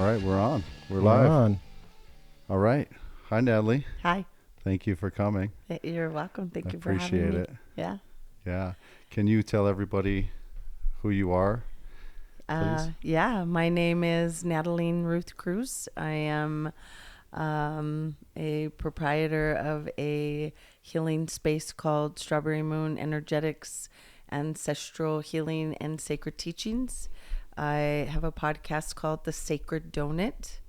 All right, we're on. We're We're live. on. All right. Hi, Natalie. Hi. Thank you for coming. You're welcome. Thank I you for having appreciate me. it. Yeah. Yeah. Can you tell everybody who you are, please? Yeah. My name is Nataline Ruth Cruz. I am a proprietor of a healing space called Strawberry Moon Energetics, Ancestral Healing and Sacred Teachings. I have a podcast called The Sacred Donut.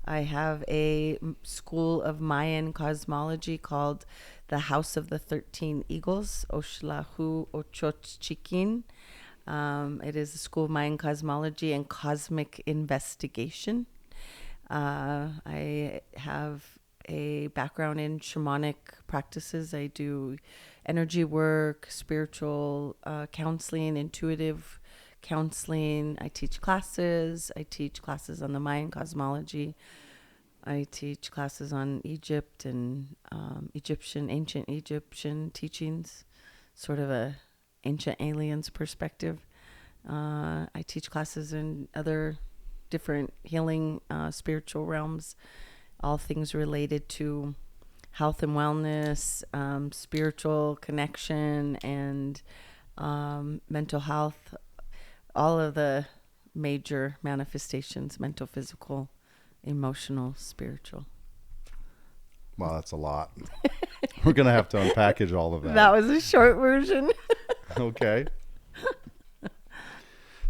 I have a school of Mayan cosmology called the House of the 13 Eagles, Oshlahu Ochotchikin. It is a school of Mayan cosmology and cosmic investigation. I have a background in shamanic practices. I do energy work, spiritual counseling, intuitive counseling. I teach classes. I teach classes on the Mayan cosmology. I teach classes on Egypt and ancient Egyptian teachings, sort of a ancient aliens perspective. I teach classes in other different healing spiritual realms, all things related to health and wellness, spiritual connection, and mental health, all of the major manifestations, mental, physical, emotional, spiritual. Wow, that's a lot. We're going to have to unpackage all of that. That was a short version. Okay.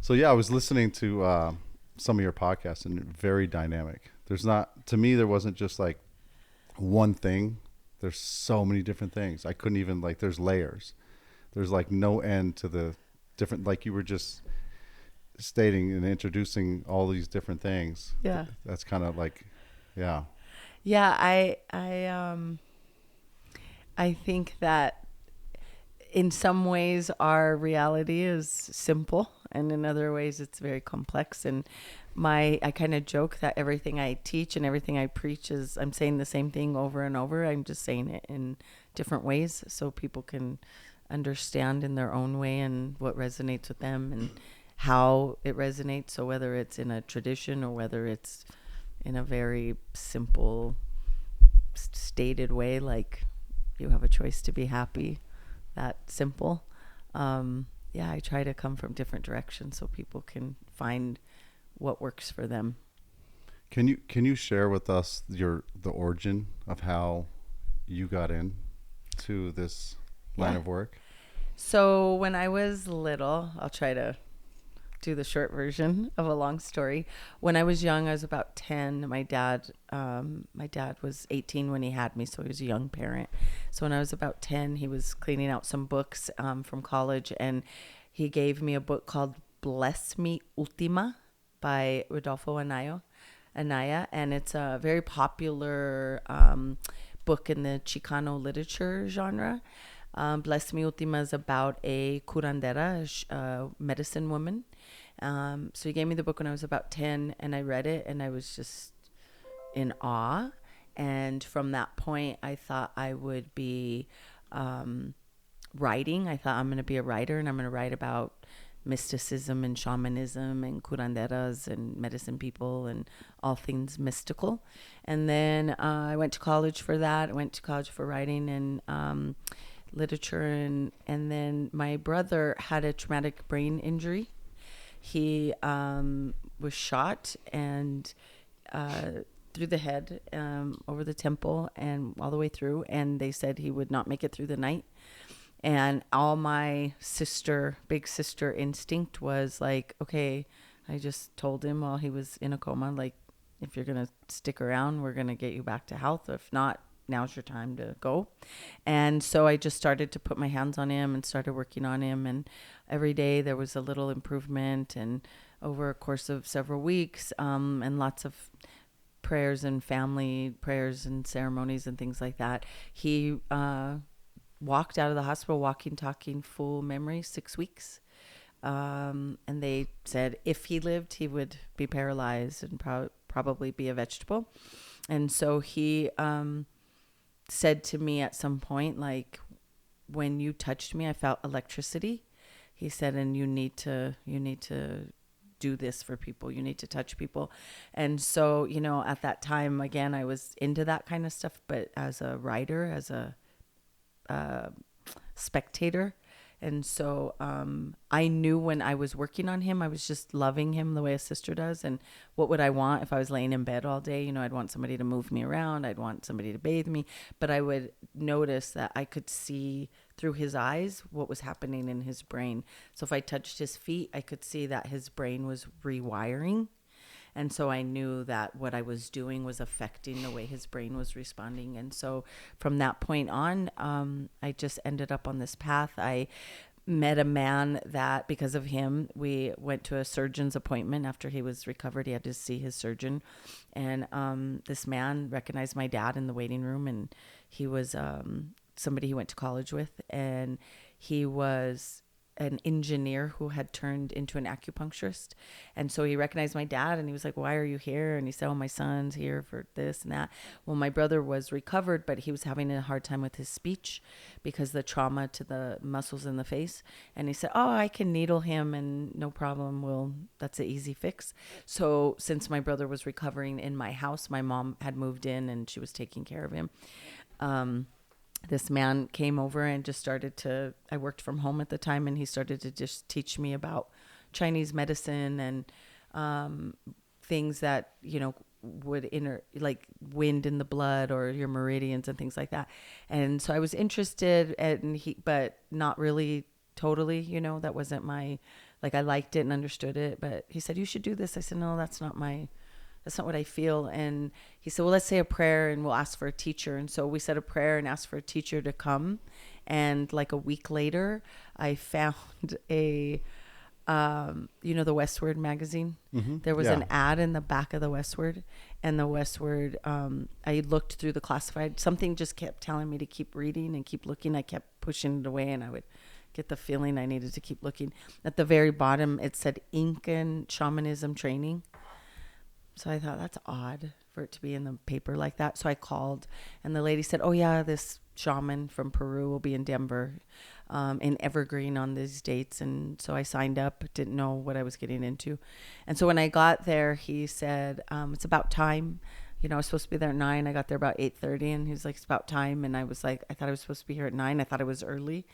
So, yeah, I was listening to some of your podcasts, and very dynamic. There's not, to me, there wasn't just like one thing. There's so many different things. I couldn't even, like, there's layers. There's like no end to the different, like you were just stating and introducing all these different things. Yeah. That's kind of like, yeah. Yeah, I think that in some ways our reality is simple, and in other ways it's very complex. And I kind of joke that everything I teach and everything I preach is I'm saying the same thing over and over. I'm just saying it in different ways so people can understand in their own way and what resonates with them and how it resonates. So whether it's in a tradition or whether it's in a very simple stated way, like you have a choice to be happy, that simple. Yeah, I try to come from different directions so people can find what works for them. Can you share with us the origin of how you got into this line of work? So when I was little, I'll try to do the short version of a long story. When I was young, I was about 10. My dad was 18 when he had me, so he was a young parent. So when I was about 10, he was cleaning out some books from college, and he gave me a book called Bless Me Ultima by Rodolfo Anaya, and it's a very popular book in the Chicano literature genre. Bless Me Ultima is about a curandera, a medicine woman. So he gave me the book when I was about 10, and I read it, and I was just in awe. And from that point, I thought I would be writing. I thought I'm going to be a writer, and I'm going to write about mysticism and shamanism and curanderos and medicine people and all things mystical. And then I went to college for that. I went to college for writing and literature, and then my brother had a traumatic brain injury. He was shot and through the head, over the temple, and all the way through, and they said he would not make it through the night. And all my big sister instinct was like, okay, I just told him while he was in a coma, like, if you're going to stick around, we're going to get you back to health. If not, now's your time to go. And so I just started to put my hands on him and started working on him. And every day there was a little improvement. And over a course of several weeks, and lots of prayers and family prayers and ceremonies and things like that, he walked out of the hospital, walking, talking, full memory, 6 weeks. And they said if he lived, he would be paralyzed and probably be a vegetable. And so he said to me at some point, like, when you touched me, I felt electricity. He said, and you need to do this for people. You need to touch people. And so, you know, at that time, again, I was into that kind of stuff, but as a writer, as a spectator. And so I knew when I was working on him, I was just loving him the way a sister does. And what would I want if I was laying in bed all day? You know, I'd want somebody to move me around. I'd want somebody to bathe me. But I would notice that I could see through his eyes what was happening in his brain. So if I touched his feet, I could see that his brain was rewiring. And so I knew that what I was doing was affecting the way his brain was responding. And so from that point on, I just ended up on this path. I met a man that, because of him, we went to a surgeon's appointment after he was recovered. He had to see his surgeon. And this man recognized my dad in the waiting room. And he was somebody he went to college with. And he was an engineer who had turned into an acupuncturist. And so he recognized my dad and he was like, why are you here? And he said, oh, my son's here for this and that. Well, my brother was recovered, but he was having a hard time with his speech because the trauma to the muscles in the face. And he said, oh, I can needle him and no problem. Well, that's an easy fix. So since my brother was recovering in my house, my mom had moved in and she was taking care of him. This man came over and just started to, I worked from home at the time, and he started to just teach me about Chinese medicine and things that, you know, would like wind in the blood or your meridians and things like that. And so I was interested, and but not really totally, you know, that wasn't my, like I liked it and understood it, but he said, you should do this. I said, no, that's not what I feel. And he said, well, let's say a prayer and we'll ask for a teacher. And so we said a prayer and asked for a teacher to come. And like a week later, I found a, the Westward magazine. Mm-hmm. There was an ad in the back of the Westward. And the Westward, I looked through the classified. Something just kept telling me to keep reading and keep looking. I kept pushing it away, and I would get the feeling I needed to keep looking. At the very bottom, it said Incan shamanism training. So I thought, that's odd for it to be in the paper like that. So I called, and the lady said, oh, yeah, this shaman from Peru will be in Denver, in Evergreen on these dates. And so I signed up, didn't know what I was getting into. And so when I got there, he said, it's about time. You know, I was supposed to be there at 9. I got there about 8:30, and he was like, it's about time. And I was like, I thought I was supposed to be here at 9. I thought it was early.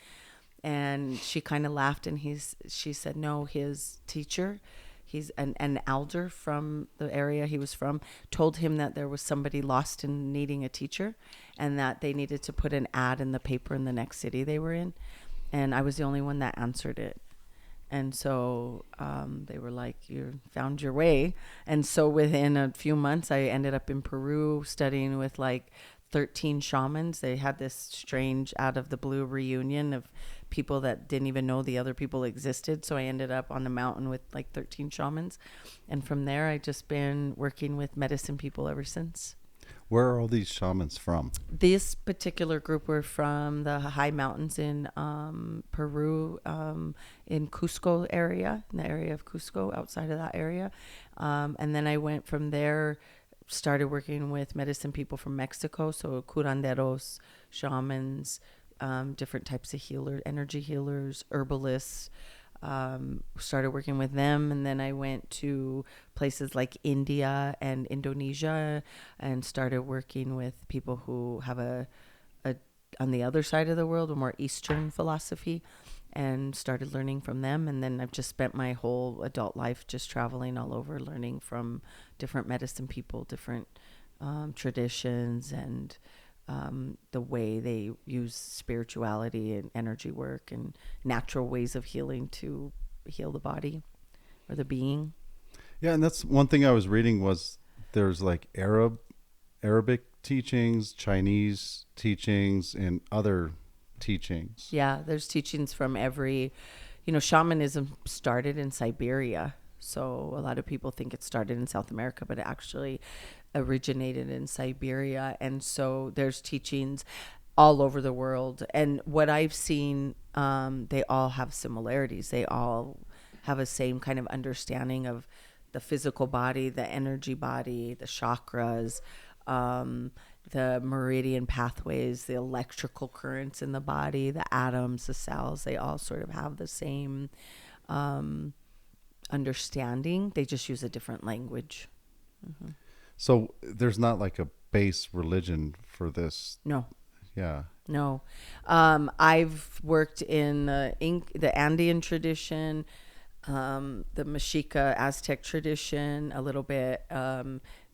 And she kind of laughed, and she said, no, his teacher, he's an elder from the area he was from, told him that there was somebody lost and needing a teacher, and that they needed to put an ad in the paper in the next city they were in. And I was the only one that answered it. And so they were like, you found your way. And so within a few months, I ended up in Peru studying with like 13 shamans. They had this strange out of the blue reunion of people that didn't even know the other people existed. So I ended up on the mountain with like 13 shamans. And from there, I just been working with medicine people ever since. Where are all these shamans from? This particular group were from the high mountains in Peru, in Cusco area, in the area of Cusco, outside of that area. And then I went from there, started working with medicine people from Mexico, so curanderos, shamans, different types of energy healers, herbalists. Started working with them, and then I went to places like India and Indonesia and started working with people who have a on the other side of the world, a more Eastern philosophy, and started learning from them. And then I've just spent my whole adult life just traveling all over, learning from different medicine people, different traditions, and the way they use spirituality and energy work and natural ways of healing to heal the body or the being. Yeah, and that's one thing I was reading was there's like Arabic teachings, Chinese teachings, and other teachings. Yeah, there's teachings from every, shamanism started in Siberia. So a lot of people think it started in South America, but it actually originated in Siberia. And so there's teachings all over the world. And what I've seen, they all have similarities. They all have a same kind of understanding of the physical body, the energy body, the chakras, the meridian pathways, the electrical currents in the body, the atoms, the cells. They all sort of have the same understanding. They just use a different language. So there's not like a base religion for this. No. Yeah. No. I've worked in the Andean tradition, the Mexica Aztec tradition, a little bit.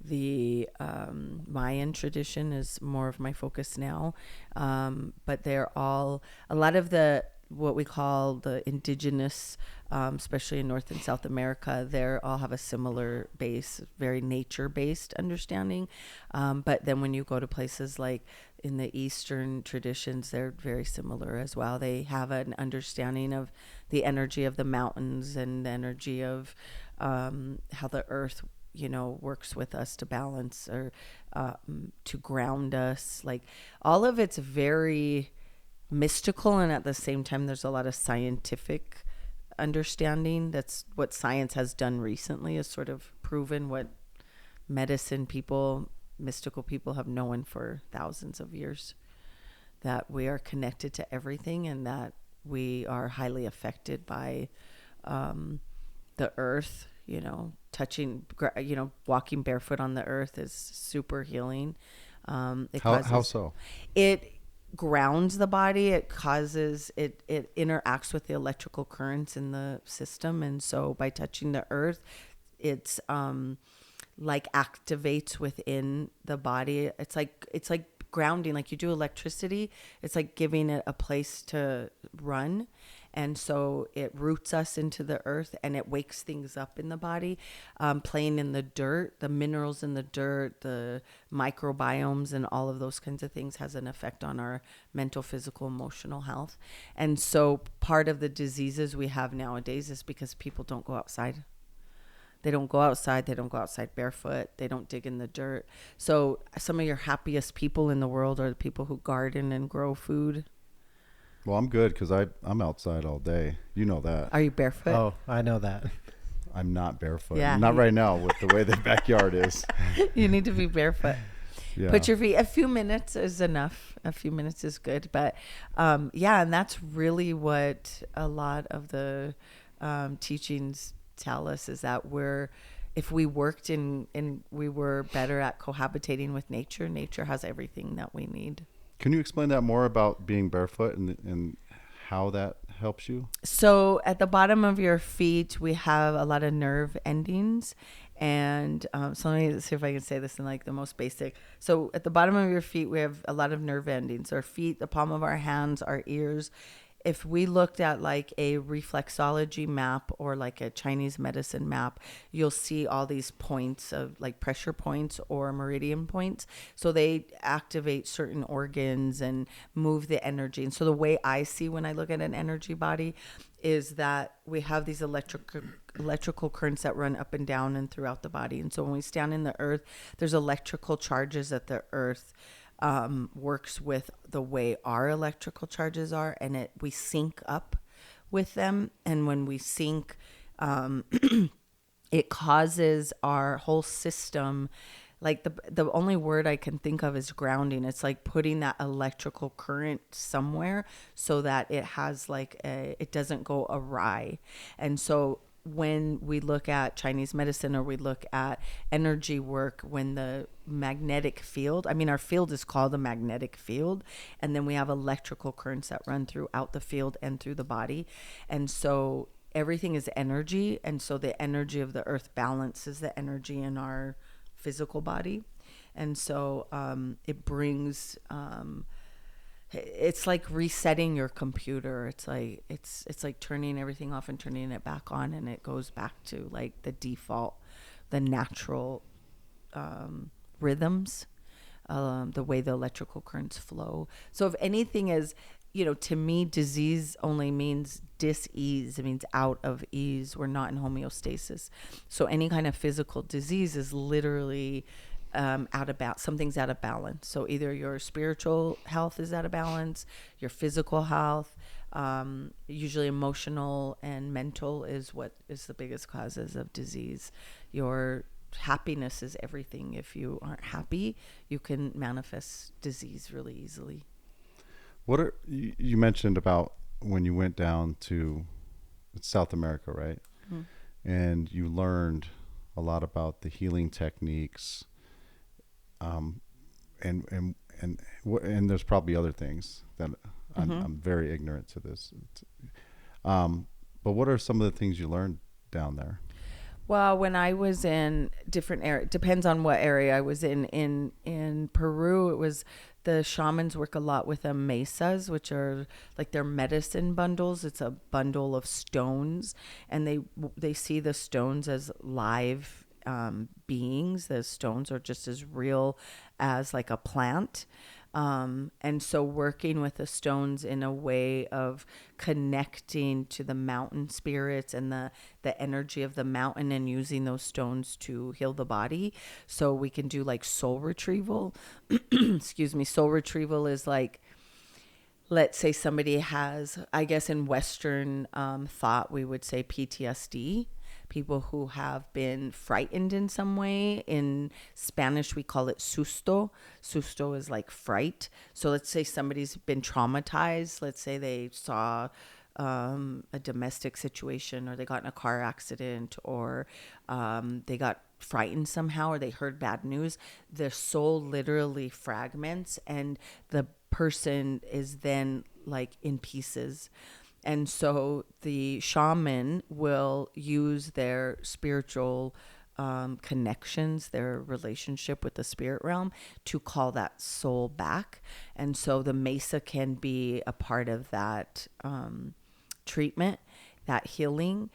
The Mayan tradition is more of my focus now. But they're all, a lot of what we call the indigenous, especially in North and South America, they all have a similar base, very nature-based understanding. But then when you go to places like in the Eastern traditions, they're very similar as well. They have an understanding of the energy of the mountains and the energy of how the earth, works with us to balance or to ground us. Like all of it's very mystical, and at the same time there's a lot of scientific understanding. That's what science has done recently, is sort of proven what medicine people, mystical people have known for thousands of years, that we are connected to everything and that we are highly affected by the earth. Touching, walking barefoot on the earth is super healing. How so? It grounds the body. It causes it interacts with the electrical currents in the system, and so by touching the earth, it's like activates within the body. It's like grounding, like you do electricity. It's like giving it a place to run. And so it roots us into the earth and it wakes things up in the body. Playing in the dirt, the minerals in the dirt, the microbiomes and all of those kinds of things has an effect on our mental, physical, emotional health. And so part of the diseases we have nowadays is because people don't go outside. They don't go outside. They don't go outside barefoot. They don't dig in the dirt. So some of your happiest people in the world are the people who garden and grow food. Well, I'm good because I'm outside all day. You know that. Are you barefoot? Oh, I know that. I'm not barefoot. Yeah. Not right now with the way the backyard is. You need to be barefoot. Yeah. Put your feet. A few minutes is enough. A few minutes is good. But yeah, and that's really what a lot of the teachings tell us, is that if we worked and we were better at cohabitating with nature, nature has everything that we need. Can you explain that more about being barefoot and how that helps you? So at the bottom of your feet, we have a lot of nerve endings. And so let me see if I can say this in like the most basic. So at the bottom of your feet, we have a lot of nerve endings. Our feet, the palm of our hands, our ears. If we looked at like a reflexology map or like a Chinese medicine map, you'll see all these points of like pressure points or meridian points. So they activate certain organs and move the energy. And so the way I see when I look at an energy body is that we have these electrical currents that run up and down and throughout the body. And so when we stand in the earth, there's electrical charges that the earth works with the way our electrical charges are, and we sync up with them. And when we sync, it causes our whole system, like the only word I can think of is grounding. It's like putting that electrical current somewhere so that it has it doesn't go awry. And so when we look at Chinese medicine or we look at energy work, when the magnetic field, our field is called a magnetic field, and then we have electrical currents that run throughout the field and through the body. And so everything is energy. And so the energy of the earth balances the energy in our physical body. And so it brings it's like resetting your computer. It's like turning everything off and turning it back on, and it goes back to like the default, the natural rhythms, the way the electrical currents flow. So if anything is, to me, disease only means dis-ease. It means out of ease. We're not in homeostasis. So any kind of physical disease is literally out of balance. Something's out of balance. So either your spiritual health is out of balance, your physical health, usually emotional and mental is what is the biggest causes of disease. Your happiness is everything. If you aren't happy, you can manifest disease really easily. What you mentioned about when you went down to South America, right? Mm-hmm. and you learned a lot about the healing techniques, um, and there's probably other things that I'm very ignorant to this. But what are some of the things you learned down there? Well, when I was in different area, depends on what area I was in. In Peru, it was the shamans work a lot with mesas, which are like their medicine bundles. It's a bundle of stones, and they see the stones as live beings. The stones are just as real as like a plant. And so working with the stones in a way of connecting to the mountain spirits and the energy of the mountain, and using those stones to heal the body. So we can do like soul retrieval. Excuse me. Soul retrieval is like, let's say somebody has, I guess in Western thought, we would say PTSD. People who have been frightened in some way. In Spanish, we call it susto. Susto is like fright. So let's say somebody's been traumatized. Let's say they saw a domestic situation, or they got in a car accident, or they got frightened somehow, or they heard bad news. Their soul literally fragments, and the person is then like in pieces. And so the shaman will use their spiritual connections, their relationship with the spirit realm, to call that soul back. And so the mesa can be a part of that treatment, that healing.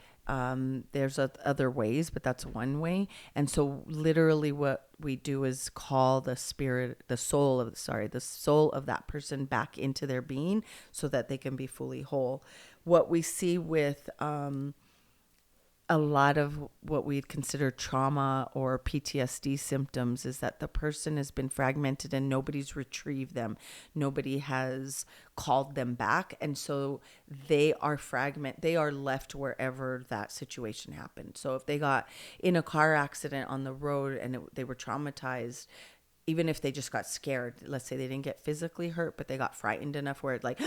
There's other ways, but that's one way. And so literally what we do is call the soul of that person back into their being, so that they can be fully whole. What we see with a lot of what we'd consider trauma or PTSD symptoms is that the person has been fragmented and nobody's retrieved them. Nobody has called them back. And so they are they are left wherever that situation happened. So if they got in a car accident on the road and they were traumatized, even if they just got scared, let's say they didn't get physically hurt, but they got frightened enough where it like,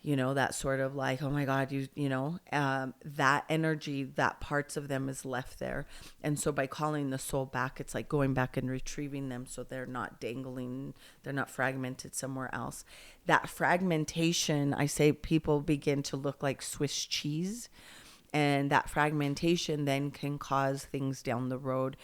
that sort of like, oh my God, that energy, that parts of them is left there. And so by calling the soul back, it's like going back and retrieving them, so they're not dangling, they're not fragmented somewhere else. That fragmentation, I say, people begin to look like Swiss cheese. And that fragmentation then can cause things down the road.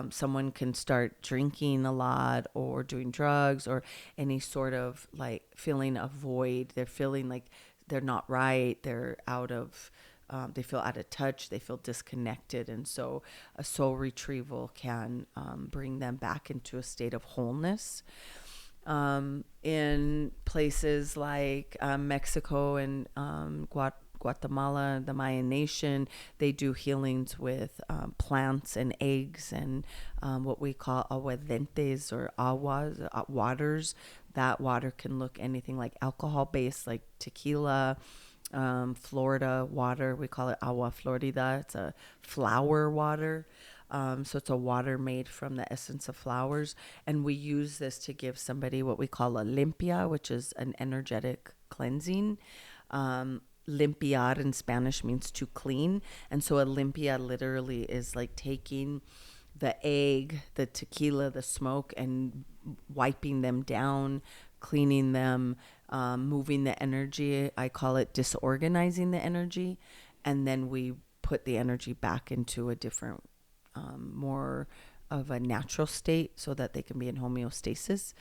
Someone can start drinking a lot, or doing drugs, or any sort of like feeling a void. They're feeling like they're not right. They're they feel out of touch. They feel disconnected. And so a soul retrieval can bring them back into a state of wholeness. In places like Mexico and Guatemala, the Maya Nation, they do healings with plants and eggs, and what we call aguardientes, or aguas, waters. That water can look anything like alcohol-based, like tequila. Florida water, we call it agua florida. It's a flower water. So it's a water made from the essence of flowers. And we use this to give somebody what we call a limpia, which is an energetic cleansing. Limpiar in Spanish means to clean. And so a limpia literally is like taking the egg, the tequila, the smoke, and wiping them down, cleaning them, moving the energy. I call it disorganizing the energy. And then we put the energy back into a different, more of a natural state, so that they can be in homeostasis.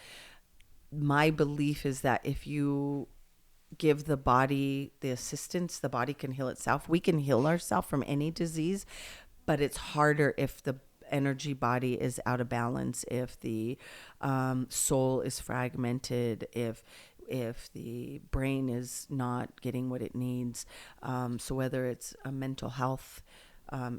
My belief is that if you give the body the assistance, the body can heal itself. We can heal ourselves from any disease, but it's harder if the energy body is out of balance, if the soul is fragmented, if the brain is not getting what it needs. So whether it's a mental health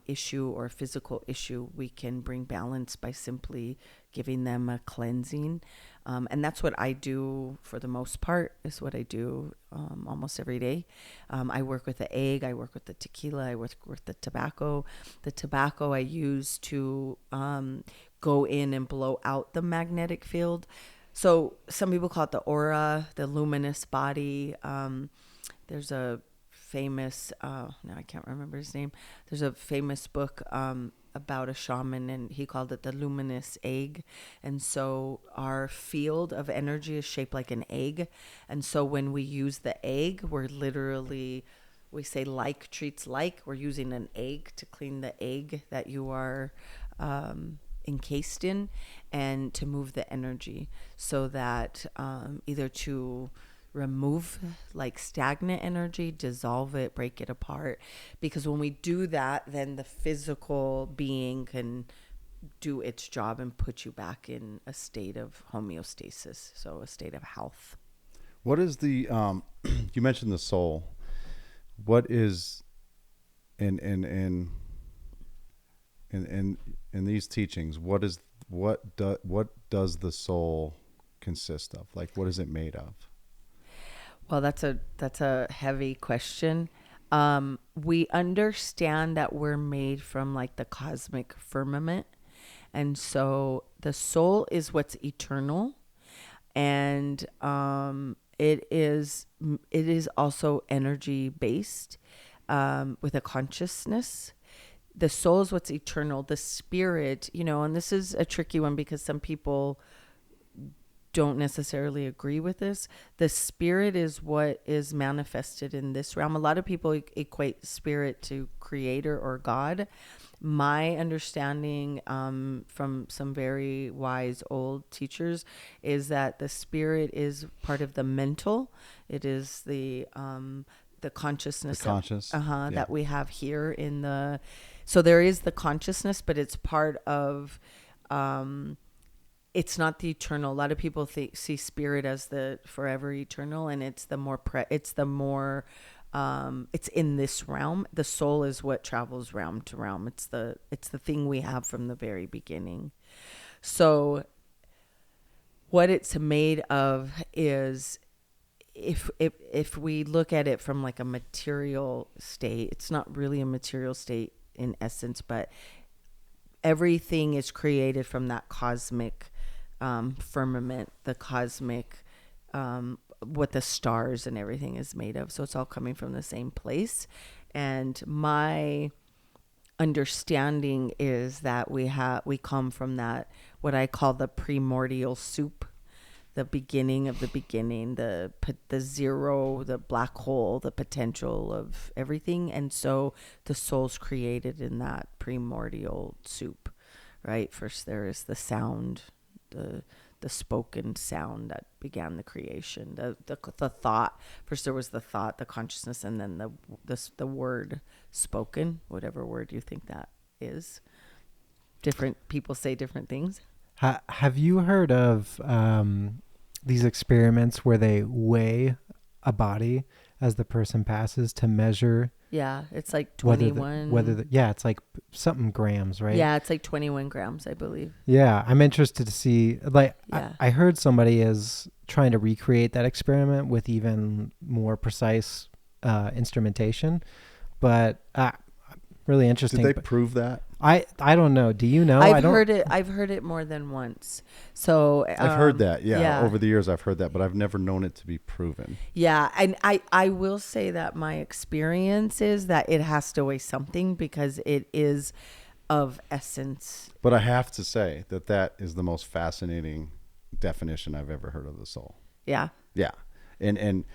issue or a physical issue, we can bring balance by simply giving them a cleansing. And that's what I do for the most part, is what I do almost every day. I work with the egg, I work with the tequila, I work with the tobacco. The tobacco I use to go in and blow out the magnetic field. So some people call it the aura, the luminous body. There's a famous, now I can't remember his name. There's a famous book about a shaman, and he called it the luminous egg. And so our field of energy is shaped like an egg. And so when we use the egg, we're literally, we say like treats like. We're using an egg to clean the egg that you are encased in, and to move the energy, so that either to remove like stagnant energy, dissolve it, break it apart. Because when we do that, then the physical being can do its job and put you back in a state of homeostasis, so a state of health. What is the you mentioned the soul. What is in these teachings, what does the soul consist of? Like, what is it made of? Well, that's a heavy question. We understand that we're made from like the cosmic firmament, and so the soul is what's eternal, and it is also energy based, with a consciousness. The soul is what's eternal. The spirit, and this is a tricky one because some people don't necessarily agree with this. The spirit is what is manifested in this realm. A lot of people equate spirit to creator or God. My understanding from some very wise old teachers is that the spirit is part of the mental. It is the consciousness that we have here in the, so there is the consciousness, but it's part of, it's not the eternal. A lot of people see spirit as the forever eternal, and it's the more it's in this realm. The soul is what travels realm to realm. It's the thing we have from the very beginning. So what it's made of is, if we look at it from like a material state, it's not really a material state in essence, but everything is created from that cosmic firmament, the cosmic, what the stars and everything is made of. So it's all coming from the same place. And my understanding is that we come from that, what I call the primordial soup, the beginning of the beginning, the zero, the black hole, the potential of everything. And so the soul's created in that primordial soup, right? First there is the sound, the spoken sound that began the creation, the thought. First there was the thought, the consciousness, and then the word spoken, whatever word you think that is. Different people say different things. Have you heard of these experiments where they weigh a body as the person passes to measure? Yeah, it's like 21. It's like something grams, right? Yeah, it's like 21 grams, I believe. Yeah, I'm interested to see. Like, yeah. I heard somebody is trying to recreate that experiment with even more precise instrumentation, but really interesting. Did they prove that? I don't know. Do you know? I've heard it more than once. So I've heard that. Yeah. Over the years I've heard that, but I've never known it to be proven. Yeah. And I will say that my experience is that it has to weigh something, because it is of essence. But I have to say that is the most fascinating definition I've ever heard of the soul. Yeah. Yeah. And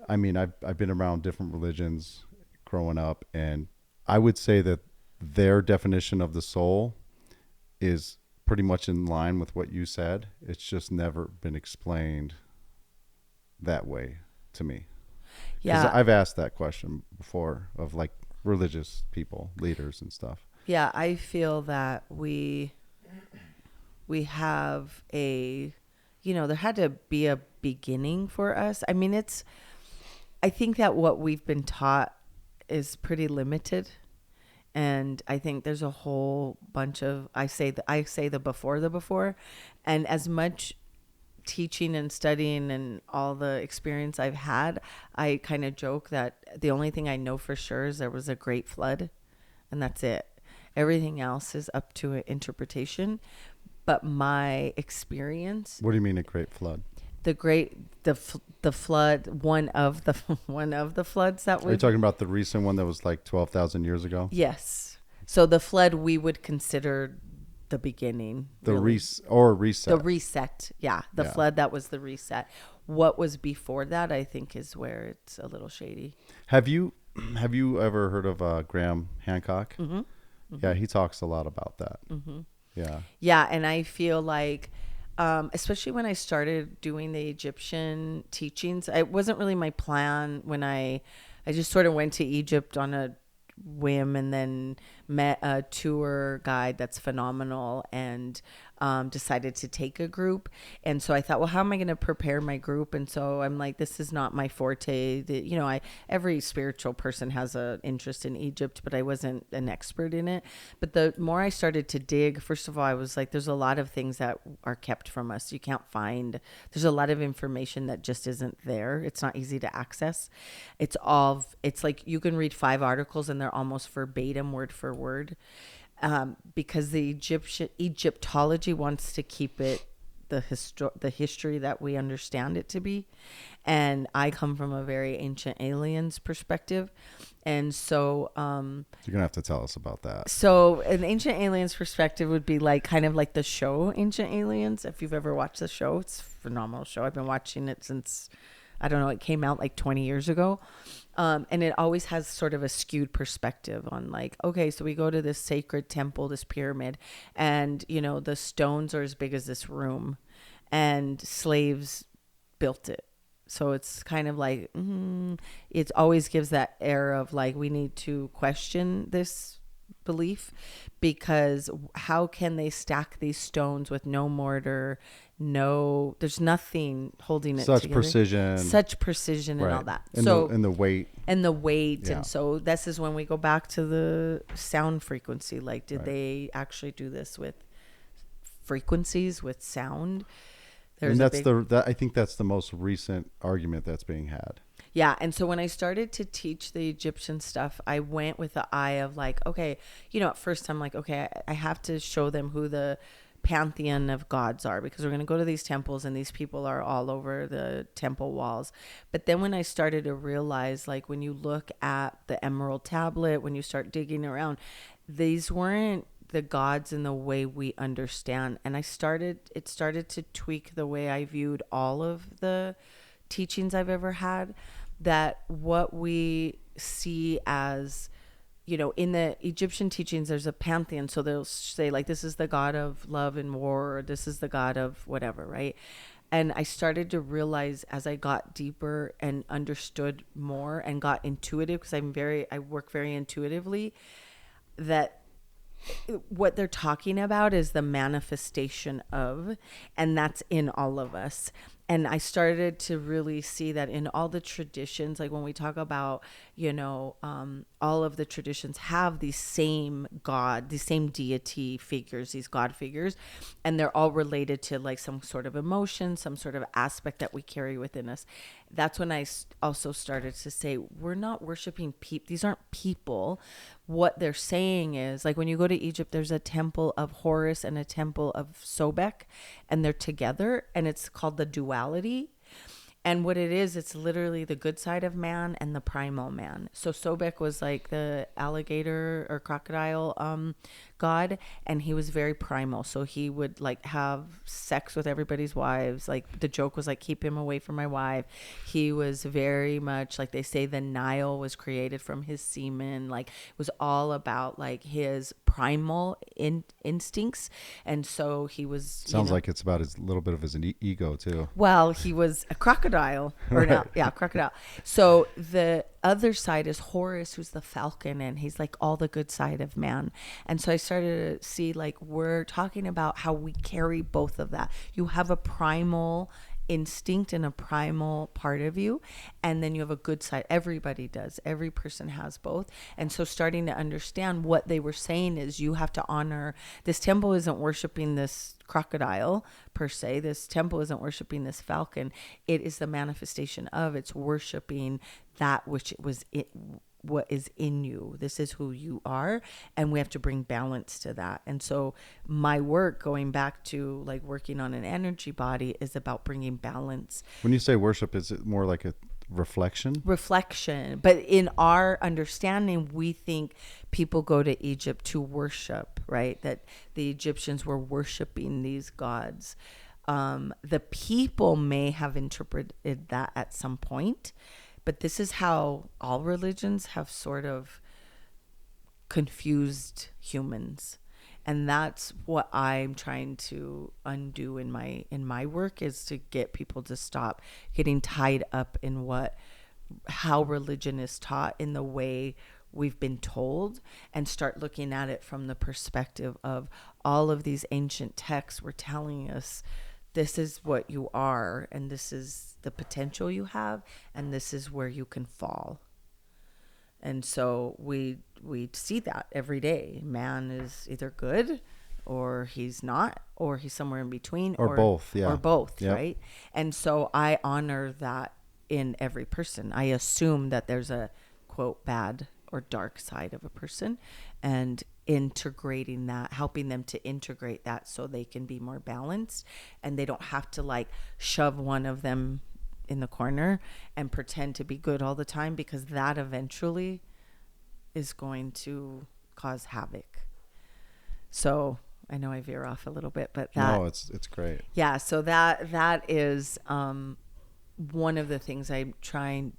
I mean, I've been around different religions growing up, and I would say that their definition of the soul is pretty much in line with what you said. It's just never been explained that way to me. Yeah. 'Cause I've asked that question before of like religious people, leaders and stuff. Yeah. I feel that we have there had to be a beginning for us. I mean, I think that what we've been taught is pretty limited. And I think there's a whole bunch of, I say the before, and as much teaching and studying and all the experience I've had, I kind of joke that the only thing I know for sure is there was a great flood, and that's it. Everything else is up to interpretation. But my experience. What do you mean a great flood? the flood, one of the floods that Are you talking about the recent one that was like 12,000 years ago? Yes. So the flood we would consider the beginning. The really. reset. The reset. Yeah. The flood, that was the reset. What was before that, I think, is where it's a little shady. Have you ever heard of Graham Hancock? Mm-hmm. Mm-hmm. Yeah, he talks a lot about that. Mm-hmm. Yeah. Yeah, and I feel like, especially when I started doing the Egyptian teachings, it wasn't really my plan when I just sort of went to Egypt on a whim and then met a tour guide that's phenomenal and decided to take a group. And so I thought, well, how am I going to prepare my group? And so I'm like, this is not my forte. Every spiritual person has an interest in Egypt, but I wasn't an expert in it. But the more I started to dig, first of all, I was like, there's a lot of things that are kept from us. You can't find, there's a lot of information that just isn't there. It's not easy to access. It's like you can read 5 articles and they're almost verbatim, word for word. Because the Egyptology wants to keep it the history that we understand it to be, and I come from a very ancient aliens perspective, and so you're gonna have to tell us about that. So an ancient aliens perspective would be like kind of like the show Ancient Aliens. If you've ever watched the show, it's a phenomenal show. I've been watching it since, I don't know, it came out like 20 years ago. And it always has sort of a skewed perspective on like, okay, so we go to this sacred temple, this pyramid, and, the stones are as big as this room and slaves built it. So it's kind of like, it always gives that air of like, we need to question this belief, because how can they stack these stones with no mortar, there's nothing holding it such together. Such precision right. And all that. And the weight. Yeah. And so this is when we go back to the sound frequency. Like, did they actually do this with frequencies, with sound? I think that's the most recent argument that's being had. Yeah. And so when I started to teach the Egyptian stuff, I went with the eye of like, okay, at first I'm like, okay, I have to show them who the pantheon of gods are, because we're going to go to these temples and these people are all over the temple walls. But then when I started to realize, like, when you look at the Emerald Tablet, when you start digging around, these weren't the gods in the way we understand. And it started to tweak the way I viewed all of the teachings I've ever had, that what we see as, in the Egyptian teachings, there's a pantheon. So they'll say like, this is the god of love and war, or this is the god of whatever, right? And I started to realize as I got deeper and understood more and got intuitive, because I work very intuitively, that what they're talking about is the manifestation of, and that's in all of us. And I started to really see that in all the traditions, like when we talk about, all of the traditions have these same God, these same deity figures, these God figures, and they're all related to like some sort of emotion, some sort of aspect that we carry within us. That's when I also started to say, we're not worshiping people. These aren't people. What they're saying is, like, when you go to Egypt, there's a temple of Horus and a temple of Sobek, and they're together, and it's called the duality. And what it is, it's literally the good side of man and the primal man. So Sobek was like the alligator or crocodile god, and he was very primal. So he would like have sex with everybody's wives. Like, the joke was like, keep him away from my wife. He was very much like, they say the Nile was created from his semen. Like, it was all about like his primal instincts. And so he was, sounds like it's about a little bit of his ego too. Well, he was a crocodile, or no, yeah, crocodile. So the other side is Horus, who's the falcon, and he's like all the good side of man. And so I started to see, like, we're talking about how we carry both of that. You have a primal instinct and a primal part of you, and then you have a good side. Everybody does. Every person has both. And so starting to understand what they were saying is, you have to honor, this temple isn't worshiping this crocodile per se. This temple isn't worshiping this falcon. It is the manifestation of, it's worshiping that which it was what is in you. This is who you are, and we have to bring balance to that. And so my work, going back to like working on an energy body, is about bringing balance. When you say worship, is it more like a reflection? But in our understanding, we think people go to Egypt to worship, right? That the Egyptians were worshiping these gods. The people may have interpreted that at some point, but this is how all religions have sort of confused humans. And that's what I'm trying to undo in my work, is to get people to stop getting tied up in how religion is taught in the way we've been told, and start looking at it from the perspective of all of these ancient texts were telling us this is what you are, and this is the potential you have, and this is where you can fall. And so we see that every day. Man is either good, or he's not, or he's somewhere in between, or both. Yeah. Or both, yep. Right? And so I honor that in every person. I assume that there's a, quote, bad or dark side of a person, and integrating that, helping them to integrate that so they can be more balanced, and they don't have to like shove one of them in the corner and pretend to be good all the time, because that eventually is going to cause havoc. So I know I veer off a little bit, but that, no, it's great. Yeah. So that is, one of the things I try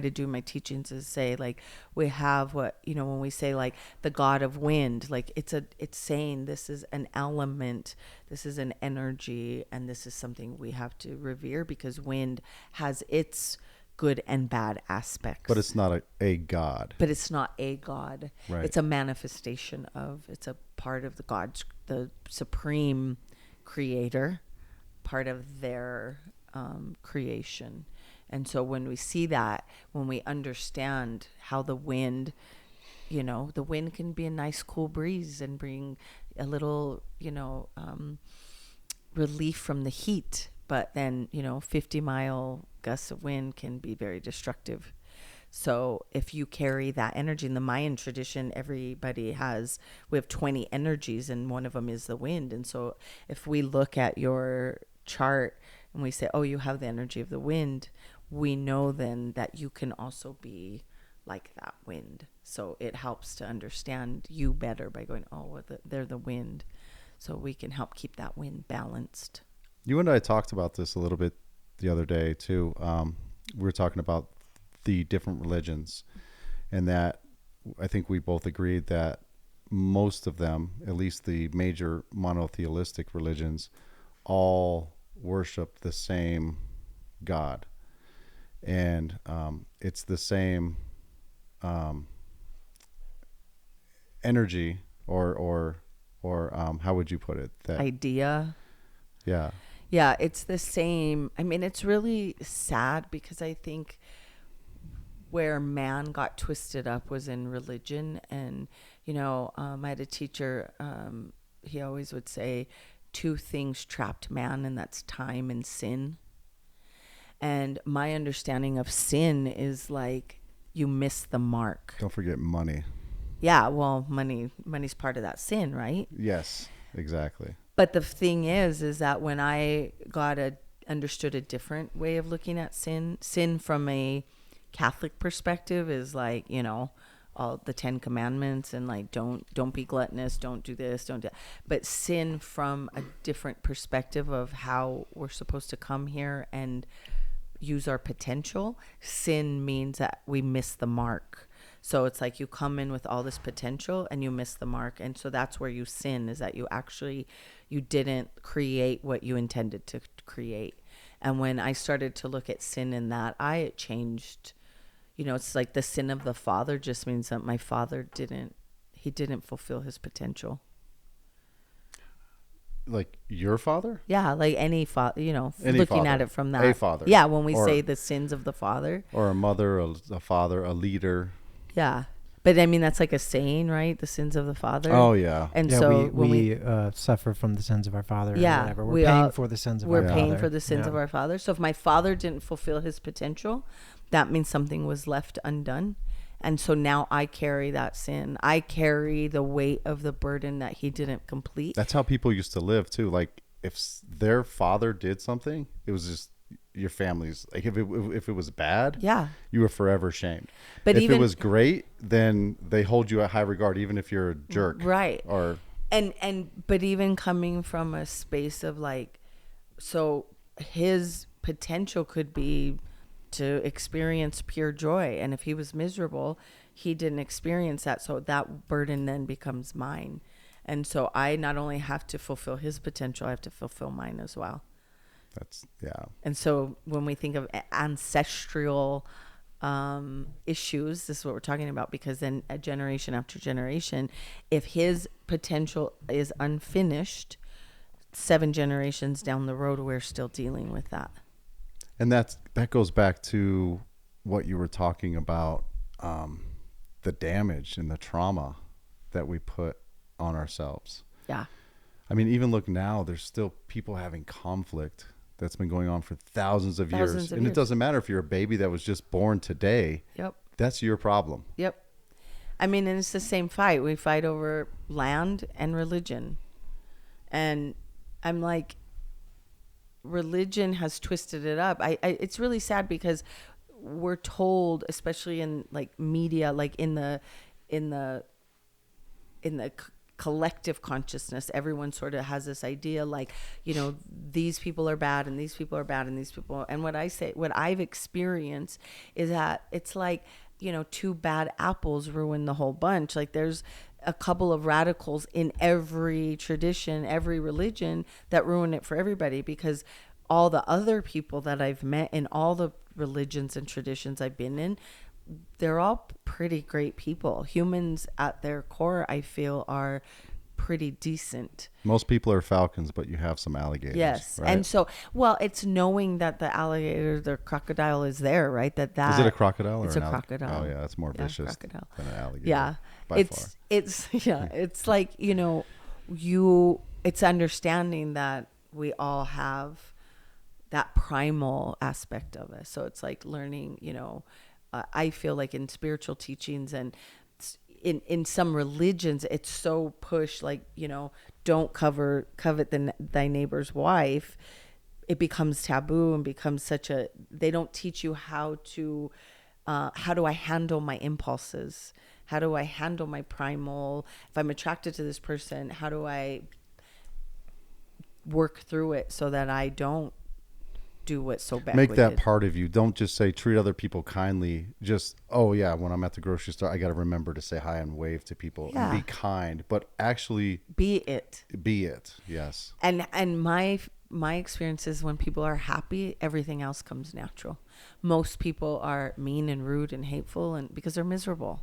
to do in my teachings is say, like, we have what, when we say like the god of wind, like it's saying this is an element, this is an energy, and this is something we have to revere, because wind has its good and bad aspects. But it's not a god. But it's not a god. Right. It's a manifestation it's a part of the supreme creator, part of their creation. And so when we see that, when we understand how the wind, the wind can be a nice cool breeze and bring a little, relief from the heat, but then 50-mile gusts of wind can be very destructive. So if you carry that energy, in the Mayan tradition, we have 20 energies, and one of them is the wind. And so if we look at your chart and we say, oh, you have the energy of the wind, we know then that you can also be like that wind. So it helps to understand you better by going, oh, well, they're the wind. So we can help keep that wind balanced. You and I talked about this a little bit the other day too. We were talking about the different religions, and that I think we both agreed that most of them, at least the major monotheistic religions, all worship the same God, and it's the same energy, or how would you put it? That idea. Yeah, it's the same. I mean, it's really sad, because I think where man got twisted up was in religion. And I had a teacher, he always would say, 2 things trapped man, and that's time and sin. And my understanding of sin is like you miss the mark. Don't forget money. Yeah, well, money's part of that sin, right? Yes, exactly. But the thing is that when I understood a different way of looking at sin from a Catholic perspective is like, all the 10 commandments, and like, don't be gluttonous, don't do this, don't do that. But sin from a different perspective of how we're supposed to come here and use our potential, sin means that we miss the mark. So it's like you come in with all this potential and you miss the mark. And so that's where you sin, is that you didn't create what you intended to create. And when I started to look at sin in that it changed. It's like the sin of the father just means that my father didn't fulfill his potential. Like your father? Yeah, like any father, looking father. at it from that. A father. Yeah, when we say the sins of the father. Or a mother, a father, a leader. Yeah. But I mean, that's like a saying, right? The sins of the father. Oh, yeah. And yeah, so we suffer from the sins of our father. Yeah. Or whatever. We're paying for the sins of our father. We're paying for the sins of our father. So if my father didn't fulfill his potential, that means something was left undone. And so now I carry that sin. I carry the weight of the burden that he didn't complete. That's how people used to live too. Like if their father did something, it was just your family's, like if it was bad, you were forever shamed. But if it was great, then they hold you at high regard, even if you're a jerk. Right. Or but even coming from a space of like, so his potential could be to experience pure joy, and if he was miserable, he didn't experience that, so that burden then becomes mine. And so I not only have to fulfill his potential, I have to fulfill mine as well. And so when we think of ancestral issues, this is what we're talking about, because then a generation after generation, if his potential is unfinished, 7 generations down the road, we're still dealing with that. And that goes back to what you were talking about, the damage and the trauma that we put on ourselves. Yeah. I mean, even look now, there's still people having conflict that's been going on for thousands of years. And it doesn't matter if you're a baby that was just born today. Yep. That's your problem. Yep. I mean, and it's the same fight. We fight over land and religion. And I'm like, religion has twisted it up. It's really sad because we're told, especially in like media, like in the collective consciousness, everyone sort of has this idea like, you know, these people are bad and these people are bad and these people. And what I've experienced is that it's like, you know, 2 bad apples ruin the whole bunch. Like there's a couple of radicals in every tradition, every religion that ruin it for everybody, because all the other people that I've met in all the religions and traditions I've been in, they're all pretty great people. Humans at their core, I feel, are pretty decent. Most people are falcons, but you have some alligators. Yes. Right? And so, well, it's knowing that the alligator, the crocodile is there, right? That Is it a crocodile? It's or a crocodile. Oh yeah, that's more vicious than an alligator. Yeah. By far. It's like, you know, it's understanding that we all have that primal aspect of us. So it's like learning, you know, I feel like in spiritual teachings and in some religions, it's so pushed, like, you know, don't covet thy neighbor's wife. It becomes taboo and becomes they don't teach you how do I handle my impulses? How do I handle my primal? If I'm attracted to this person, how do I work through it so that I don't do what's so bad? Make that part of you. Don't just say treat other people kindly. Just, oh yeah, when I'm at the grocery store, I got to remember to say hi and wave to people and be kind, but actually be it. Yes. And my experience is when people are happy, everything else comes natural. Most people are mean and rude and hateful and because they're miserable.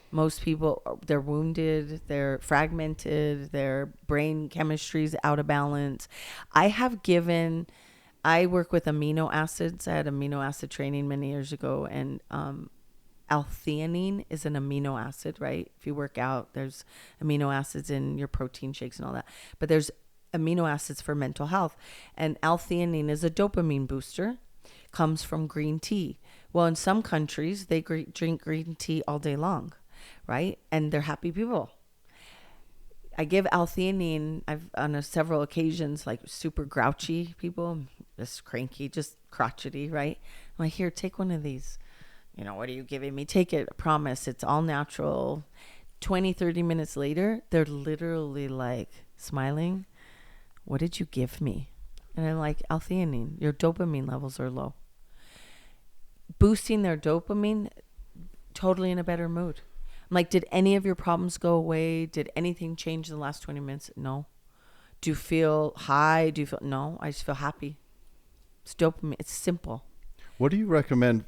Most people, they're wounded, they're fragmented, their brain chemistry's out of balance. I work with amino acids. I had amino acid training many years ago, and L-theanine is an amino acid, right? If you work out, there's amino acids in your protein shakes and all that. But there's amino acids for mental health. And L-theanine is a dopamine booster, comes from green tea. Well, in some countries, they drink green tea all day long, right? And they're happy people. I give L-theanine, I've on several occasions, like super grouchy people, just cranky, just crotchety, right? I'm like, here, take one of these. You know, what are you giving me? Take it. I promise. It's all natural. 20, 30 minutes later, they're literally like smiling. What did you give me? And I'm like, L-theanine. Your dopamine levels are low. Boosting their dopamine, totally in a better mood. I'm like, did any of your problems go away? Did anything change in the last 20 minutes? No. Do you feel high? No, I just feel happy. It's dopamine. It's simple. What do you recommend?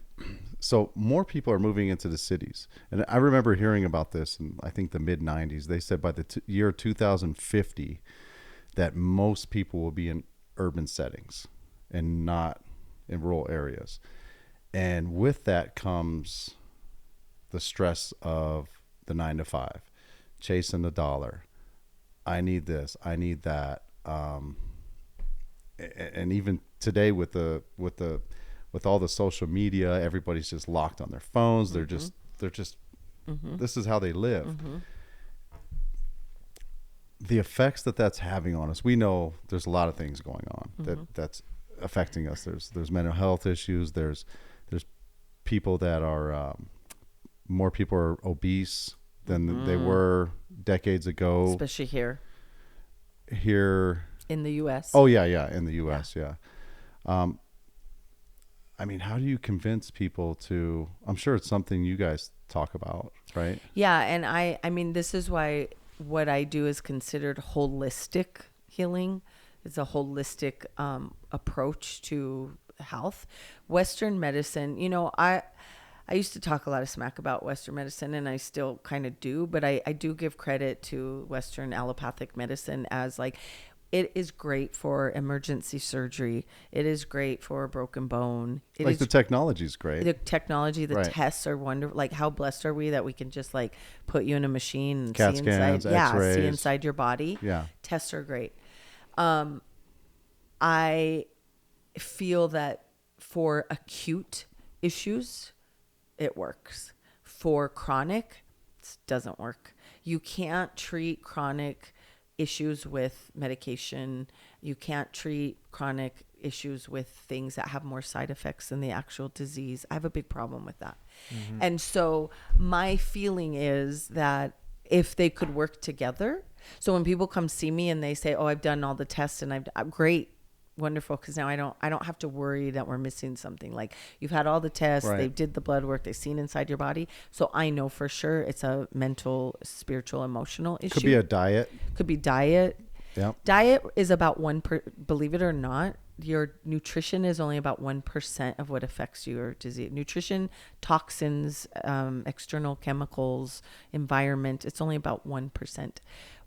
So more people are moving into the cities. And I remember hearing about this in, I think, the mid-90s. They said by the year 2050 that most people will be in urban settings and not in rural areas. And with that comes the stress of the 9 to 5, chasing the dollar. I need this, I need that. And even today with all the social media, everybody's just locked on their phones. They're just they're just, this is how they live. The effects that's having on us, we know there's a lot of things going on that's affecting us. There's mental health issues. There's people that are, more people are obese than they were decades ago. Especially here. In the U.S. Oh, yeah. In the U.S., yeah. I mean, how do you convince people to, I'm sure it's something you guys talk about, right? Yeah. And I mean, this is why what I do is considered holistic healing. It's a holistic approach to health. Western medicine, you know, I used to talk a lot of smack about Western medicine, and I still kind of do, but I do give credit to Western allopathic medicine as like, it is great for emergency surgery. It is great for a broken bone. The technology is great. The technology, the right. tests are wonderful. Like, how blessed are we that we can just like put you in a machine and CAT see scans, inside, X-rays. see inside your body. Yeah. Tests are great. I feel that for acute issues, it works. For chronic, it doesn't work. You can't treat chronic issues with medication. You can't treat chronic issues with things that have more side effects than the actual disease. I have a big problem with that. And so my feeling is that if they could work together. So when people come see me and they say, oh, I've done all the tests and I'm great, wonderful, because now I don't have to worry that we're missing something. Like, you've had all the tests, right. They did the blood work, they've seen inside your body, so I know for sure it's a mental, spiritual, emotional issue. Could be a diet. Could be diet. Yeah. Diet is about believe it or not, your nutrition is only about 1% of what affects your disease. Nutrition, toxins, external chemicals, environment, it's only about 1%.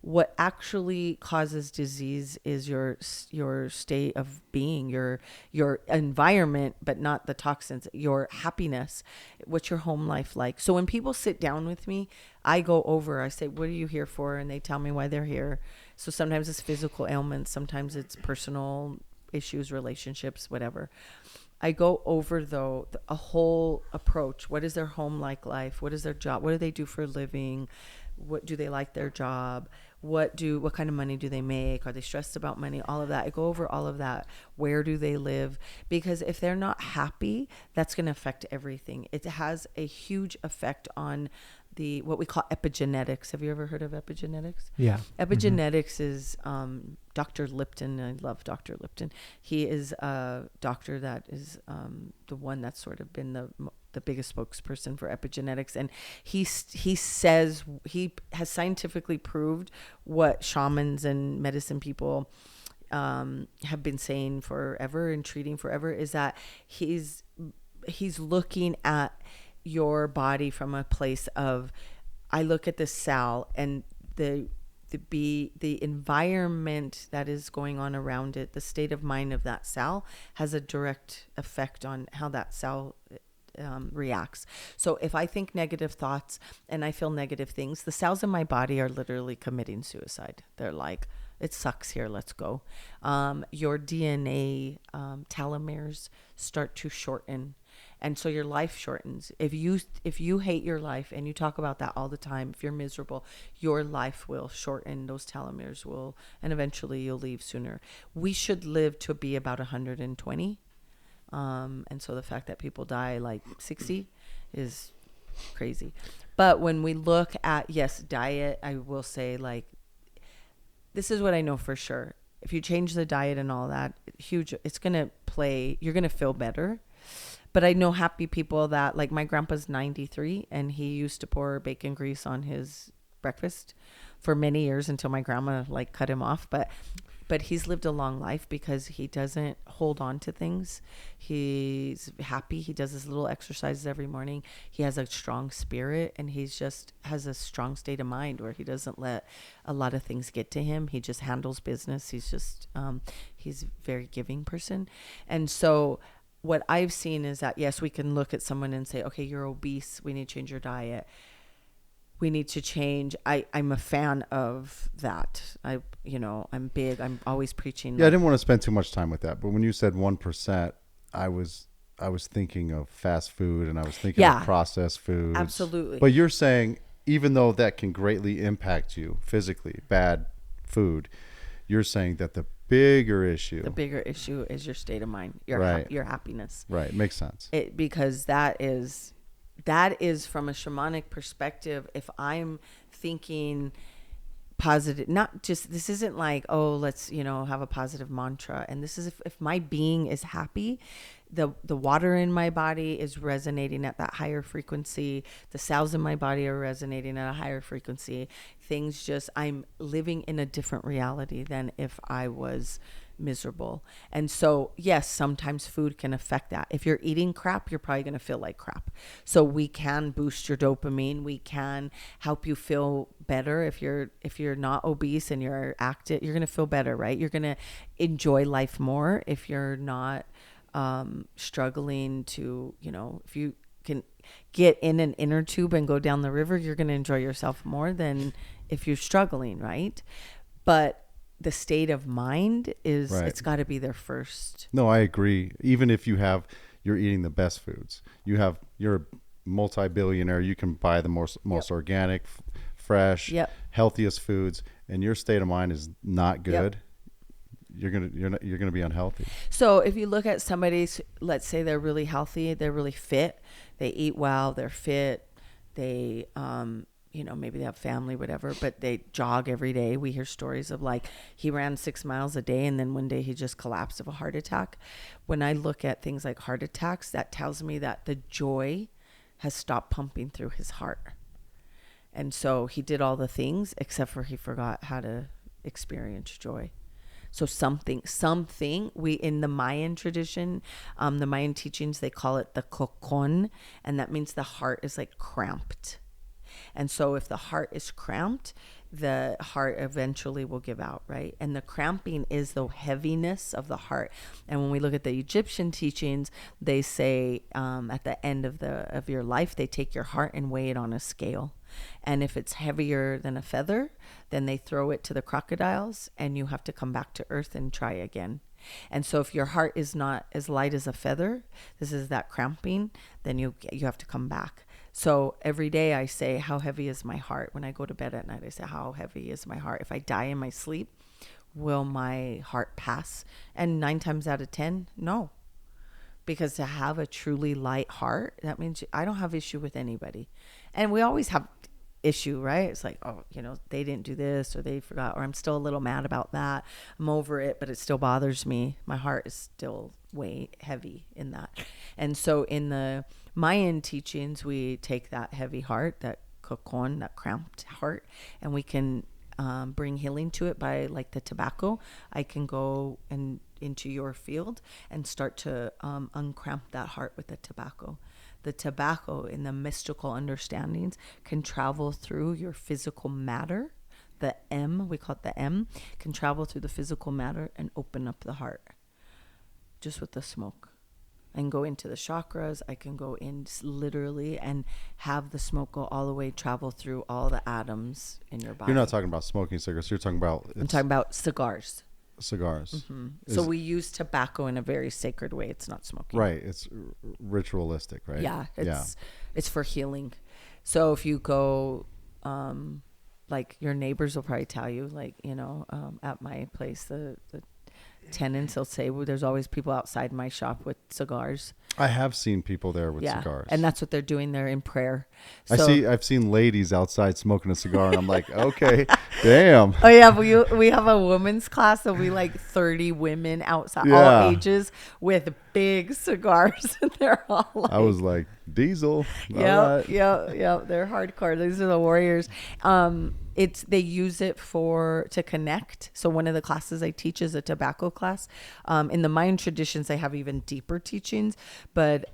What actually causes disease is your state of being, your environment, but not the toxins, your happiness. What's your home life like? So when people sit down with me, I say, what are you here for? And they tell me why they're here. So sometimes it's physical ailments, sometimes it's personal issues, relationships, whatever. I go over, though, a whole approach. What is their home life? What is their job? What do they do for a living? What do they like their job? What kind of money do they make? Are they stressed about money? All of that. I go over all of that. Where do they live? Because if they're not happy, that's going to affect everything. It has a huge effect on what we call epigenetics. Have you ever heard of epigenetics? Yeah. Epigenetics is Dr. Lipton. I love Dr. Lipton. He is a doctor that is the one that's sort of been the biggest spokesperson for epigenetics, and he says he has scientifically proved what shamans and medicine people have been saying forever and treating forever, is that he's looking at your body from a place of, I look at the cell and the environment that is going on around it, the state of mind of that cell has a direct effect on how that cell reacts. So if I think negative thoughts and I feel negative things, the cells in my body are literally committing suicide. They're like, it sucks here, let's go. Your DNA telomeres start to shorten, and so your life shortens. If you hate your life, and you talk about that all the time, if you're miserable, your life will shorten. Those telomeres will, and eventually you'll leave sooner. We should live to be about 120. And so the fact that people die like 60 is crazy. But when we look at, yes, diet, I will say, like, this is what I know for sure. If you change the diet and all that, it's going to you're going to feel better. But I know happy people that, like, my grandpa's 93 and he used to pour bacon grease on his breakfast for many years until my grandma like cut him off. But he's lived a long life because he doesn't hold on to things. He's happy. He does his little exercises every morning. He has a strong spirit, and he's just has a strong state of mind where he doesn't let a lot of things get to him. He just handles business. He's just, he's a very giving person. And so what I've seen is that, yes, we can look at someone and say, okay, you're obese. We need to change your diet. We need to change. I'm a fan of that. I'm big. I'm always preaching. Yeah, I didn't want to spend too much time with that. But when you said 1%, I was thinking of fast food, and I was thinking of processed foods. Absolutely. But you're saying, even though that can greatly impact you physically, bad food, you're saying that the bigger issue is your state of mind, your happiness. Right. Makes sense. Because that is from a shamanic perspective. If I'm thinking positive, not just, this isn't like, oh, let's, have a positive mantra. And this is if my being is happy, the water in my body is resonating at that higher frequency. The cells in my body are resonating at a higher frequency. I'm living in a different reality than if I was miserable. And so, yes, sometimes food can affect that. If you're eating crap, you're probably going to feel like crap. So we can boost your dopamine. We can help you feel better. If you're not obese and you're active, you're going to feel better, right? You're going to enjoy life more if you're not struggling to, if you can get in an inner tube and go down the river, you're going to enjoy yourself more than if you're struggling, right? But the state of mind is, it's got to be there first. No, I agree. Even if you're eating the best foods, you're a multi-billionaire, you can buy the most organic, fresh, healthiest foods, and your state of mind is not good. You're gonna be unhealthy. So if you look at somebody, let's say they're really healthy, they're really fit, they eat well, they're fit, they maybe they have family, whatever, but they jog every day. We hear stories of like he ran 6 miles a day and then one day he just collapsed of a heart attack. When I look at things like heart attacks, that tells me that the joy has stopped pumping through his heart. And so he did all the things except for he forgot how to experience joy. So something we, in the Mayan tradition, the Mayan teachings, they call it the cocon, and that means the heart is like cramped. And so if the heart is cramped, the heart eventually will give out, right? And the cramping is the heaviness of the heart. And when we look at the Egyptian teachings, they say at the end of your life, they take your heart and weigh it on a scale. And if it's heavier than a feather, then they throw it to the crocodiles and you have to come back to earth and try again. And so if your heart is not as light as a feather, this is that cramping, then you have to come back. So every day I say, how heavy is my heart? When I go to bed at night, I say, how heavy is my heart? If I die in my sleep, will my heart pass? And 9 times out of 10, no. Because to have a truly light heart, that means I don't have issue with anybody. And we always have issue, right? It's like, oh, they didn't do this, or they forgot, or I'm still a little mad about that. I'm over it, but it still bothers me. My heart is still way heavy in that. And so in the Mayan teachings, we take that heavy heart, that cocon, that cramped heart, and we can bring healing to it by, like the tobacco. I can go into your field and start to uncramp that heart with the tobacco. The tobacco, in the mystical understandings, can travel through your physical matter. The M, we call it the M, can travel through the physical matter and open up the heart just with the smoke. I can go into the chakras. I can go in literally and have the smoke go all the way, travel through all the atoms in your body. You're not talking about smoking cigarettes. You're talking about... I'm talking about cigars. Cigars. Mm-hmm. So we use tobacco in a very sacred way. It's not smoking. Right. It's ritualistic, right? Yeah. It's for healing. So if you go, like your neighbors will probably tell you, like, at my place, the tenants will say, well, there's always people outside my shop with cigars. I have seen people there with cigars. And that's what they're doing. They're in prayer. So, I've seen ladies outside smoking a cigar, and I'm like, okay, damn. Oh yeah, we have a women's class. There'll be like 30 women outside, all ages, with big cigars, and they're all like, I was like, diesel. Yeah, they're hardcore. These are the warriors. They use it to connect. So one of the classes I teach is a tobacco class. In the Mayan traditions, they have even deeper teachings, but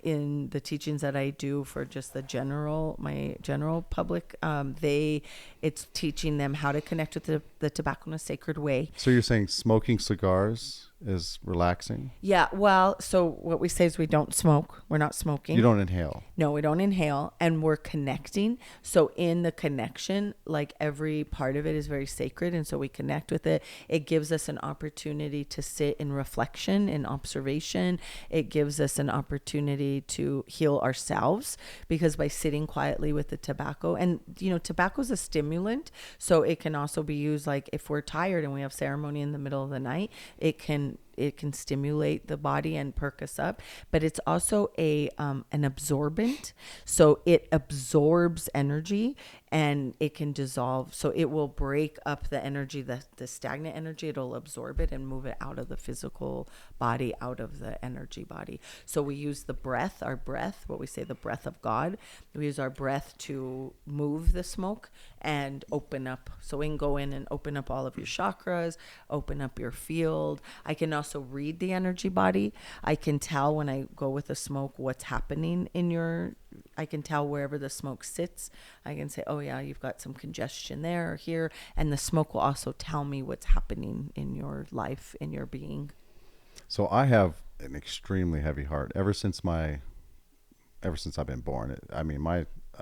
in the teachings that I do for just my general public, it's teaching them how to connect with the tobacco in a sacred way. So you're saying smoking cigars is relaxing? Yeah. Well, so what we say is we don't smoke. We're not smoking. You don't inhale. No, we don't inhale, and we're connecting. So in the connection, like every part of it is very sacred. And so we connect with it. It gives us an opportunity to sit in reflection, in observation. It gives us an opportunity to heal ourselves, because by sitting quietly with the tobacco, and tobacco is a stimulant. So it can also be used, like if we're tired and we have ceremony in the middle of the night, it can stimulate the body and perk us up, but it's also an absorbent. So it absorbs energy and it can dissolve. So it will break up the energy, the stagnant energy. It'll absorb it and move it out of the physical body, out of the energy body. So we use the breath, our breath, what we say, the breath of God. We use our breath to move the smoke and open up. So we can go in and open up all of your chakras, open up your field. I can also read the energy body. I can tell when I go with the smoke what's happening I can tell wherever the smoke sits. I can say, oh yeah, you've got some congestion there or here. And the smoke will also tell me what's happening in your life, in your being. So I have an extremely heavy heart ever since I've been born.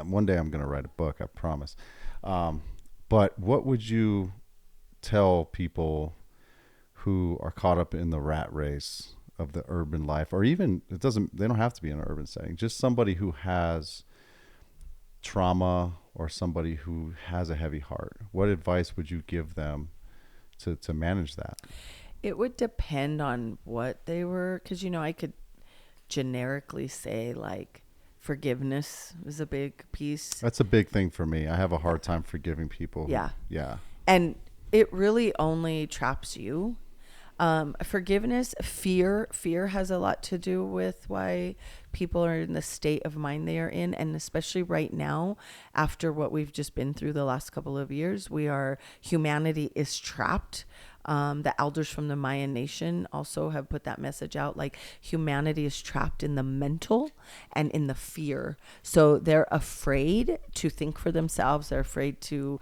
One day I'm going to write a book, I promise. But what would you tell people who are caught up in the rat race of the urban life, or even they don't have to be in an urban setting, just somebody who has trauma or somebody who has a heavy heart? What advice would you give them to manage that? It would depend on what they were, because I could generically say like forgiveness is a big piece. That's a big thing for me. I have a hard time forgiving people. Yeah. And it really only traps you. Forgiveness, fear has a lot to do with why people are in the state of mind they are in. And especially right now, after what we've just been through the last couple of years, humanity is trapped. The elders from the Mayan nation also have put that message out, like humanity is trapped in the mental and in the fear. So they're afraid to think for themselves. They're afraid to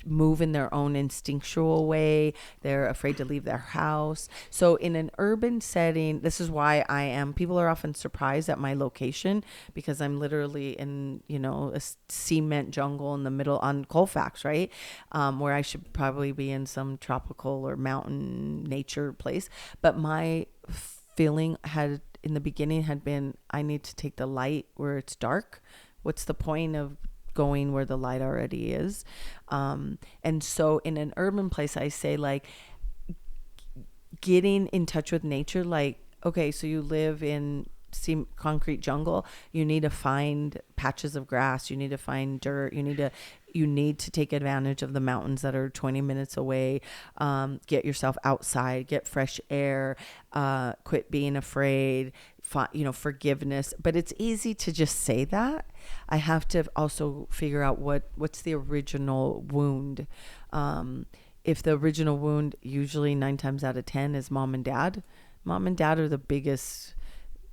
move in their own instinctual way. They're afraid to leave their house. So in an urban setting, this is why people are often surprised at my location, because I'm literally in, a cement jungle in the middle on Colfax, right? Where I should probably be in some tropical or mountain nature place. But my feeling in the beginning had been, I need to take the light where it's dark. What's the point of going where the light already is? And so in an urban place, I say like getting in touch with nature. Like, okay, so you live in concrete jungle, you need to find patches of grass, you need to find dirt, you need to take advantage of the mountains that are 20 minutes away. Get yourself outside, get fresh air, quit being afraid, forgiveness. But it's easy to just say that. I have to also figure out what's the original wound. If the original wound, usually 9 times out of 10, is mom and dad are the biggest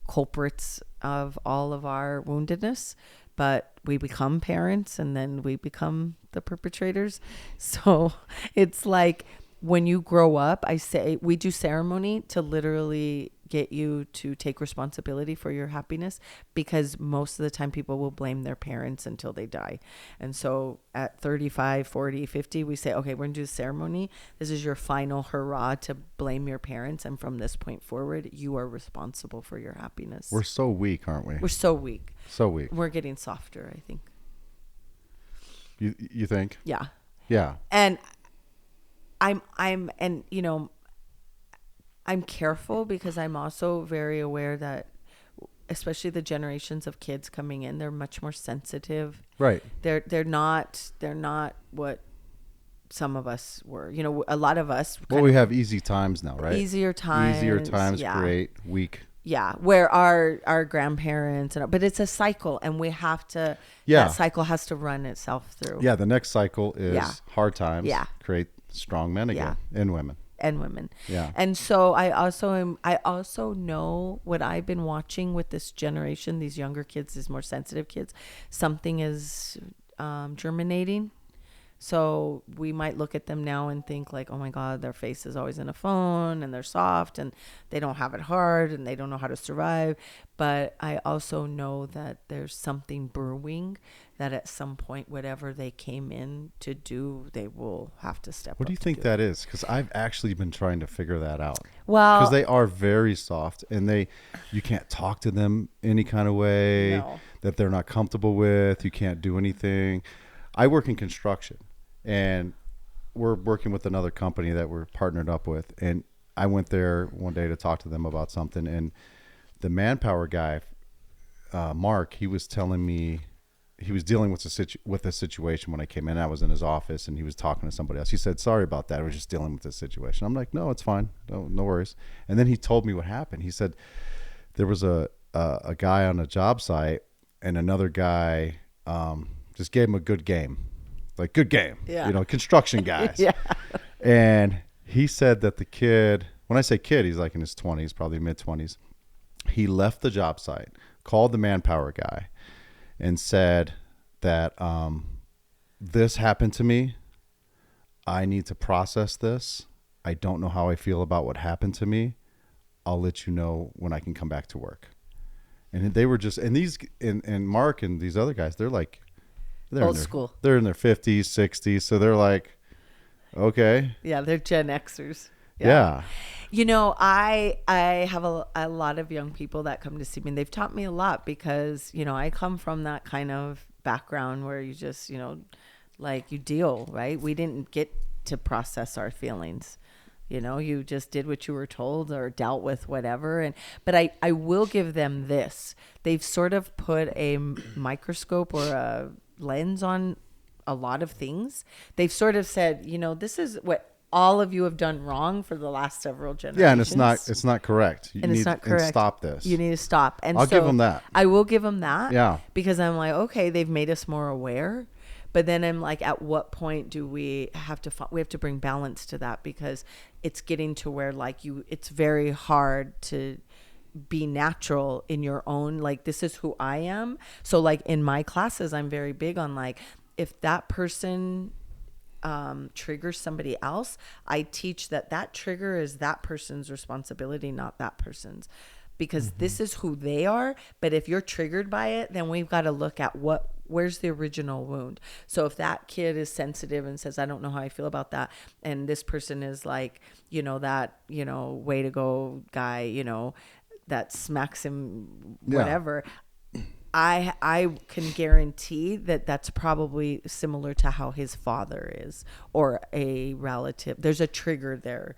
culprits of all of our woundedness. But we become parents and then we become the perpetrators. So it's like when you grow up, I say we do ceremony to literally get you to take responsibility for your happiness, because most of the time people will blame their parents until they die. And so at 35, 40, 50, we say, okay, we're going to do the ceremony. This is your final hurrah to blame your parents. And from this point forward, you are responsible for your happiness. We're so weak, aren't we? We're so weak. So weak. We're getting softer, I think. You think? Yeah. Yeah. And I'm careful, because I'm also very aware that especially the generations of kids coming in, they're much more sensitive. Right. They're not what some of us were. A lot of us. Well, we have easy times now, right? Easier times. Yeah. Great. Weak. Yeah, where our grandparents but it's a cycle, and we have to. Yeah. That cycle has to run itself through. Yeah. The next cycle is hard times. Yeah. Create strong men again, and women. Yeah. And so I also know what I've been watching with this generation, these younger kids, these more sensitive kids, something is germinating. So we might look at them now and think like, oh my God, their face is always in a phone and they're soft and they don't have it hard and they don't know how to survive. But I also know that there's something brewing that at some point, whatever they came in to do, they will have to step up. What do you think that is? Because I've actually been trying to figure that out. Well, because they are very soft and you can't talk to them any kind of way that they're not comfortable with. You can't do anything. I work in construction and we're working with another company that we're partnered up with. And I went there one day to talk to them about something. And the manpower guy, Mark, he was telling me, he was dealing with a situation when I came in. I was in his office and he was talking to somebody else. He said, sorry about that. I was just dealing with this situation. I'm like, no, it's fine. No worries. And then he told me what happened. He said there was a guy on a job site and another guy just gave him a good game. Like, good game. Yeah. You know, construction guys. Yeah. And he said that the kid, when I say kid, he's like in his 20s, probably mid-20s. He left the job site, called the manpower guy, and said that this happened to me. I need to process this. I don't know how I feel about what happened to me. I'll let you know when I can come back to work. And they were just, and Mark and these other guys, they're like, old school. They're in their 50s, 60s. So they're like, okay. Yeah, they're Gen Xers. Yeah. You know, I have a lot of young people that come to see me, and they've taught me a lot because, you know, I come from that kind of background where you just, you know, like you deal, right? We didn't get to process our feelings. You know, you just did what you were told or dealt with whatever. But I will give them this. They've sort of put a microscope or a lens on a lot of things. They've sort of said, you know, this is what all of you have done wrong for the last several generations. Yeah, and it's not correct. It's not correct. And stop this. You need to stop. And I'll give them that. I will give them that. Yeah. Because I'm like, okay, they've made us more aware. But then I'm like, at what point do we have to bring balance to that? Because it's getting to where it's very hard to be natural in your own, like, this is who I am. So like in my classes, I'm very big on like, if that person triggers somebody else, I teach that trigger is that person's responsibility, not that person's, because this is who they are. But if you're triggered by it, then we've got to look at where's the original wound. So if that kid is sensitive and says, I don't know how I feel about that, and this person is like, you know, that, you know, way to go guy, you know, that smacks him, whatever. I can guarantee that that's probably similar to how his father is, or a relative. There's a trigger there.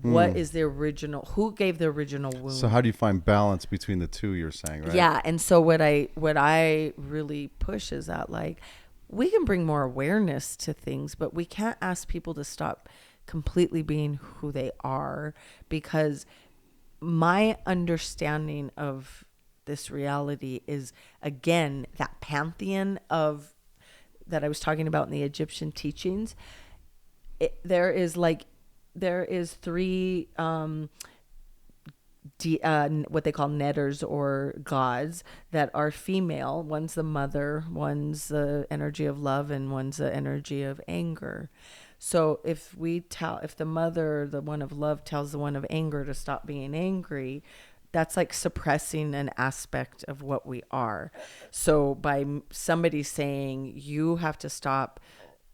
What is the original? Who gave the original wound? So how do you find balance between the two, you're saying, right? Yeah. And so what I really push is that, like, we can bring more awareness to things, but we can't ask people to stop completely being who they are, because my understanding of this reality is, again, that pantheon of that I was talking about in the Egyptian teachings. There is three what they call netters, or gods, that are female. One's the mother, one's the energy of love, and one's the energy of anger. So if the mother, the one of love, tells the one of anger to stop being angry, that's like suppressing an aspect of what we are. So by somebody saying, you have to stop,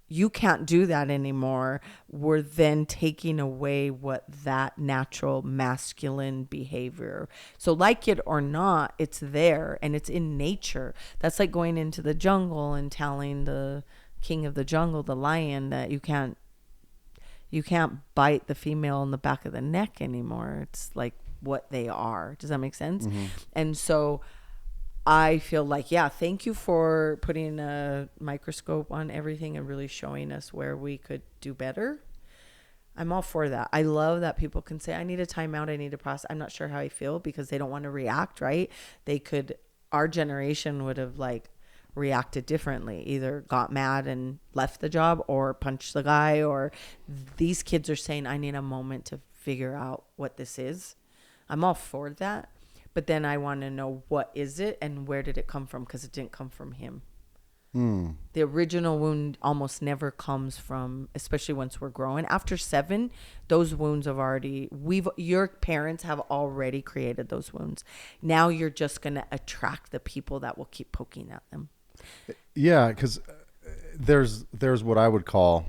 you can't do that anymore, we're then taking away what that natural masculine behavior. So like it or not, it's there and it's in nature. That's like going into the jungle and telling the king of the jungle, the lion, that you can't bite the female in the back of the neck anymore. It's like what they are. Does that make sense? Mm-hmm. And so I feel like, thank you for putting a microscope on everything and really showing us where we could do better. I'm all for that. I love that people can say, I need a timeout, I need to process. I'm not sure how I feel, because they don't want to react, right? Our generation would have like reacted differently, either got mad and left the job, or punched the guy, or these kids are saying, I need a moment to figure out what this is. I'm all for that. But then I want to know, what is it and where did it come from? Because it didn't come from him. The original wound almost never comes from, especially once we're growing. After 7, those wounds have already, your parents have already created those wounds. Now you're just going to attract the people that will keep poking at them. Yeah, because there's what I would call,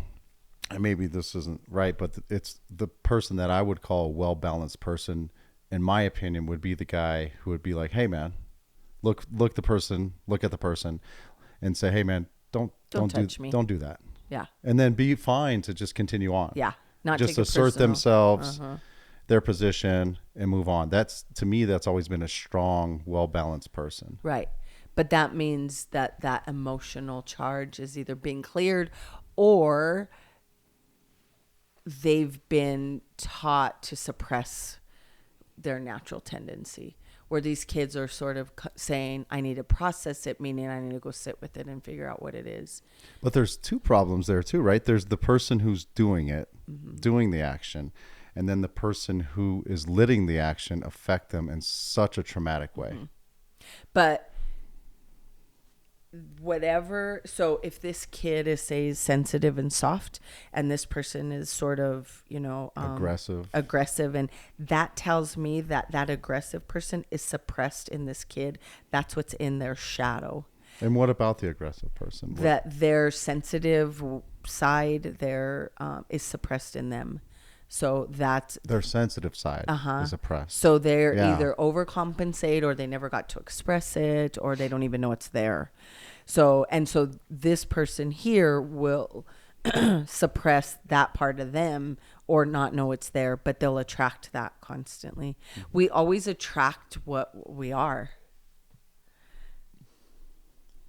and maybe this isn't right, but it's the person that I would call a well-balanced person, in my opinion, would be the guy who would be like, hey, man, look at the person, and say, hey, man, don't touch me. Don't do that. Yeah. And then be fine to just continue on. Yeah. Not just take it assert personal. themselves, their position, and move on. To me, that's always been a strong, well-balanced person. Right. But that means that emotional charge is either being cleared or they've been taught to suppress their natural tendency, where these kids are sort of saying, I need to process it, meaning I need to go sit with it and figure out what it is. But there's 2 problems there too, right? There's the person who's doing it, doing the action, and then the person who is letting the action affect them in such a traumatic way. But whatever, so if this kid is, say, sensitive and soft, and this person is sort of, aggressive, and that tells me that aggressive person is suppressed in this kid. That's what's in their shadow. And what about the aggressive person? That their sensitive side is suppressed in them. So that's their sensitive side is oppressed. So they're either overcompensate, or they never got to express it, or they don't even know it's there. So this person here will suppress that part of them or not know it's there, but they'll attract that constantly. We always attract what we are.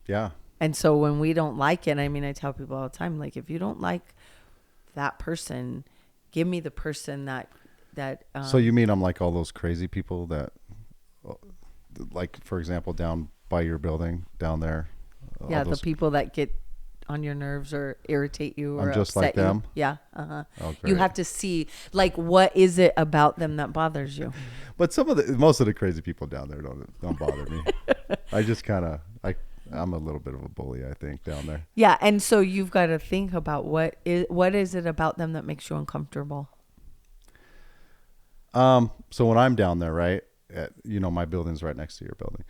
Yeah. And so when we don't like it, I mean, I tell people all the time, like, if you don't like that person, give me the person that so you mean I'm like all those crazy people that, like, for example, down by your building down there? Yeah, the people that get on your nerves or irritate you or I'm just upset like them? you. Yeah. Oh, you have to see, like, what is it about them that bothers you? But most of the crazy people down there don't bother me. I just kind of, I'm a little bit of a bully, I think, down there. Yeah, and so you've got to think about what is it about them that makes you uncomfortable? So when I'm down there, right, my building's right next to your building.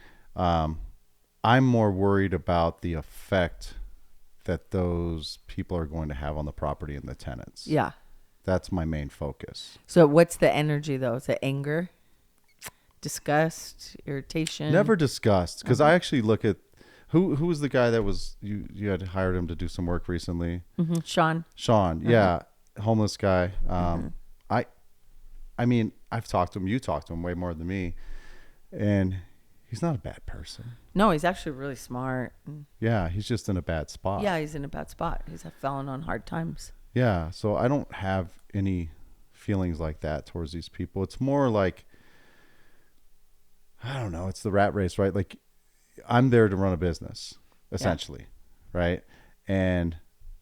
I'm more worried about the effect that those people are going to have on the property and the tenants. Yeah. That's my main focus. So what's the energy, though? Is it anger, disgust, irritation? Never disgust, because I actually look at who was the guy that was you had hired him to do some work recently. Sean, yeah, homeless guy. I mean, I've talked to him. You talked to him way more than me, and he's not a bad person. No, he's actually really smart. Yeah, he's just in a bad spot. Yeah, he's in a bad spot. He's fallen on hard times. Yeah, so I don't have any feelings like that towards these people. It's more like, I don't know, it's the rat race, right? Like, I'm there to run a business, essentially, right? And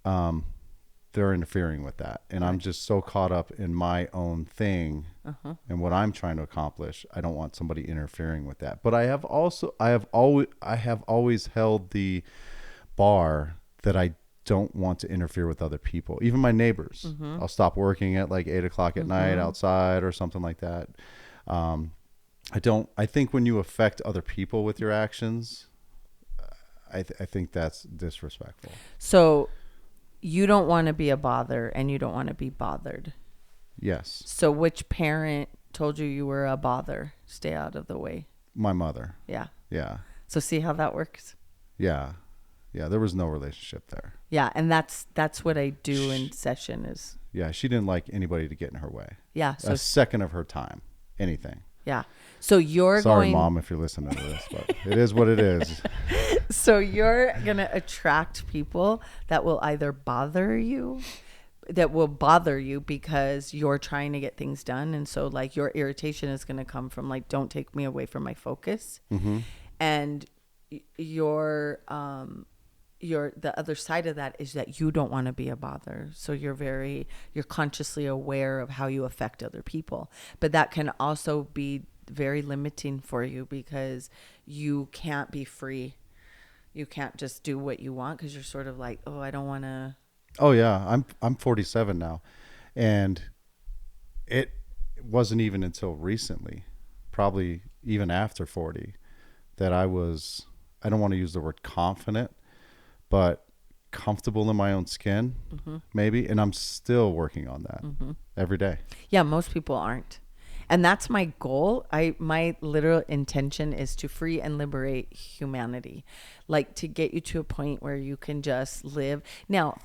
they're interfering with that. And I'm just so caught up in my own thing and what I'm trying to accomplish. I don't want somebody interfering with that. But I have always held the bar that I don't want to interfere with other people, even my neighbors. I'll stop working at like 8:00 at night outside or something like that. I think when you affect other people with your actions, I think that's disrespectful. So you don't want to be a bother and you don't want to be bothered. Yes. So which parent told you were a bother? Stay out of the way. My mother. Yeah. Yeah. So see how that works? Yeah. Yeah. There was no relationship there. Yeah. And that's what I do in session is. Yeah. She didn't like anybody to get in her way. Yeah. So a second of her time, anything. Yeah. So you're Sorry, Mom, if you're listening to this, but it is what it is. So you're going to attract people that will either bother you because you're trying to get things done. And so like your irritation is going to come from like, don't take me away from my focus. And the other side of that is that you don't want to be a bother. So you're consciously aware of how you affect other people. But that can also be very limiting for you because you can't be free You can't just do what you want because you're sort of like, oh, I don't want to. Oh yeah, I'm 47 now, and it wasn't even until recently, probably even after 40, that I don't want to use the word confident, but comfortable in my own skin, maybe. And I'm still working on that every day. Yeah, most people aren't. And that's my goal. My literal intention is to free and liberate humanity, like to get you to a point where you can just live. Now,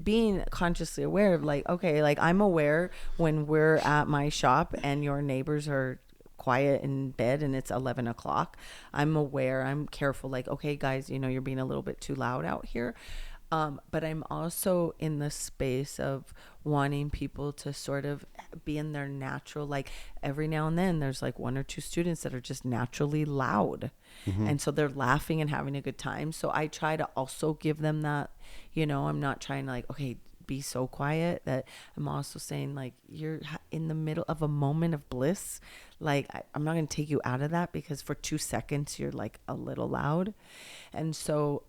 being consciously aware of like, okay, like I'm aware when we're at my shop and your neighbors are quiet in bed and it's 11 o'clock. I'm aware, I'm careful, like, okay, guys, you're being a little bit too loud out here. But I'm also in the space of wanting people to sort of be in their natural, like every now and then there's like one or two students that are just naturally loud. And so they're laughing and having a good time. So I try to also give them that, I'm not trying to like, okay, be so quiet, that I'm also saying like, you're in the middle of a moment of bliss. Like I'm not going to take you out of that because for 2 seconds you're like a little loud. And so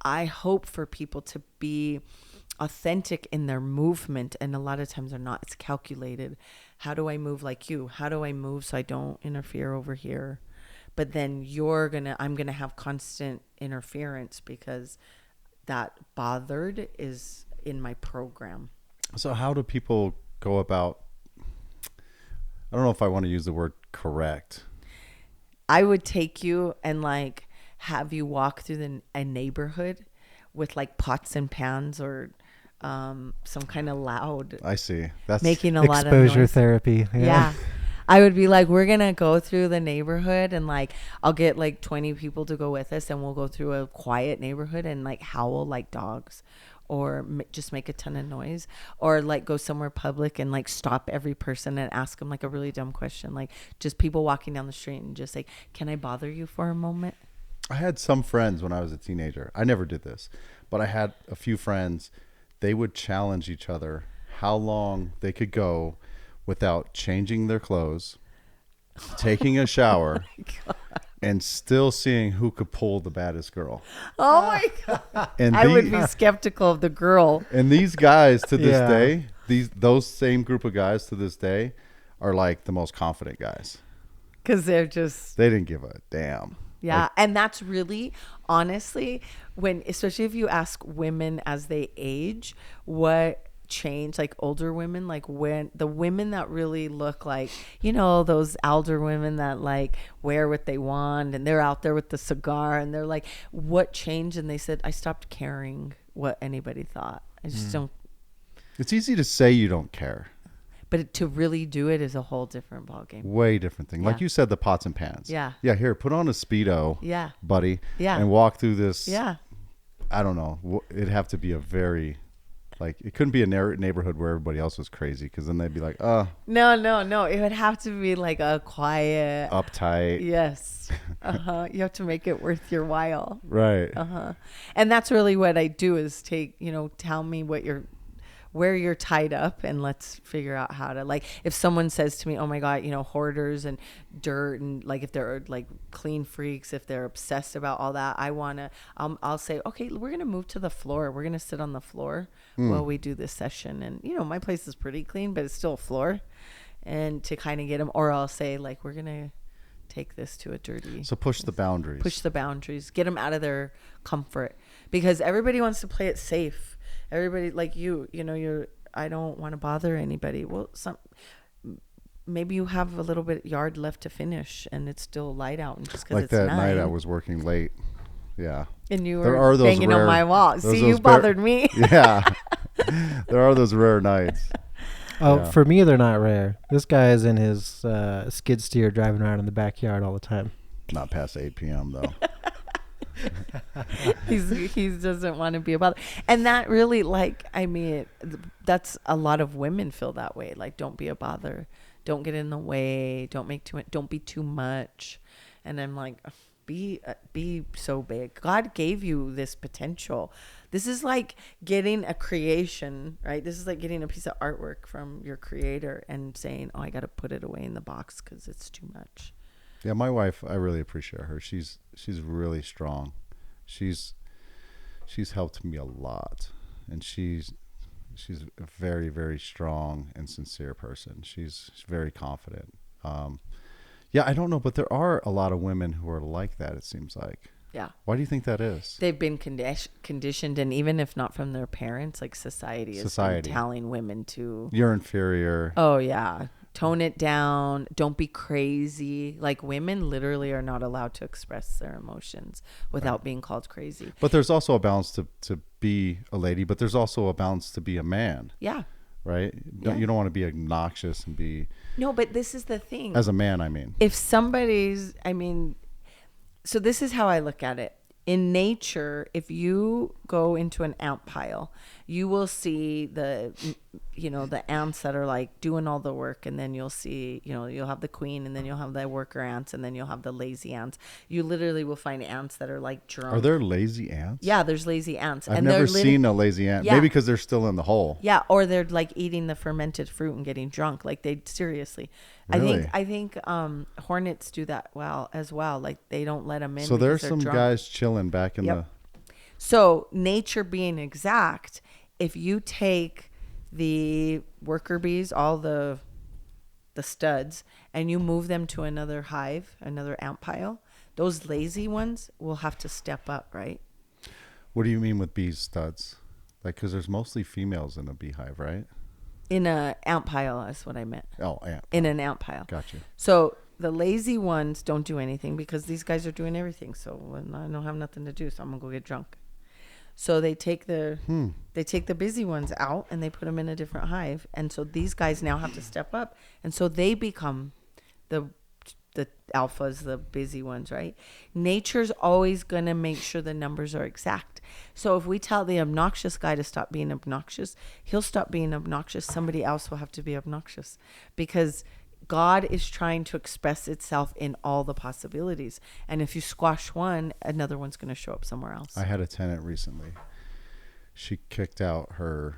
I hope for people to be authentic in their movement, and a lot of times they're not. It's calculated. How do I move like you? How do I move so I don't interfere over here? But then I'm gonna have constant interference because that bothered is in my program. So how do people go about, I don't know if I want to use the word correct. I would take you and like have you walk through a neighborhood with like pots and pans or some kind of loud. I see. That's making a lot of exposure noise. Therapy. Yeah. I would be like, we're going to go through the neighborhood and like, I'll get like 20 people to go with us and we'll go through a quiet neighborhood and like howl like dogs or just make a ton of noise, or like go somewhere public and like stop every person and ask them like a really dumb question. Like just people walking down the street and just like, can I bother you for a moment? I had some friends when I was a teenager. I never did this, but I had a few friends. They would challenge each other how long they could go without changing their clothes, taking a shower, and still seeing who could pull the baddest girl. Oh my God. And I would be skeptical of the girl. And these guys to this day, those same group of guys to this day are like the most confident guys. Because they didn't give a damn. Yeah. And that's really, honestly, especially if you ask women as they age, what changed, like older women, like when the women that really look like, those elder women that like wear what they want and they're out there with the cigar and they're like, what changed? And they said, I stopped caring what anybody thought. I just don't. It's easy to say you don't care. But to really do it is a whole different ballgame. Way different thing. Yeah. Like you said, the pots and pans. Yeah. Yeah, here, put on a Speedo, buddy. Yeah. And walk through this. Yeah. I don't know. It'd have to be a very, like, it couldn't be a neighborhood where everybody else was crazy, because then they'd be like, oh. No. It would have to be like a quiet. Uptight. Yes. You have to make it worth your while. Right. And that's really what I do is tell me where you're tied up, and let's figure out how to, like, if someone says to me, oh my God, hoarders and dirt, and like if they're like clean freaks, if they're obsessed about all that, I'll say, okay, we're going to move to the floor. We're going to sit on the floor while we do this session. And, my place is pretty clean, but it's still a floor. And to kind of get them, or I'll say like, we're going to take this to a dirty. So push the boundaries. Get them out of their comfort, because everybody wants to play it safe. Everybody like I don't want to bother anybody. Well, maybe you have a little bit yard left to finish and it's still light out, and just because like it's that 9. night I was working late. Yeah. And you were banging on my wall. See, you bothered me. Yeah. There are those rare nights. Oh, yeah. For me, they're not rare. This guy is in his skid steer driving around in the backyard all the time. Not past 8 p.m. though. he doesn't want to be about it. And that really, like, I mean, that's a lot of women feel that way. Like, don't be a bother. Don't get in the way. Don't make too much. Don't be too much. And I'm like, be so big. God gave you this potential. This is like getting a creation, right? This is like getting a piece of artwork from your creator and saying, oh, I got to put it away in the box because it's too much. Yeah, my wife, I really appreciate her. She's really strong. She's helped me a lot, and she's a very, very strong and sincere person. She's very confident. Yeah, I don't know, but there are a lot of women who are like that, it seems like. Yeah. Why do you think that is? They've been conditioned, and even if not from their parents, like society is telling women to... You're inferior. Oh, yeah. Tone it down. Don't be crazy. Like, women literally are not allowed to express their emotions without being called crazy. But there's also a balance to be a lady, but there's also a balance to be a man. Yeah. Right? Yeah. You don't want to be obnoxious and be... No, but this is the thing. As a man, I mean. If somebody's... So this is how I look at it. In nature, if you go into an ant pile, you will see the ants that are like doing all the work, and then you'll see, you'll have the queen, and then you'll have the worker ants, and then you'll have the lazy ants. You literally will find ants that are like drunk. Are there lazy ants? Yeah, there's lazy ants. I've never seen a lazy ant. Yeah. Maybe because they're still in the hole. Yeah, or they're like eating the fermented fruit and getting drunk. Like seriously. Really? I think hornets do that as well. Like they don't let them in. So there's some drunk. guys chilling back in the... So nature being exact, if you take the worker bees, all the studs, and you move them to another hive, another ant pile, those lazy ones will have to step up, right? What do you mean with bee studs? Like, because there's mostly females in a beehive, right? In a ant pile, is what I meant. Oh, ant. In an ant pile. Gotcha. So the lazy ones don't do anything because these guys are doing everything. So I don't have nothing to do, so I'm gonna go get drunk. So they take the busy ones out and they put them in a different hive, and so these guys now have to step up, and so they become the alphas, the busy ones, right? Nature's always going to make sure the numbers are exact. So if we tell the obnoxious guy to stop being obnoxious, he'll stop being obnoxious. Somebody else will have to be obnoxious, because God is trying to express itself in all the possibilities. And if you squash one, another one's going to show up somewhere else. I had a tenant recently. She kicked out her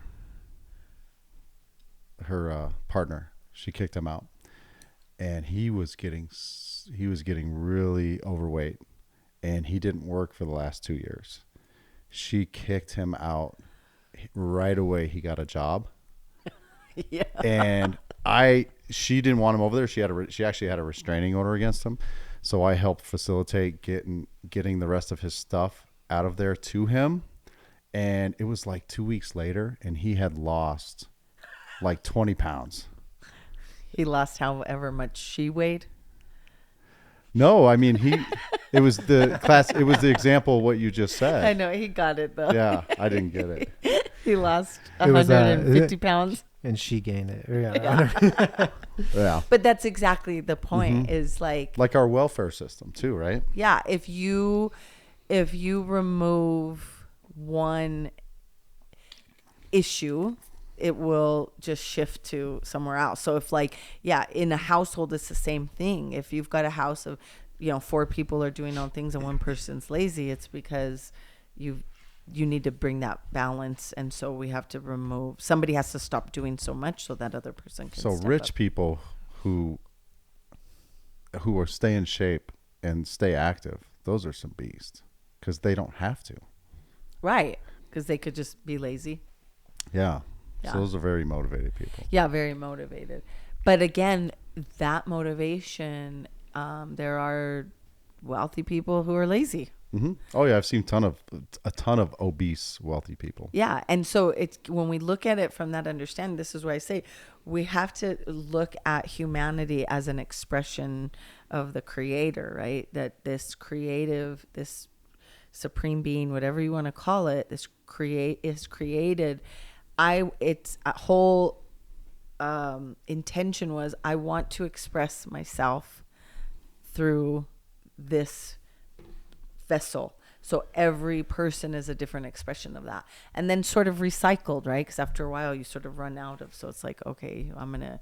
partner. She kicked him out. And he was getting really overweight, and he didn't work for the last 2 years. She kicked him out right away. He got a job. Yeah. And she didn't want him over there. She actually had a restraining order against him. So I helped facilitate getting the rest of his stuff out of there to him. And it was like 2 weeks later, and he had lost like 20 pounds. He lost however much she weighed. No, I mean it was the example of what you just said. I know, he got it though. Yeah, I didn't get it. He lost 150 pounds. And she gained it. Yeah. Yeah. But that's exactly the point, is like our welfare system too, right? Yeah, if you remove one issue, it will just shift to somewhere else. So if in a household, it's the same thing. If you've got a house of, 4 people are doing all things and one person's lazy, it's because you need to bring that balance. And so we have to somebody has to stop doing so much so that other person can step rich up. People who are stay in shape and stay active, those are some beasts, because they don't have to. Right. Because they could just be lazy. Yeah. Yeah. So those are very motivated people. Yeah, very motivated. But again, that motivation, there are wealthy people who are lazy. Mm-hmm. Oh yeah, I've seen a ton of obese wealthy people. Yeah, and so it's when we look at it from that understanding, this is why I say we have to look at humanity as an expression of the Creator, right? That this creative, this supreme being, whatever you want to call it, is created. It's a whole intention was, I want to express myself through this vessel. So every person is a different expression of that, and then sort of recycled, right? Because after a while you sort of run out of, so it's like, okay, I'm gonna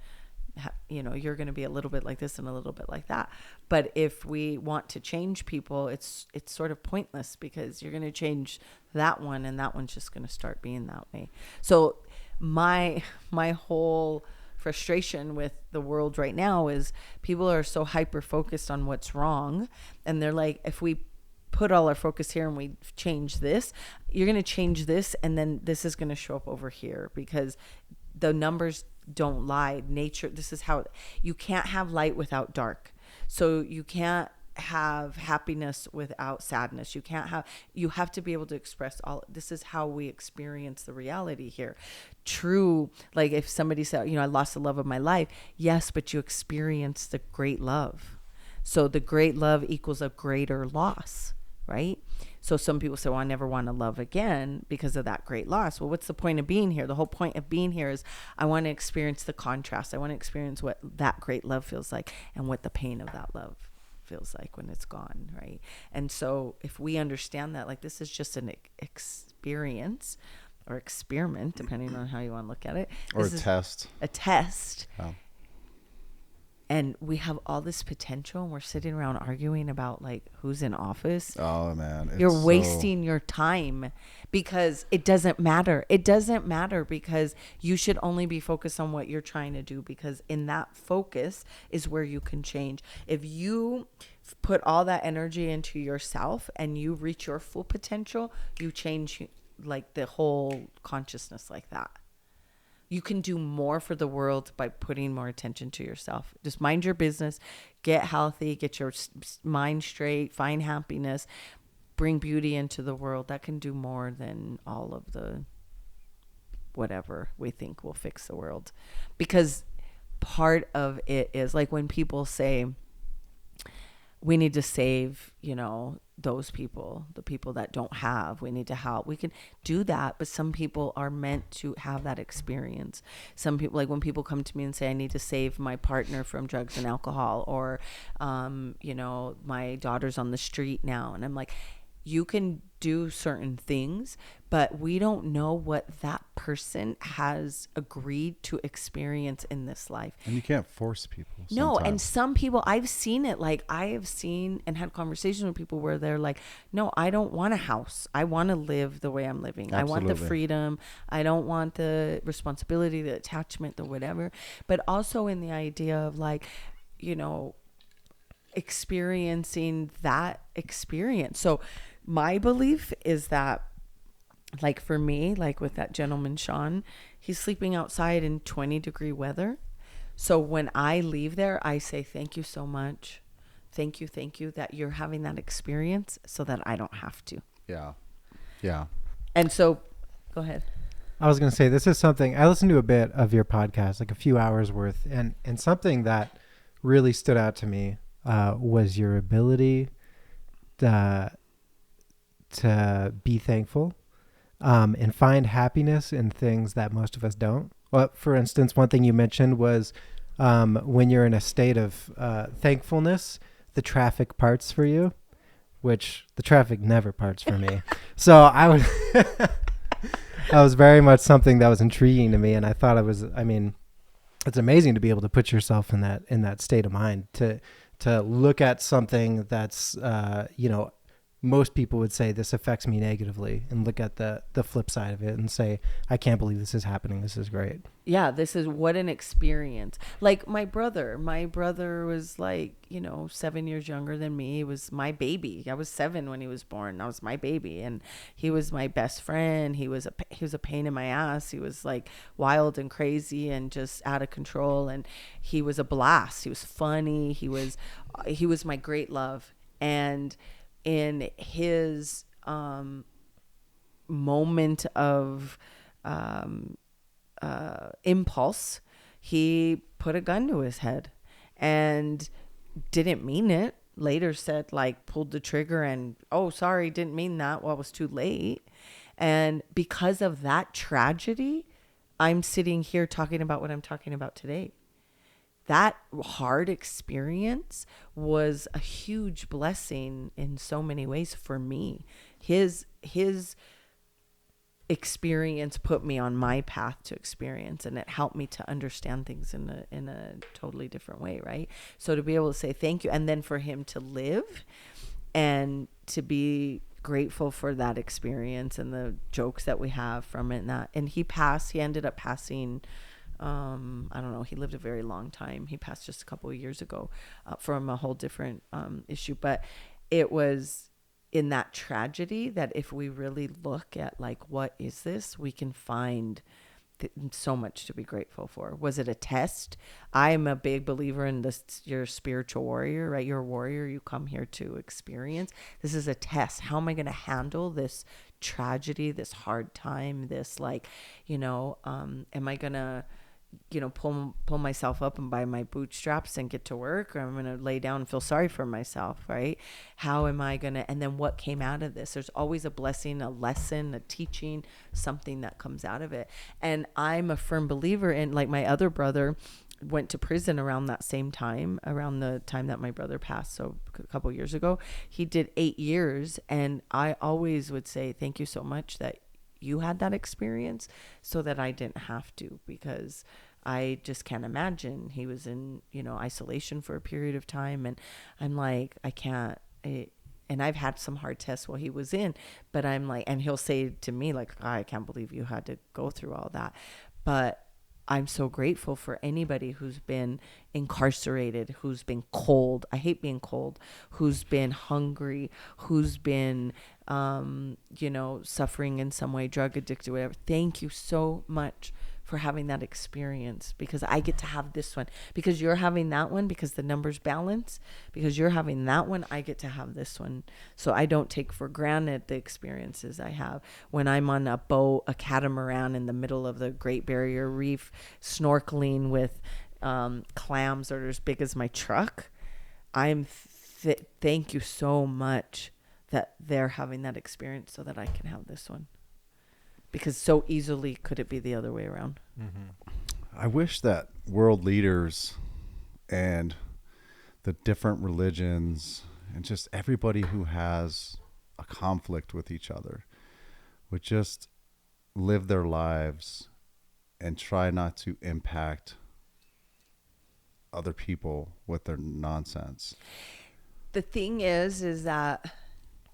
you're gonna be a little bit like this and a little bit like that. But if we want to change people, it's sort of pointless, because you're gonna change that one and that one's just gonna start being that way. So my whole frustration with the world right now is people are so hyper focused on what's wrong, and they're like, if we put all our focus here and we change this, you're going to change this, and then this is going to show up over here, because the numbers don't lie. Nature, this is how, you can't have light without dark. So you can't have happiness without sadness. You have to be able to express all. This is how we experience the reality here. True, like if somebody said, I lost the love of my life, yes, but you experienced the great love. So the great love equals a greater loss, right? So some people say, well, I never want to love again because of that great loss. Well, what's the point of being here? The whole point of being here is I want to experience the contrast. I want to experience what that great love feels like and what the pain of that love feels like when it's gone, right? And so if we understand that, like, this is just an experience or experiment, depending on how you want to look at it. Or a test. A test. Oh. And we have all this potential, and we're sitting around arguing about like who's in office. Oh man, you're wasting your time because it doesn't matter. It doesn't matter, because you should only be focused on what you're trying to do, because in that focus is where you can change. If you put all that energy into yourself and you reach your full potential, you change like the whole consciousness like that. You can do more for the world by putting more attention to yourself. Just mind your business, get healthy, get your mind straight, find happiness, bring beauty into the world. That can do more than all of the whatever we think will fix the world. Because part of it is like when people say, we need to save, those people, the people that don't have, we need to help. We can do that, but some people are meant to have that experience. Some people, like when people come to me and say, I need to save my partner from drugs and alcohol, or, my daughter's on the street now. And I'm like, you can do certain things, but we don't know what that person has agreed to experience in this life. And you can't force people. No, and some people, I've seen it. Like I have seen and had conversations with people where they're like, no, I don't want a house. I want to live the way I'm living. Absolutely. I want the freedom. I don't want the responsibility, the attachment, the whatever. But also in the idea of like, experiencing that experience. So my belief is that, like for me, like with that gentleman, Sean, he's sleeping outside in 20-degree weather. So when I leave there, I say, thank you so much. Thank you that you're having that experience so that I don't have to. Yeah. Yeah. And so, go ahead. I was going to say, this is something, I listened to a bit of your podcast, like a few hours worth, and something that really stood out to me was your ability to be thankful and find happiness in things that most of us don't. Well, for instance, one thing you mentioned was when you're in a state of thankfulness, the traffic parts for you, which the traffic never parts for me. So that was very much something that was intriguing to me. And I thought it's amazing to be able to put yourself in that state of mind, to look at something that's, most people would say this affects me negatively, and look at the flip side of it and say, I can't believe this is happening. This is great. Yeah, this is what an experience. Like my brother was like, 7 years younger than me. He was my baby. I was 7 when he was born. I was my baby, and he was my best friend. He was a pain in my ass. He was like wild and crazy and just out of control. And he was a blast. He was funny. He was my great love. And in his moment of impulse, he put a gun to his head and didn't mean it. Later said, like, pulled the trigger and, oh, sorry, didn't mean that. Well, it was too late. And because of that tragedy, I'm sitting here talking about what I'm talking about today. That hard experience was a huge blessing in so many ways for me. His experience put me on my path to experience, and it helped me to understand things in a totally different way, right? So to be able to say thank you, and then for him to live and to be grateful for that experience and the jokes that we have from it, and he ended up passing I don't know, he lived a very long time. He passed just a couple of years ago from a whole different issue. But it was in that tragedy that if we really look at like, what is this, we can find so much to be grateful for. Was it a test? I'm a big believer in this. You're a spiritual warrior, right? You're a warrior. You come here to experience. This is a test. How am I going to handle this tragedy, this hard time, this like, am I going to, pull myself up and by my bootstraps and get to work, or I'm going to lay down and feel sorry for myself, right? How am I going to, and then what came out of this? There's always a blessing, a lesson, a teaching, something that comes out of it. And I'm a firm believer in, like, my other brother went to prison around that same time, around the time that my brother passed. So a couple of years ago, he did 8 years. And I always would say, thank you so much that you had that experience so that I didn't have to, because I just can't imagine. He was in, isolation for a period of time. And I'm like, I can't. And I've had some hard tests while he was in, but I'm like, and he'll say to me, like, I can't believe you had to go through all that. But I'm so grateful for anybody who's been incarcerated, who's been cold. I hate being cold. Who's been hungry, who's been, suffering in some way, drug addicted, whatever. Thank you so much for having that experience, because I get to have this one, because you're having that one, because the numbers balance, because you're having that one, I get to have this one. So I don't take for granted the experiences I have when I'm on a boat, a catamaran in the middle of the Great Barrier Reef, snorkeling with clams that are as big as my truck. Thank you so much that they're having that experience so that I can have this one. Because so easily could it be the other way around. Mm-hmm. I wish that world leaders and the different religions and just everybody who has a conflict with each other would just live their lives and try not to impact other people with their nonsense. The thing is that...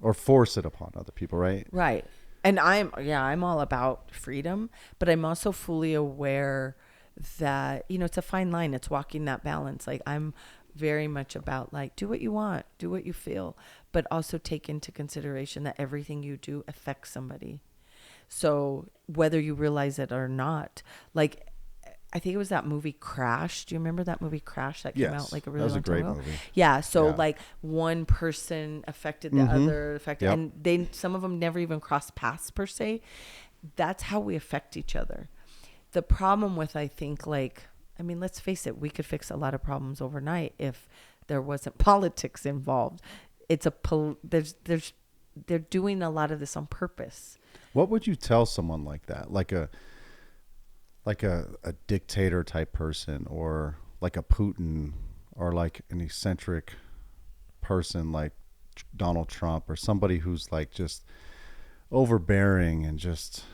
Or force it upon other people, right? Right. And I'm all about freedom, but I'm also fully aware that, it's a fine line. It's walking that balance. Like, I'm very much about, like, do what you want, do what you feel, but also take into consideration that everything you do affects somebody. So whether you realize it or not, like, I think it was that movie Crash. Do you remember that movie Crash that came out like a really long time ago? That was a great movie. Yeah. So like one person affected the other, and some of them never even crossed paths per se. That's how we affect each other. The problem with, I think, let's face it, we could fix a lot of problems overnight if there wasn't politics involved. It's they're doing a lot of this on purpose. What would you tell someone like that? Like a dictator type person, or like a Putin, or like an eccentric person like Donald Trump, or somebody who's like just overbearing and just,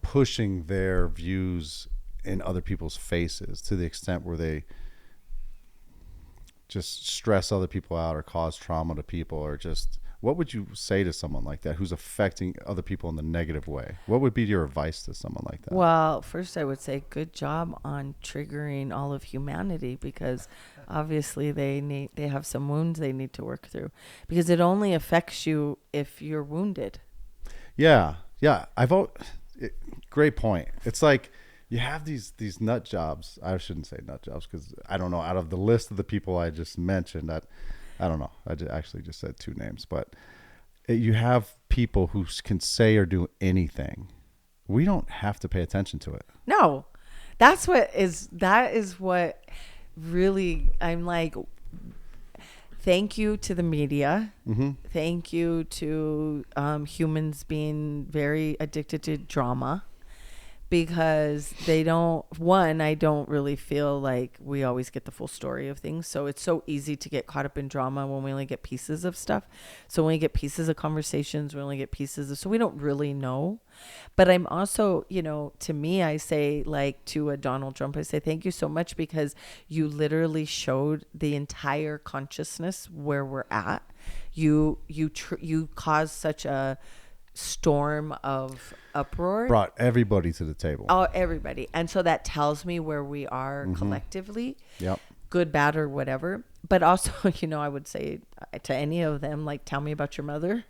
pushing their views in other people's faces to the extent where they just stress other people out or cause trauma to people, or just... What would you say to someone like that who's affecting other people in the negative way? What would be your advice to someone like that? Well, first I would say good job on triggering all of humanity, because obviously they have some wounds they need to work through, because it only affects you if you're wounded. Yeah. Great point. It's like you have these nut jobs. I shouldn't say nut jobs, because I don't know, out of the list of the people I just mentioned, that I don't know. I actually just said 2 names, but you have people who can say or do anything. We don't have to pay attention to it. No, that is what really, I'm like, thank you to the media. Mm-hmm. Thank you to humans being very addicted to drama. Because I don't really feel like we always get the full story of things. So it's so easy to get caught up in drama when we only get pieces of stuff. So when we get pieces of conversations, we only get so we don't really know. But I'm also, to me, I say, like, to a Donald Trump, I say, thank you so much, because you literally showed the entire consciousness where we're at. You caused such a storm of uproar. Brought everybody to the table. Oh, everybody. And so that tells me where we are collectively. Yep. Good, bad, or whatever. But also, I would say to any of them, like, tell me about your mother.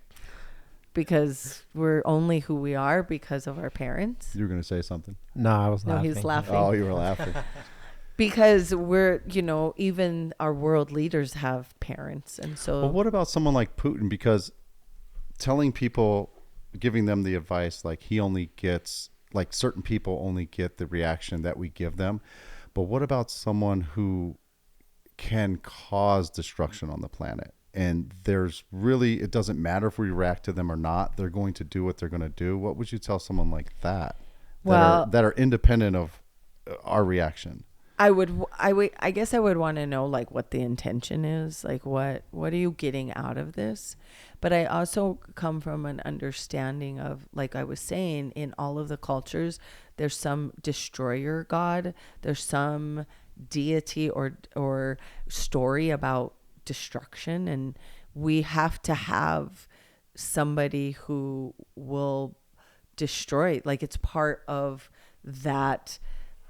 Because we're only who we are because of our parents. You were going to say something? No, I was laughing. No, he's laughing. Oh, you were laughing. Because we're, even our world leaders have parents. And so. Well, what about someone like Putin? Because telling people, giving them the advice, like he only gets, like certain people only get the reaction that we give them. But what about someone who can cause destruction on the planet? And there's really, it doesn't matter if we react to them or not. They're going to do what they're going to do. What would you tell someone like that? That are independent of our reaction? I guess I would want to know like what the intention is, like what are you getting out of this? But I also come from an understanding of, like I was saying, in all of the cultures, there's some destroyer god, there's some deity or story about destruction, and we have to have somebody who will destroy. Like it's part of that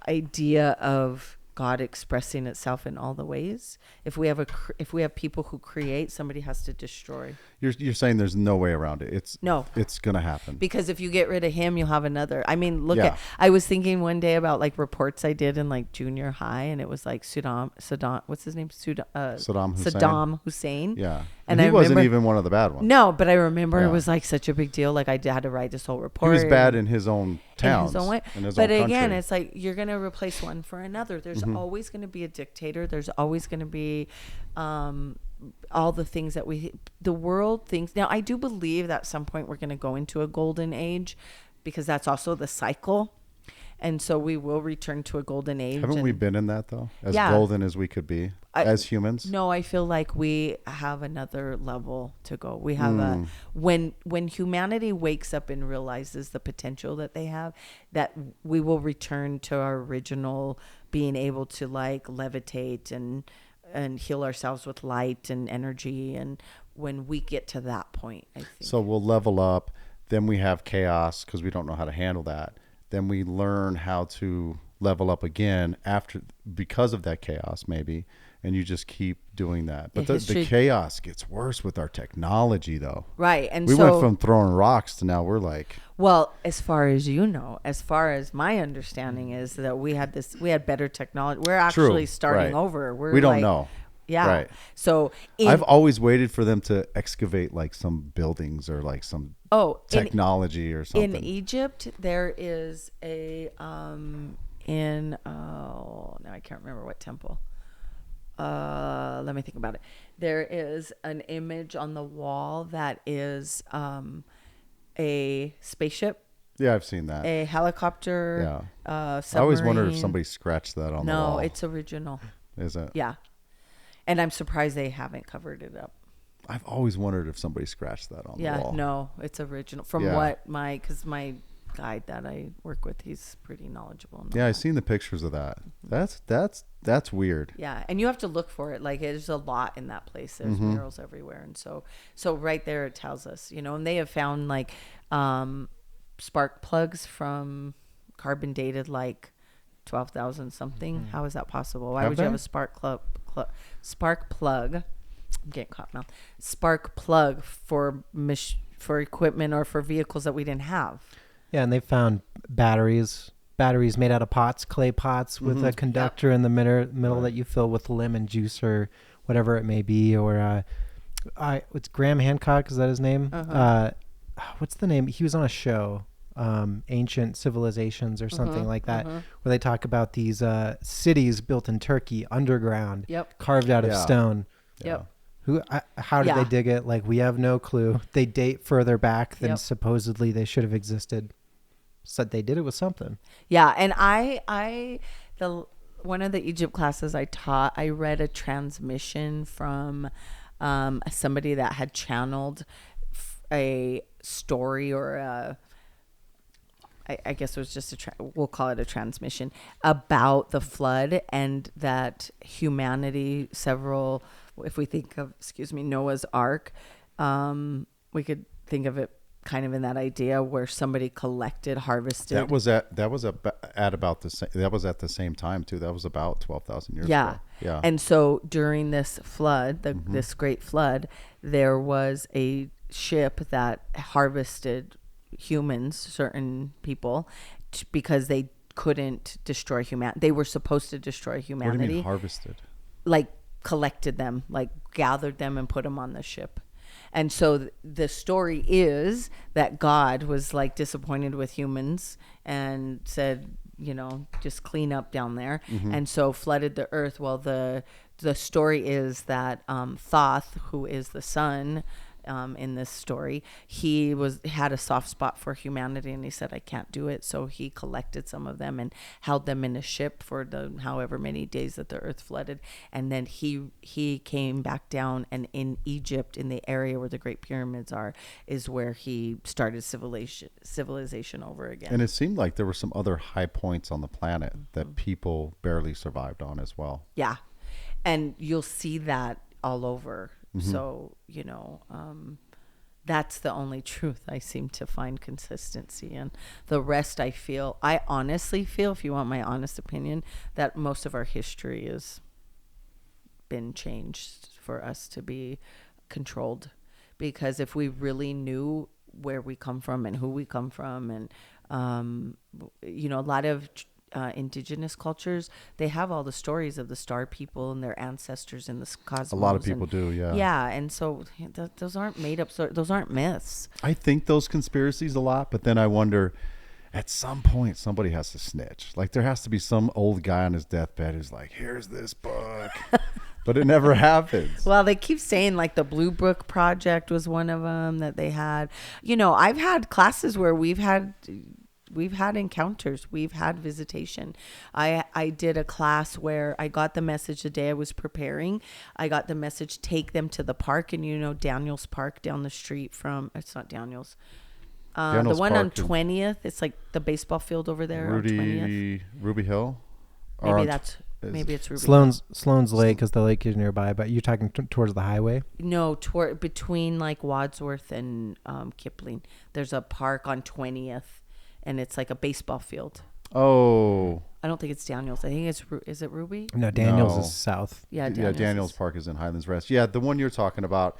idea of God expressing itself in all the ways. If we have people who create, somebody has to destroy. You're saying there's no way around it. It's gonna happen. Because if you get rid of him, you'll have another. I mean, I was thinking one day about like reports I did in like junior high, and it was like Saddam, what's his name? Saddam Hussein. Yeah. And he wasn't even one of the bad ones. No, but I remember it was like such a big deal. Like I had to write this whole report. He was bad in his own towns. In his own again, country. it's like you're going to replace one for another. There's always going to be a dictator. There's always going to be all the things that the world thinks. Now, I do believe that at some point we're going to go into a golden age, because that's also the cycle. And so we will return to a golden age. Haven't we been in that, though? As golden as we could be as humans? No, I feel like we have another level to go. We have when humanity wakes up and realizes the potential that they have, that we will return to our original being able to like levitate and heal ourselves with light and energy. And when we get to that point, I think. So we'll level up. Then we have chaos because we don't know how to handle that. Then we learn how to level up again because of that chaos, maybe. And you just keep doing that. But the chaos gets worse with our technology, though. Right. And we went from throwing rocks to now we're like. Well, as far as as far as my understanding is that we had better technology. We're actually starting over. We don't know. Yeah. Right. So I've always waited for them to excavate like some buildings or like some technology or something. In Egypt, there is a now I can't remember what temple. Let me think about it. There is an image on the wall that is a spaceship. Yeah, I've seen that. A helicopter. Yeah. Submarine. I always wondered if somebody scratched that on the wall. No, it's original. Is it? Yeah. And I'm surprised they haven't covered it up. I've always wondered if somebody scratched that on the wall. Yeah, no, it's original. Because my guide that I work with, he's pretty knowledgeable. Yeah, I've seen the pictures of that. That's weird. Yeah, and you have to look for it. Like there's a lot in that place. There's murals everywhere, and so right there it tells us, and they have found like spark plugs from carbon dated like 12,000 something. How is that possible? Why would you have a spark plug? I'm getting caught now. Spark plug for equipment or for vehicles that we didn't have. Yeah, and they found batteries made out of pots, clay pots with a conductor in the middle that you fill with lemon juice or whatever it may be. Or it's Graham Hancock, is that his name? What's the name? He was on a show, Ancient Civilizations or something like that, where they talk about these cities built in Turkey underground, carved out of stone. Yep. How did they dig it? Like, we have no clue. They date further back than supposedly they should have existed. So they did it with something. Yeah, and one of the Egypt classes I taught, I read a transmission from somebody that had channeled a story or I guess it was just we'll call it a transmission about the flood, and that humanity, if we think of, Noah's Ark, we could think of it kind of in that idea where somebody collected, harvested. That was at about the same. That was at the same time too. That was about 12,000 years ago. Yeah. And so during this flood, this great flood, there was a ship that harvested humans, certain people, because they couldn't destroy humanity. They were supposed to destroy humanity. What do you mean harvested? Like collected them, like gathered them and put them on the ship. And so the story is that God was like disappointed with humans and said, just clean up down there. And so flooded the earth. Well, the story is that Thoth, who is the sun in this story, he had a soft spot for humanity, and he said, I can't do it. So he collected some of them and held them in a ship for the however many days that the earth flooded. And then he came back down, and in Egypt, in the area where the Great Pyramids are, is where he started civilization over again. And it seemed like there were some other high points on the planet that people barely survived on as well. Yeah. And you'll see that all over. So, that's the only truth I seem to find consistency in. The rest I honestly feel, if you want my honest opinion, that most of our history has been changed for us to be controlled. Because if we really knew where we come from and who we come from, and, a lot of indigenous cultures, they have all the stories of the star people and their ancestors in the cosmos. A lot of people do, yeah. Yeah, and so those aren't made up. Those aren't myths. I think those conspiracies a lot, but then I wonder, at some point, somebody has to snitch. Like there has to be some old guy on his deathbed who's like, "Here's this book," but it never happens. Well, they keep saying like the Blue Book Project was one of them that they had. I've had classes where we've had encounters. We've had visitation. I did a class where I got the message the day I was preparing. I got the message, take them to the park. And Daniels Park down the street from, it's not Daniels. The one on 20th. It's like the baseball field over there on 20th. Ruby Hill? Maybe it's Ruby Sloan's Lake, because the lake is nearby, but you're talking towards the highway? No, between like Wadsworth and Kipling. There's a park on 20th. And it's like a baseball field. Oh. I don't think it's Daniels. I think is it Ruby? No, Daniels is south. Yeah, Daniels Park is in Highlands Rest. Yeah, the one you're talking about.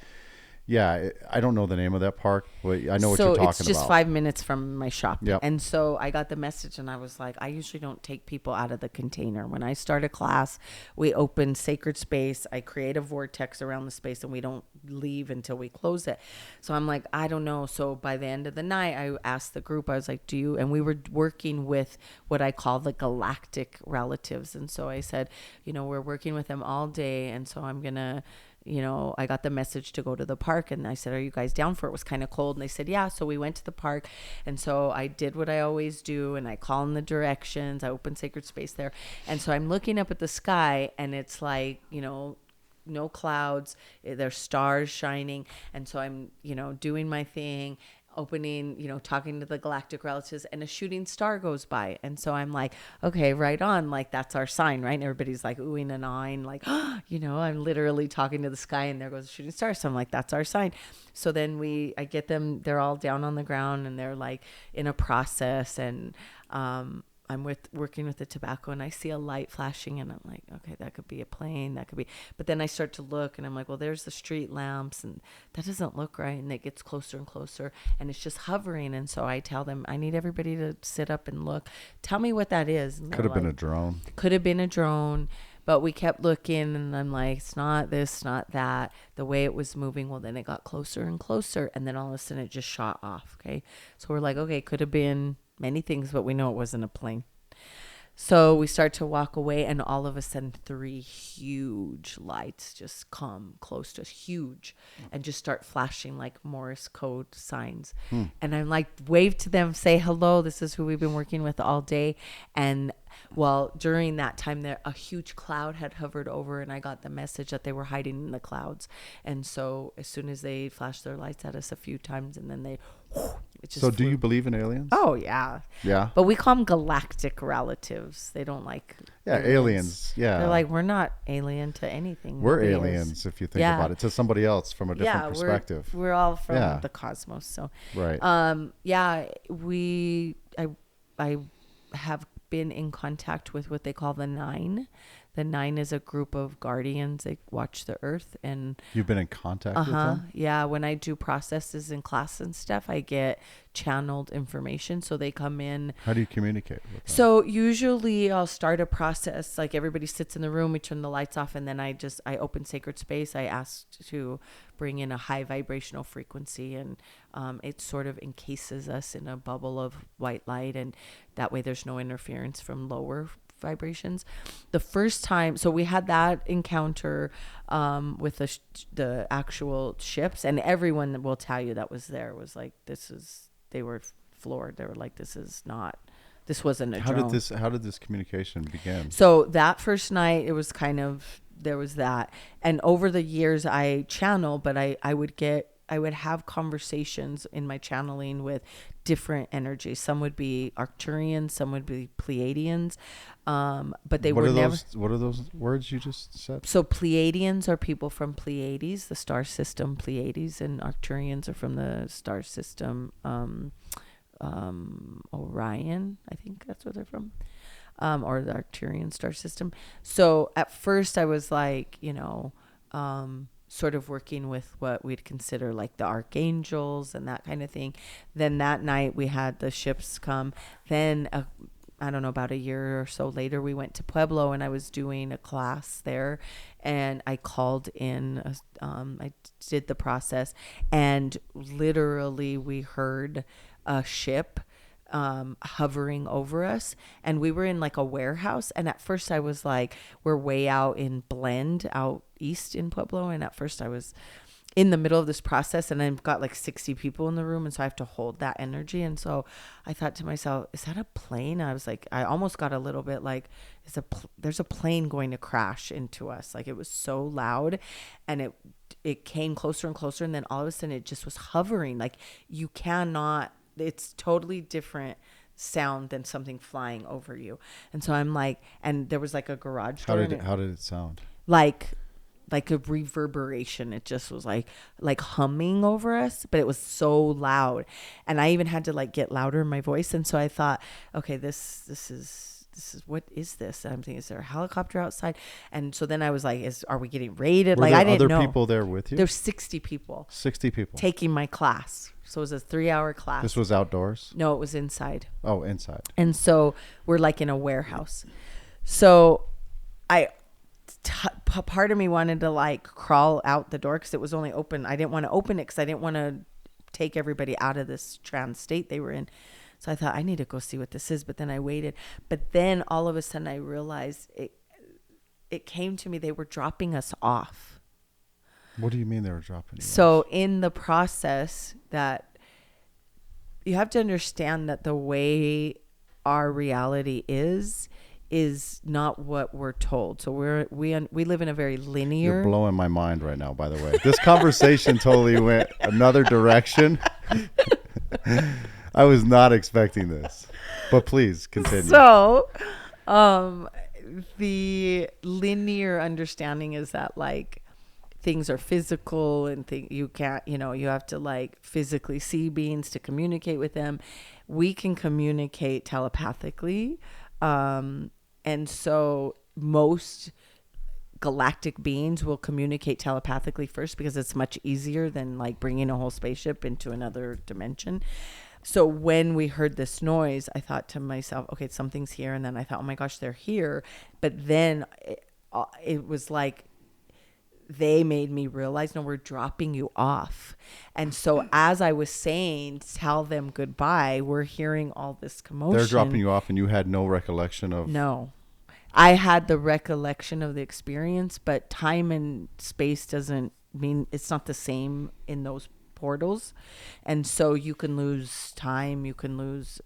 Yeah, I don't know the name of that park, but I know what you're talking about. So it's just 5 minutes from my shop. Yep. And so I got the message, and I was like, I usually don't take people out of the container. When I start a class, we open sacred space. I create a vortex around the space, and we don't leave until we close it. So I'm like, I don't know. So by the end of the night, I asked the group, I was like, and we were working with what I call the galactic relatives. And so I said, we're working with them all day. And so I'm going to, I got the message to go to the park, and I said, are you guys down for it? It was kind of cold. And they said, yeah. So we went to the park. And so I did what I always do. And I call in the directions. I opened sacred space there. And so I'm looking up at the sky, and it's like, no clouds. There's stars shining. And so I'm, doing my thing, opening, talking to the galactic relatives, and a shooting star goes by. And so I'm like, okay, right on. Like, that's our sign, right? And everybody's like oohing and ahhing, like, I'm literally talking to the sky, and there goes a shooting star. So I'm like, that's our sign. So then I get them, they're all down on the ground, and they're like in a process, and, I'm working with the tobacco, and I see a light flashing, and I'm like, okay, that could be a plane, that could be, but then I start to look, and I'm like, well, there's the street lamps, and that doesn't look right, and it gets closer and closer, and it's just hovering. And so I tell them, I need everybody to sit up and look. Tell me what that is. Could have been a drone. Could have been a drone. But we kept looking, and I'm like, it's not this, not that. The way it was moving, well, then it got closer and closer, and then all of a sudden it just shot off. Okay, so we're like, okay, could have been many things, but we know it wasn't a plane. So we start to walk away, and all of a sudden 3 huge lights just come close to us, huge, and just start flashing like Morse code signs. And I'm like, wave to them, say hello, this is who we've been working with all day. And well, during that time, a huge cloud had hovered over, and I got the message that they were hiding in the clouds. And so as soon as they flashed their lights at us a few times, and then they So do you believe in aliens? Oh, yeah. Yeah. But we call them galactic relatives. They don't like aliens. Yeah. They're like, we're not alien to anything. We're Nobody aliens is. if you think about it, to somebody else from a different perspective. We're all from the cosmos. So, right. I have been in contact with what they call the Nine. The Nine is a group of guardians that watch the earth. And you've been in contact with them? Yeah. When I do processes in class and stuff, I get channeled information. So they come in. How do you communicate with them? So usually I'll start a process. Like everybody sits in the room, we turn the lights off, and then I open sacred space. I ask to bring in a high vibrational frequency, and it sort of encases us in a bubble of white light, and that way there's no interference from lower vibrations. The first time, so we had that encounter with the actual ships, and everyone will tell you that was there was like, they were floored. They were like, this wasn't a drone. How did this communication begin? So that first night, it was there was that. And over the years I channel, but I would have conversations in my channeling with different energies. Some would be Arcturians, some would be Pleiadians. But they were never. What are those words you just said? So Pleiadians are people from Pleiades, the star system Pleiades, and Arcturians are from the star system Orion. I think that's where they're from. Or the Arcturian star system. So at first I was like, sort of working with what we'd consider like the archangels and that kind of thing. Then that night we had the ships come. Then I don't know, about a year or so later, we went to Pueblo, and I was doing a class there, and I called in, I did the process, and literally we heard a ship hovering over us, and we were in like a warehouse. And at first I was like, we're way out in Blend, out east in Pueblo, and at first I was in the middle of this process, and I've got like 60 people in the room, and so I have to hold that energy. And so I thought to myself, is that a plane? I was like, I almost got a little bit like, there's a plane going to crash into us. Like, it was so loud, and it came closer and closer, and then all of a sudden it just was hovering. Like, you cannot, it's totally different sound than something flying over you. And so I'm like, and there was like a garage door. How did it sound? Like a reverberation. It just was like humming over us, but it was so loud. And I even had to like get louder in my voice. And so I thought, okay, this is what is this? And I'm thinking, is there a helicopter outside? And so then I was like, are we getting raided? Were like, there I didn't know. other people there with you? There's 60 people. 60 people. Taking my class. So it was a 3-hour class. This was outdoors? No, it was inside. Oh, inside. And so we're like in a warehouse. So part of me wanted to like crawl out the door because it was only open. I didn't want to open it because I didn't want to take everybody out of this trance state they were in. So I thought, I need to go see what this is. But then I waited. But then all of a sudden I realized it came to me. They were dropping us off. What do you mean they were dropping you So off? in the process, that you have to understand that the way our reality is not what we're told. So we live in a very linear. You're blowing my mind right now, by the way. This conversation totally went another direction. I was not expecting this, but please continue. So, the linear understanding is that like things are physical, and you can't, you have to like physically see beings to communicate with them. We can communicate telepathically. And so most galactic beings will communicate telepathically first because it's much easier than like bringing a whole spaceship into another dimension. So when we heard this noise, I thought to myself, okay, something's here. And then I thought, oh my gosh, they're here. But then it was like, they made me realize, no, we're dropping you off. And so as I was saying, tell them goodbye, we're hearing all this commotion. They're dropping you off, and you had no recollection of... No. I had the recollection of the experience, but time and space doesn't mean, it's not the same in those portals. And so you can lose time, you can lose...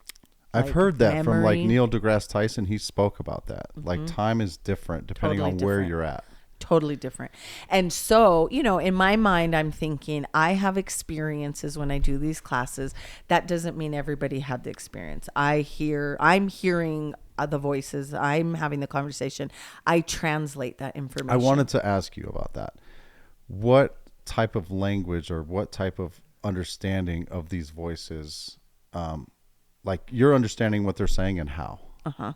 I've heard that memory. from like Neil deGrasse Tyson. He spoke about that. Mm-hmm. Like, time is different depending on where you're at. Totally different. And so, in my mind, I'm thinking I have experiences when I do these classes. That doesn't mean everybody had the experience. I'm hearing the voices. I'm having the conversation. I translate that information. I wanted to ask you about that. What type of language or what type of understanding of these voices, like you're understanding what they're saying and how?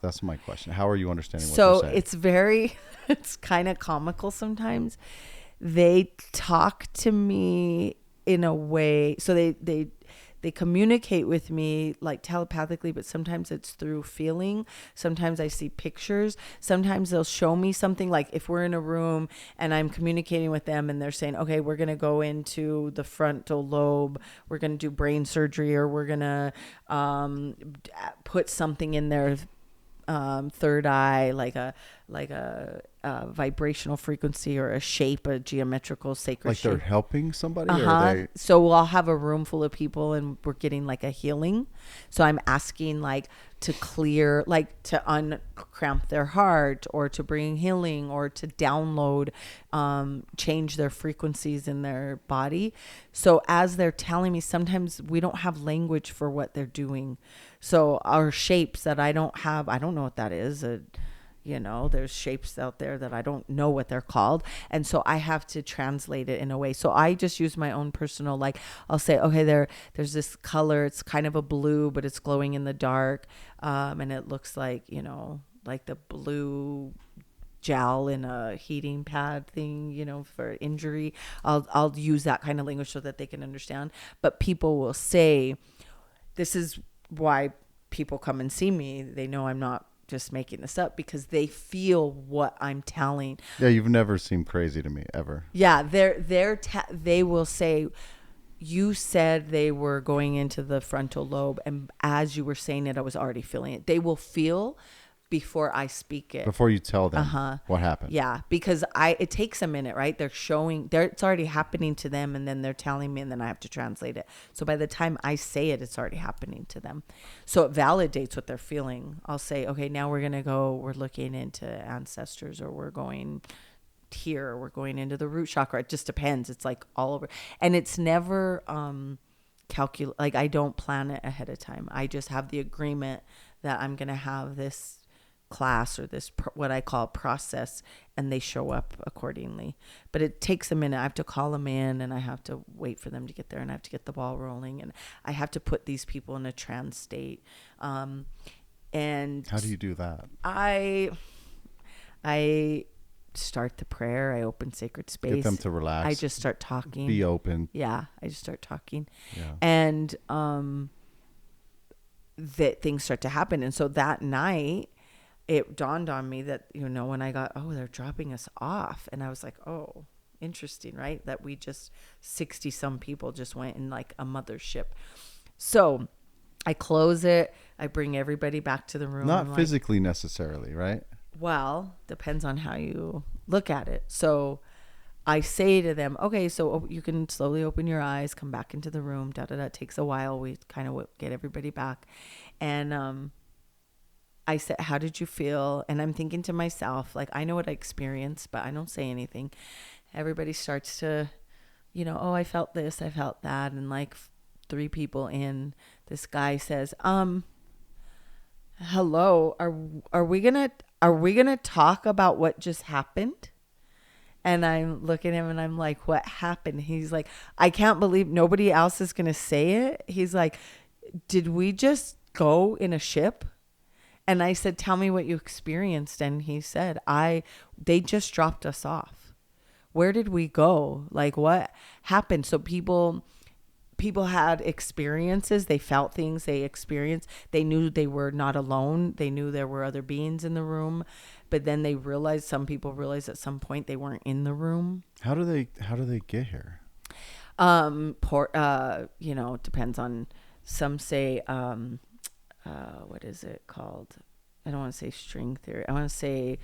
That's my question. How are you understanding what they're saying? So it's kind of comical sometimes. They talk to me in a way, so they communicate with me like telepathically, but sometimes it's through feeling. Sometimes I see pictures. Sometimes they'll show me something, like if we're in a room and I'm communicating with them and they're saying, okay, we're going to go into the frontal lobe, we're going to do brain surgery, or we're going to put something in their third eye, like a vibrational frequency or a shape, a geometrical sacred like shape. they're helping somebody? Or So I'll have a room full of people and we're getting like a healing. So I'm asking like to clear, like to uncramp their heart, or to bring healing, or to download, change their frequencies in their body. So as they're telling me, sometimes we don't have language for what they're doing. So our shapes that I don't know what that is. There's shapes out there that I don't know what they're called. And so I have to translate it in a way. So I just use my own personal, like I'll say, okay, there's this color. It's kind of a blue, but it's glowing in the dark. And it looks like, like the blue gel in a heating pad thing, for injury. I'll use that kind of language so that they can understand. But people will say, this is why people come and see me. They know I'm not just making this up, because they feel what I'm telling. Yeah, you've never seemed crazy to me ever. Yeah, they will say, you said they were going into the frontal lobe, and as you were saying it, I was already feeling it. They will feel before I speak it. Before you tell them what happened. Yeah, because it takes a minute, right? It's already happening to them, and then they're telling me, and then I have to translate it. So by the time I say it, it's already happening to them. So it validates what they're feeling. I'll say, okay, now we're looking into ancestors, or we're going here, or we're going into the root chakra. It just depends. It's like all over. And it's never like I don't plan it ahead of time. I just have the agreement that I'm going to have this class, or this what I call process, and they show up accordingly. But it takes a minute. I have to call them in, and I have to wait for them to get there, and I have to get the ball rolling, and I have to put these people in a trance state. And how do you do that? I start the prayer. I open sacred space. Get them to relax. I just start talking. Be open. Yeah, I just start talking. Yeah. And that things start to happen. And so that night, it dawned on me that, when I got, they're dropping us off. And I was like, oh, interesting, right? That we just 60 some people just went in like a mothership. So I close it. I bring everybody back to the room. Not physically necessarily, right? Well, depends on how you look at it. So I say to them, okay, so you can slowly open your eyes, come back into the room. It takes a while. We kind of get everybody back. And, I said, how did you feel? And I'm thinking to myself, like, I know what I experienced, but I don't say anything. Everybody starts to, I felt this, I felt that. And like 3 people in, this guy says, hello, are we gonna talk about what just happened? And I'm looking at him and I'm like, what happened? He's like, I can't believe nobody else is gonna say it. He's like, did we just go in a ship? And I said, tell me what you experienced. And he said, they just dropped us off. Where did we go? Like, what happened? So people had experiences. They felt things, they experienced. They knew they were not alone. They knew there were other beings in the room. But then some people realized at some point they weren't in the room. How do they get here? Depends on, some say, what is it called? I don't want to say string theory. I want to say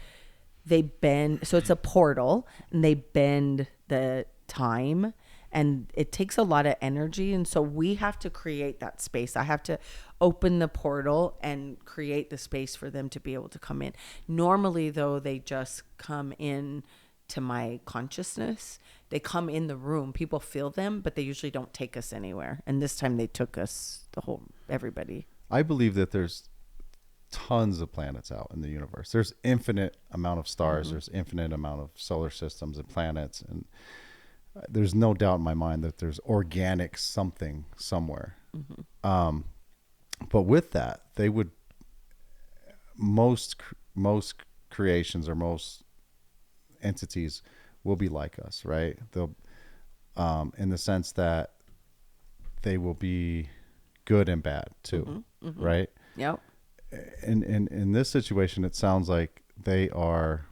they bend. So it's a portal, and they bend the time, and it takes a lot of energy. And so we have to create that space. I have to open the portal and create the space for them to be able to come in. Normally, though, they just come in to my consciousness. They come in the room. People feel them, but they usually don't take us anywhere. And this time they took us, everybody. I believe that there's tons of planets out in the universe. There's infinite amount of stars. There's infinite amount of solar systems and planets. And there's no doubt in my mind that there's organic something somewhere. But with that, they would, most creations or most entities will be like us, right? They'll, in the sense that they will be good and bad too, right? Yep. And in this situation, it sounds like they are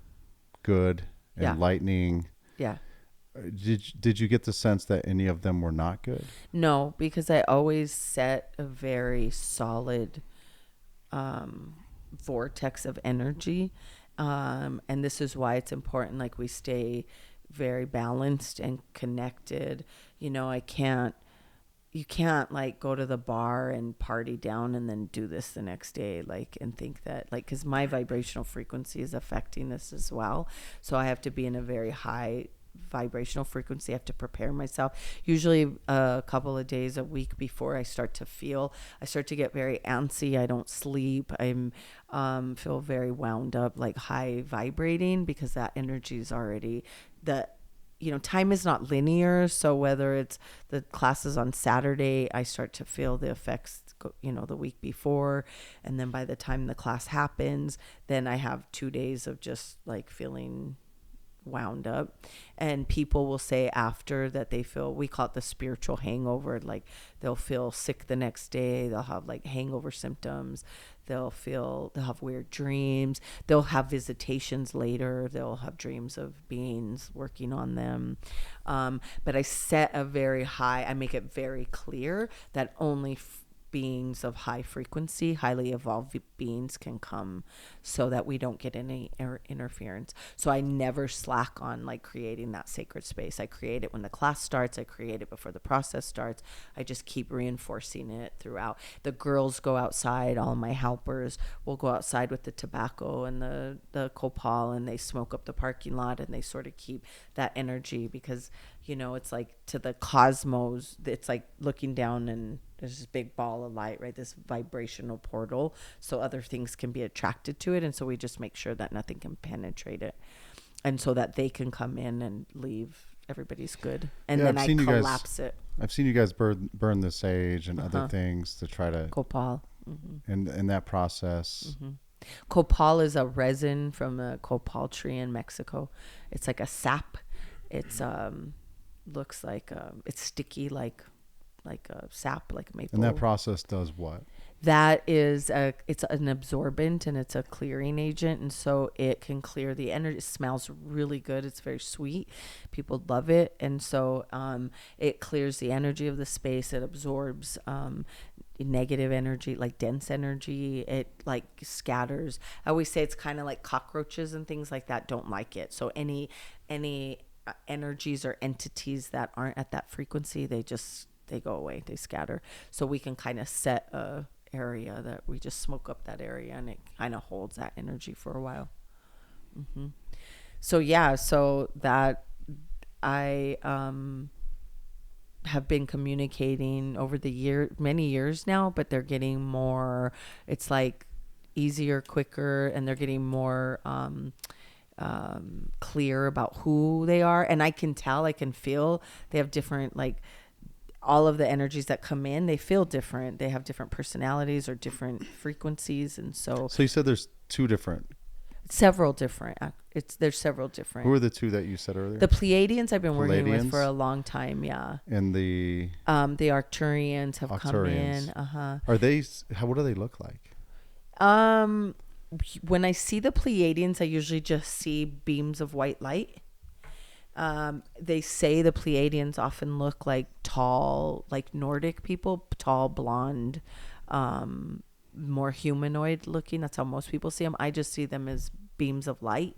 good, enlightening. Yeah. Did you get the sense that any of them were not good? No, because I always set a very solid vortex of energy. And this is why it's important, like, we stay very balanced and connected. You know, you can't like go to the bar and party down and then do this the next day, like, and think that, like, because my vibrational frequency is affecting this as well. So I have to be in a very high vibrational frequency. I have to prepare myself usually a couple of days, a week before I start to get very antsy. I don't sleep. I'm feel very wound up, like high vibrating, because that energy is already time is not linear. So whether it's the classes on Saturday, I start to feel the effects, the week before. And then by the time the class happens, then I have 2 days of just like feeling wound up. And people will say after that they feel, we call it the spiritual hangover, like they'll feel sick the next day, they'll have like hangover symptoms, they'll have weird dreams, they'll have visitations later, they'll have dreams of beings working on them. But I set I make it very clear that only beings of high frequency, highly evolved beings can come, so that we don't get any interference. So I never slack on like creating that sacred space. I create it when the class starts. I create it before the process starts. I just keep reinforcing it throughout. The girls go outside. All my helpers will go outside with the tobacco and the copal, and they smoke up the parking lot, and they sort of keep that energy, because it's like to the cosmos, it's like looking down and there's this big ball of light, right? This vibrational portal. So other things can be attracted to it. And so we just make sure that nothing can penetrate it. And so that they can come in and leave. Everybody's good. And then I collapse it. I've seen you guys burn the sage and other things to try to... Copal. In that process. Copal is a resin from a copal tree in Mexico. It's like a sap. It's looks like it's sticky, like a sap, like maple. And that process does what? That is it's an absorbent, and it's a clearing agent, and so it can clear the energy. It smells really good. It's very sweet. People love it, and so it clears the energy of the space. It absorbs negative energy, like dense energy. It like scatters. I always say it's kind of like cockroaches and things like that don't like it. So any energies or entities that aren't at that frequency, they go away, they scatter. So we can kind of set a area that we just smoke up that area, and it kind of holds that energy for a while. So that I have been communicating over the many years now, but they're getting more, it's like easier, quicker, and they're getting more clear about who they are. And I can feel they have different, like, all of the energies that come in, they feel different. They have different personalities or different frequencies. And so you said there's several different. There's several different. Who are the two that you said earlier? The Pleiadians I've been working with for a long time. Yeah. And the Arcturians have come in. Are they? What do they look like? When I see the Pleiadians, I usually just see beams of white light. They say the Pleiadians often look like tall, like Nordic people, tall, blonde, more humanoid looking. That's how most people see them. I just see them as beams of light,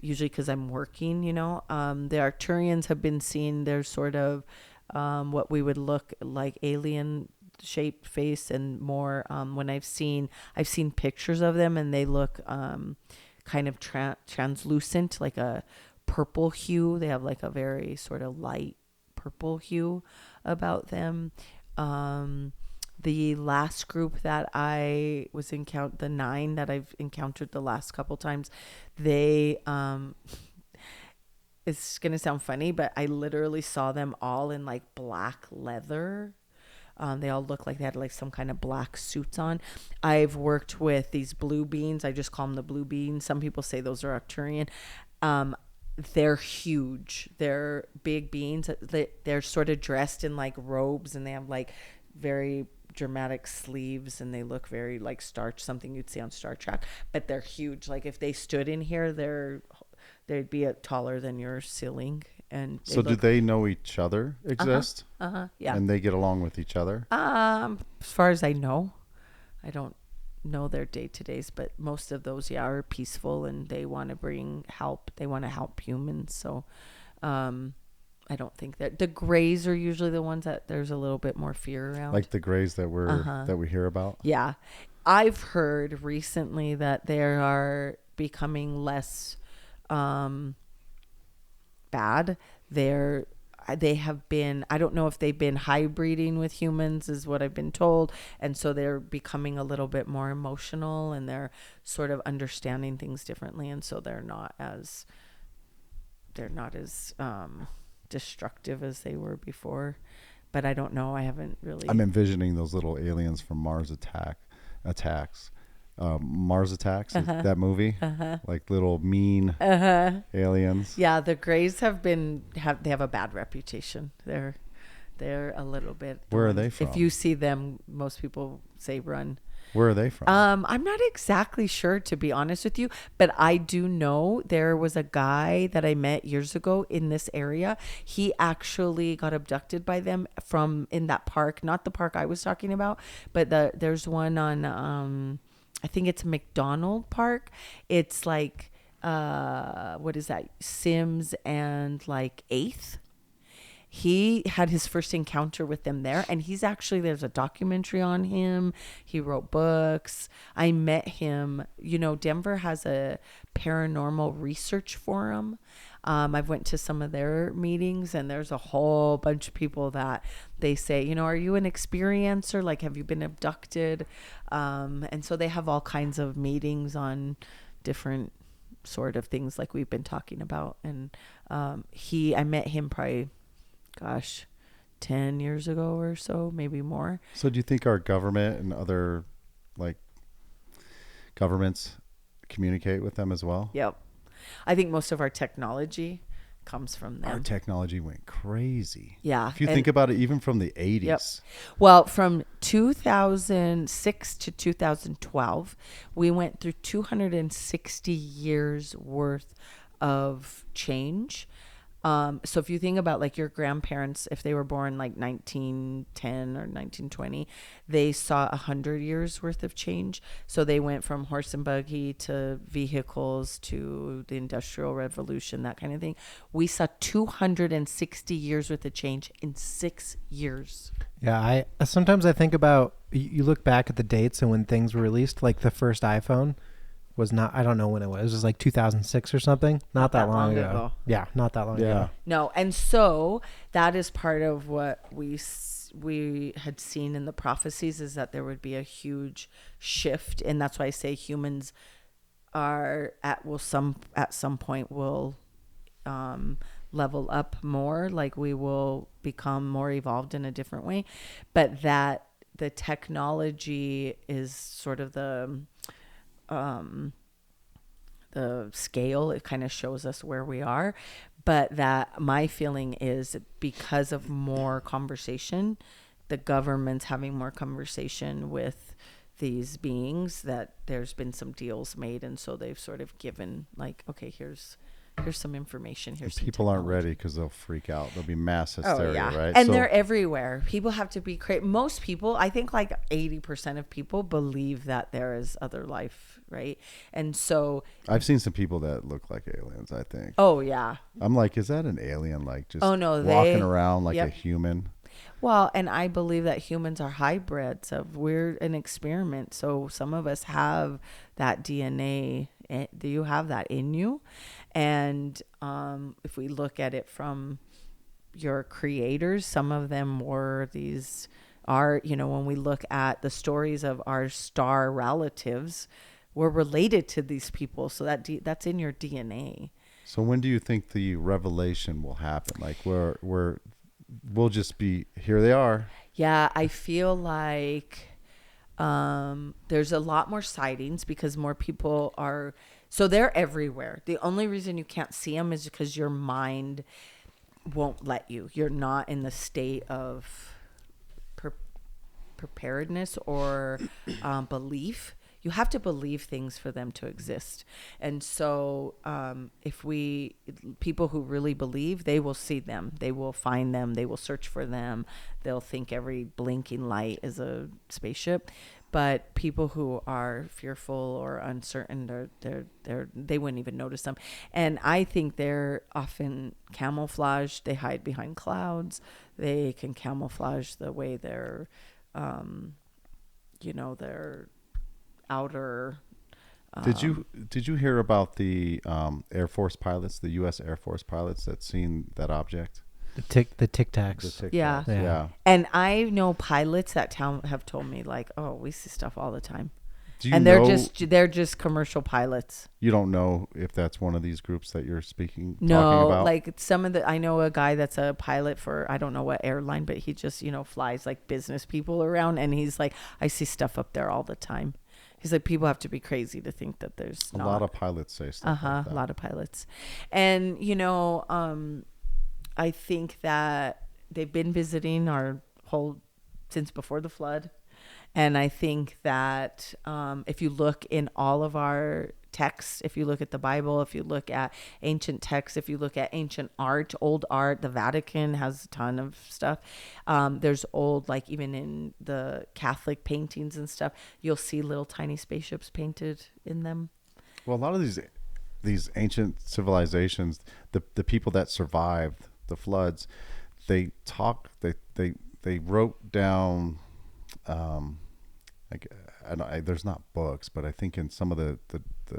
usually because I'm working, The Arcturians have been seen. They're sort of what we would look like alien shaped face, and more when I've seen pictures of them, and they look kind of translucent, like a purple hue. They have like a very sort of light purple hue about them. the last group that I was the 9 that I've encountered the last couple times, they, it's going to sound funny, but I literally saw them all in like black leather. They all looked like they had like some kind of black suits on. I've worked with these blue beings. I just call them the blue beings. Some people say those are Arcturian. They're huge. They're big beings. They're sort of dressed in like robes, and they have like very dramatic sleeves, and they look very like something you'd see on Star Trek, but they're huge. Like if they stood in here, they'd be taller than your ceiling. And so do they know each other exist? Yeah. And they get along with each other? As far as I know, I don't know their day-to-days, but most of those, are peaceful, and they want to bring help. They want to help humans. So, I don't think that the Greys are usually the ones that there's a little bit more fear around. Like the Greys that we hear about? Yeah. I've heard recently that they are becoming less bad. They have been, I don't know if they've been hybriding with humans is what I've been told. And so they're becoming a little bit more emotional, and they're sort of understanding things differently. And so they're not as destructive as they were before, but I don't know. I haven't really. I'm envisioning those little aliens from Mars attacks. Mars Attacks, that movie, like little mean aliens. Yeah, the Greys have a bad reputation. They're a little bit. Where are they from? If you see them, most people say run. Where are they from? I'm not exactly sure, to be honest with you, but I do know there was a guy that I met years ago in this area. He actually got abducted by them from in that park, not the park I was talking about, but there's one on, I think it's McDonald Park. It's like, what is that? Sims and like 8th. He had his first encounter with them there, and there's a documentary on him. He wrote books. I met him. Denver has a paranormal research forum. I've went to some of their meetings, and there's a whole bunch of people that they say, are you an experiencer? Like, have you been abducted? And so they have all kinds of meetings on different sort of things like we've been talking about. And I met him probably, 10 years ago or so, maybe more. So do you think our government and other like governments communicate with them as well? Yep. I think most of our technology comes from them. Our technology went crazy. Yeah. If you think about it, even from the 80s. Yep. Well, from 2006 to 2012, we went through 260 years worth of change. So if you think about like your grandparents, if they were born like 1910 or 1920, they saw 100 years worth of change. So they went from horse and buggy to vehicles to the Industrial Revolution, that kind of thing. We saw 260 years worth of change in 6 years. Yeah, sometimes I think about, you look back at the dates and when things were released, like the first iPhone was not, I don't know when it was. It was like 2006 or something. Not that long ago. Yeah, not that long ago. No, and so that is part of what we had seen in the prophecies, is that there would be a huge shift, and that's why I say humans are at some point will level up more, like we will become more evolved in a different way, but that the technology is sort of the scale. It kind of shows us where we are, but that my feeling is because of more conversation, the government's having more conversation with these beings, that there's been some deals made, and so they've sort of given like, okay, here's some information. Here's people aren't ready because they'll freak out. There'll be mass hysteria, right? And they're everywhere. People have to be most people, I think like 80% of people believe that there is other life, right? And so I've seen some people that look like aliens, I think. Oh yeah. I'm like, is that an alien? Like just walking around like a human? Well, and I believe that humans are hybrids. We're an experiment. So some of us have that DNA. Do you have that in you? And if we look at it from your creators, some of them were these our, when we look at the stories of our star relatives, we're related to these people. So that's in your DNA. So when do you think the revelation will happen? Like we'll just be, here they are. Yeah, I feel like there's a lot more sightings because more people are, so they're everywhere. The only reason you can't see them is because your mind won't let you. You're not in the state of preparedness or belief. You have to believe things for them to exist. And so people who really believe, they will see them, they will find them, they will search for them. They'll think every blinking light is a spaceship. But people who are fearful or uncertain, they wouldn't even notice them. And I think they're often camouflaged. They hide behind clouds. They can camouflage the way they're, their outer. Did you hear about the Air Force pilots, the U.S. Air Force pilots that seen that object? The Tic Tacs. Yeah. And I know pilots that have told me like, oh, we see stuff all the time. They're just commercial pilots. You don't know if that's one of these groups that you're talking No, about? like I know a guy that's a pilot for, I don't know what airline, but he just, flies like business people around. And he's like, I see stuff up there all the time. He's like, people have to be crazy to think that there's a lot of pilots say stuff like that. A lot of pilots. And, I think that they've been visiting our since before the flood. And I think that if you look in all of our texts, if you look at the Bible, if you look at ancient texts, if you look at ancient art, old art, the Vatican has a ton of stuff. There's old, like even in the Catholic paintings and stuff, you'll see little tiny spaceships painted in them. Well, a lot of these ancient civilizations, the people that survived the floods, they wrote down, there's not books, but I think in some of the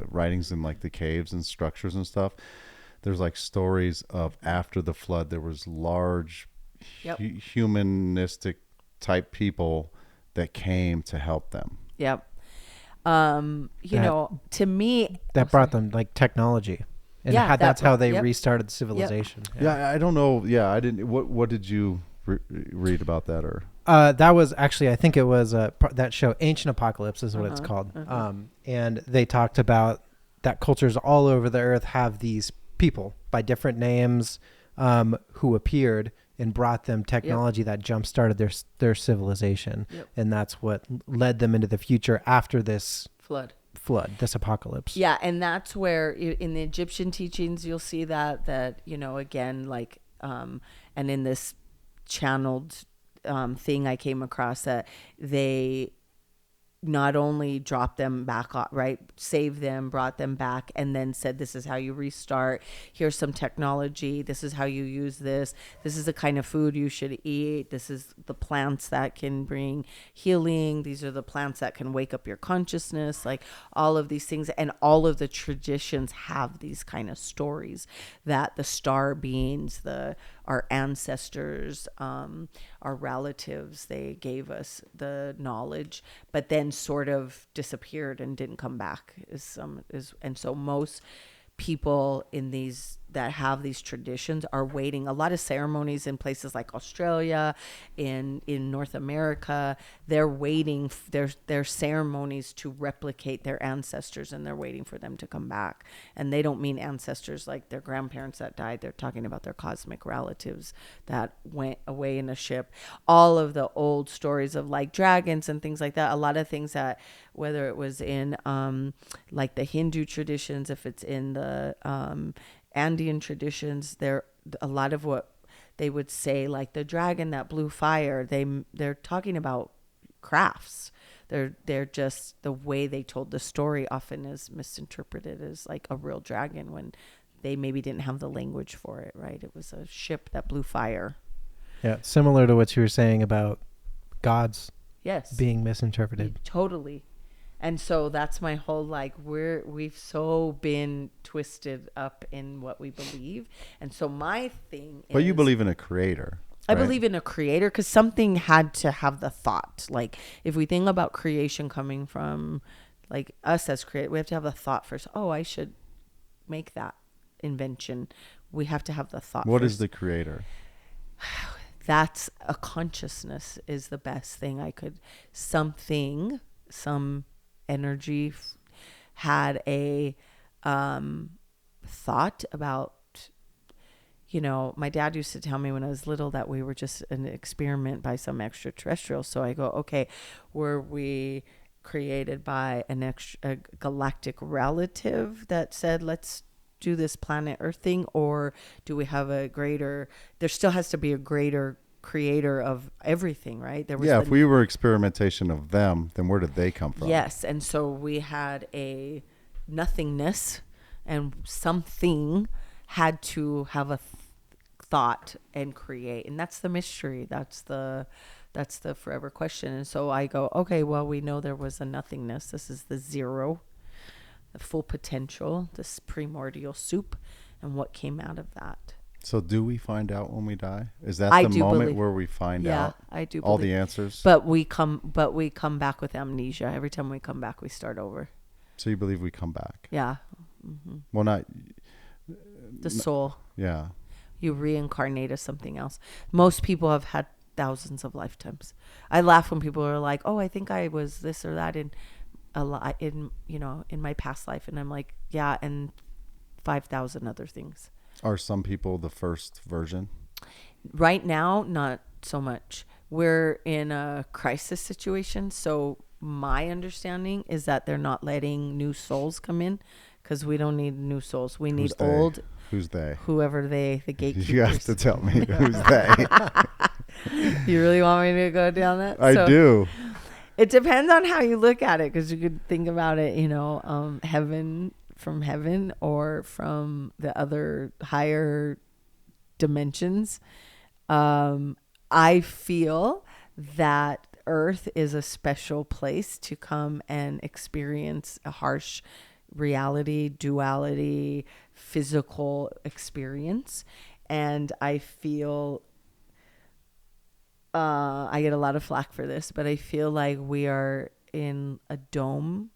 writings in like the caves and structures and stuff, there's like stories of after the flood, there was large humanistic type people that came to help them. Yep. To me, that brought them like technology. And that's how they restarted civilization. Yep. Yeah, I don't know. Yeah, I didn't. What did you read about that? Or that was actually, I think it was that show, Ancient Apocalypse is what it's called. And they talked about that cultures all over the earth have these people by different names who appeared and brought them technology that jump-started their civilization. Yep. And that's what led them into the future after this flood, this apocalypse. Yeah, and that's where in the Egyptian teachings you'll see that again, like and in this channeled thing I came across, that they not only dropped them back, right, saved them, brought them back, and then said, this is how you restart. Here's some technology. This is how you use this. This is the kind of food you should eat. This is the plants that can bring healing. These are the plants that can wake up your consciousness, like all of these things. And all of the traditions have these kind of stories that the star beings, our ancestors, our relatives, they gave us the knowledge, but then sort of disappeared and didn't come back. And so most people in these that have these traditions are waiting. A lot of ceremonies in places like Australia, in North America, they're waiting their ceremonies to replicate their ancestors, and they're waiting for them to come back. And they don't mean ancestors like their grandparents that died. They're talking about their cosmic relatives that went away in a ship. All of the old stories of like dragons and things like that, a lot of things that, whether it was in like the Hindu traditions, if it's in the Andean traditions, there a lot of what they would say, like the dragon that blew fire, they're talking about crafts. They're just, the way they told the story often is misinterpreted as like a real dragon when they maybe didn't have the language for it, right? It was a ship that blew fire. Yeah, similar to what you were saying about gods being misinterpreted. Totally. And so that's my whole, like, we've so been twisted up in what we believe. And so my thing is... But you believe in a creator. I believe in a creator, because something had to have the thought. Like if we think about creation coming from like us as creators, we have to have the thought first. Oh, I should make that invention. We have to have the thought. What first. is the creator? That's a consciousness is the best thing I could. Some energy had a thought about. You know, my dad used to tell me when I was little that we were just an experiment by some extraterrestrial. So I go, okay, were we created by a galactic relative that said, let's do this planet Earth thing? Or do we have there still has to be a greater creator of everything, right? If we were experimentation of them, then where did they come from? Yes. And so we had a nothingness, and something had to have a thought and create, and that's the mystery. That's the forever question. And so I go, okay, well, we know there was a nothingness. This is the zero, the full potential, this primordial soup, and what came out of that. So do we find out when we die? Is that the moment where we find out I do all the answers? But we come back with amnesia. Every time we come back, we start over. So you believe we come back? Yeah. Mm-hmm. Well, not the soul. Yeah. You reincarnate as something else. Most people have had thousands of lifetimes. I laugh when people are like, "Oh, I think I was this or that in my past life," and I'm like, "Yeah, and 5,000 other things." Are some people the first version? Right now, not so much. We're in a crisis situation, so my understanding is that they're not letting new souls come in, because we don't need new souls. We need old. Who's they? Whoever the gatekeepers. You have to tell me who's they. You really want me to go down that? I do. It depends on how you look at it, because you could think about it, heaven from heaven or from the other higher dimensions. I feel that Earth is a special place to come and experience a harsh reality, duality, physical experience. And I feel I get a lot of flack for this, but I feel like we are in a dome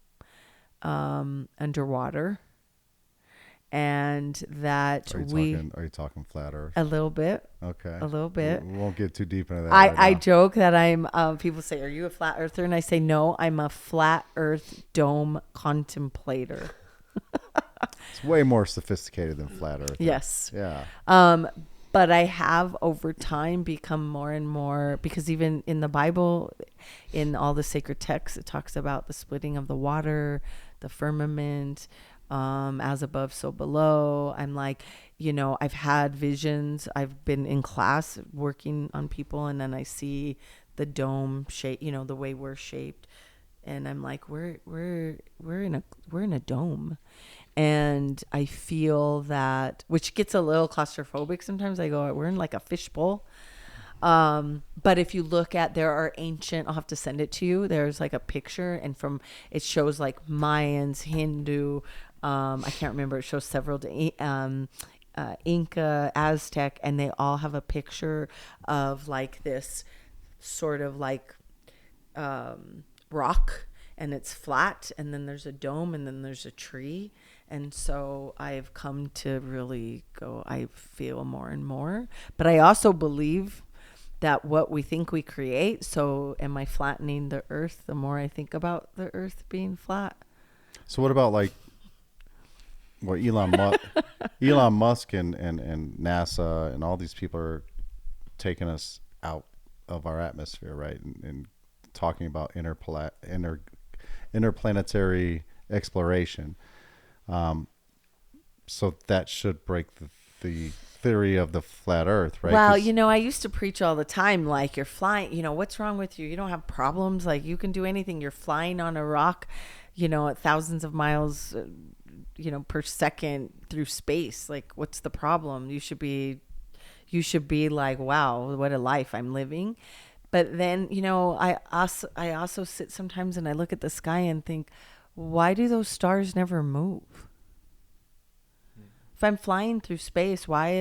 underwater, and that are you talking flat Earth? A little bit. Okay. A little bit. We won't get too deep into that. I joke that I'm people say, "Are you a flat earther?" And I say, "No, I'm a flat Earth dome contemplator." It's way more sophisticated than flat Earth. Yes. Yeah. But I have over time become more and more, because even in the Bible, in all the sacred texts, it talks about the splitting of the water, the firmament, as above, so below. I'm like, I've had visions. I've been in class working on people, and then I see the dome shape, the way we're shaped. And I'm like, we're in a dome. And I feel that, which gets a little claustrophobic sometimes. I go, we're in like a fishbowl. But if you look at, there are ancient, I'll have to send it to you. There's like a picture, and it shows like Mayans, Hindu, I can't remember. It shows several, Inca, Aztec, and they all have a picture of like this sort of like, rock, and it's flat, and then there's a dome, and then there's a tree. And so I've come to really go, I feel more and more, but I also believe that what we think we create. So am I flattening the earth the more I think about the earth being flat? So what about like what Elon Musk and NASA and all these people are taking us out of our atmosphere, right? And talking about interplanetary exploration. So that should break the theory of the flat earth, right? Well, I used to preach all the time, like, you're flying, what's wrong with you? You don't have problems. Like, you can do anything. You're flying on a rock, at thousands of miles, per second through space. Like, what's the problem? You should be like, wow, what a life I'm living. But then, I also sit sometimes and I look at the sky and think, why do those stars never move? If I'm flying through space, why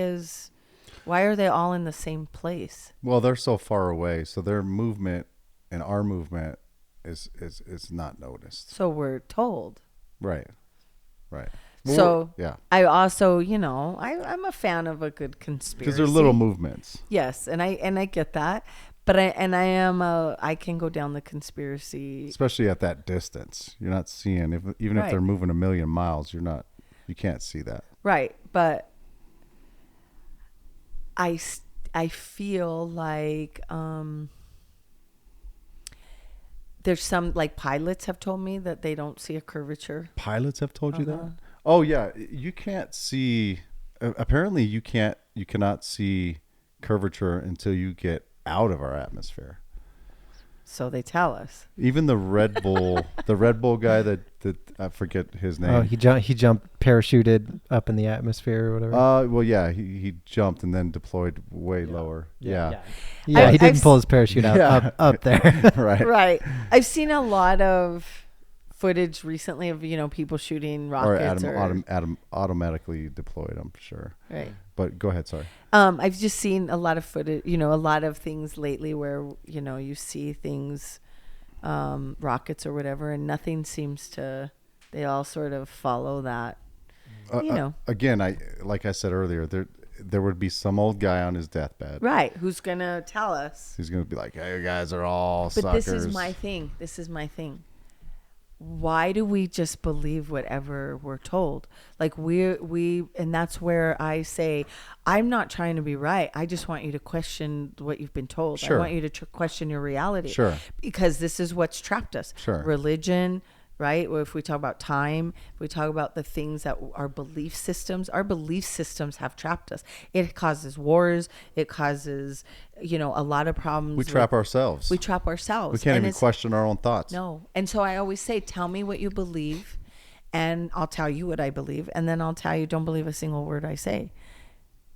Why are they all in the same place? Well, they're so far away, so their movement and our movement is not noticed. So we're told. Right. Well, So yeah, I also, I'm a fan of a good conspiracy. because they're little movements. Yes, and I get that. But I can go down the conspiracy. Especially at that distance. You're not seeing, even if they're moving 1,000,000 miles, you can't see that. Right. But I feel like there's some, like, pilots have told me that they don't see a curvature. Pilots have told you that? Oh, yeah. You can't see, apparently you cannot see curvature until you get out of our atmosphere. So they tell us. Even the Red Bull guy that I forget his name. Oh, he jumped, parachuted up in the atmosphere or whatever. Well, yeah, he jumped and then deployed way lower. Yeah. He didn't pull his parachute out up there. Right. Right. I've seen a lot of footage recently of people shooting rockets or automatically deployed, I'm sure. Right. But go ahead, sorry. I've just seen a lot of footage, a lot of things lately where you see things, rockets or whatever, and nothing seems to. They all sort of follow that. Again, like I said earlier, there would be some old guy on his deathbed, right? Who's gonna tell us? He's gonna be like, "Hey, you guys are all But suckers." this is my thing. Why do we just believe whatever we're told? Like and that's where I say, I'm not trying to be right. I just want you to question what you've been told. Sure. I want you to question your reality. Sure. Because this is what's trapped us. Sure. Religion, right? If we talk about time, if we talk about the things that our belief systems have trapped us. It causes wars. It causes, a lot of problems. We trap ourselves. We trap ourselves. We can't even question our own thoughts. No. And so I always say, tell me what you believe and I'll tell you what I believe. And then I'll tell you, don't believe a single word I say.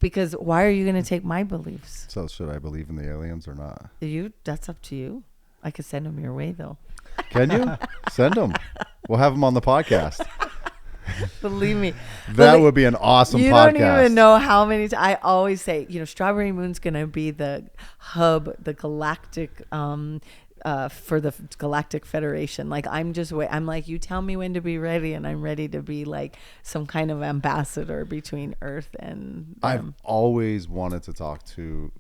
Because why are you going to take my beliefs? So should I believe in the aliens or not? That's up to you. I could send them your way though. Can you? Send them. We'll have them on the podcast. Believe me. That would be an awesome podcast. You don't even know how many times. I always say, Strawberry Moon's going to be the hub, the galactic, for the Galactic Federation. Like, I'm like, you tell me when to be ready, and I'm ready to be like some kind of ambassador between Earth and them. I've always wanted to talk to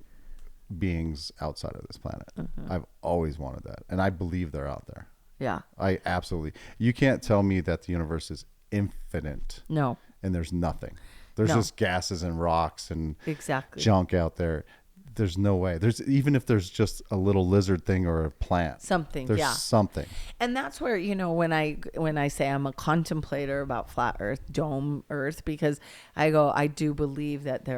beings outside of this planet. I've always wanted that, and I believe they're out there. Yeah. I absolutely. You can't tell me that the universe is infinite. No. And there's nothing. There's just gases and rocks and junk out there. There's no way. Even if there's just a little lizard thing or a plant. Something. There's something. And that's where, when I say I'm a contemplator about flat Earth, dome Earth, because I do believe that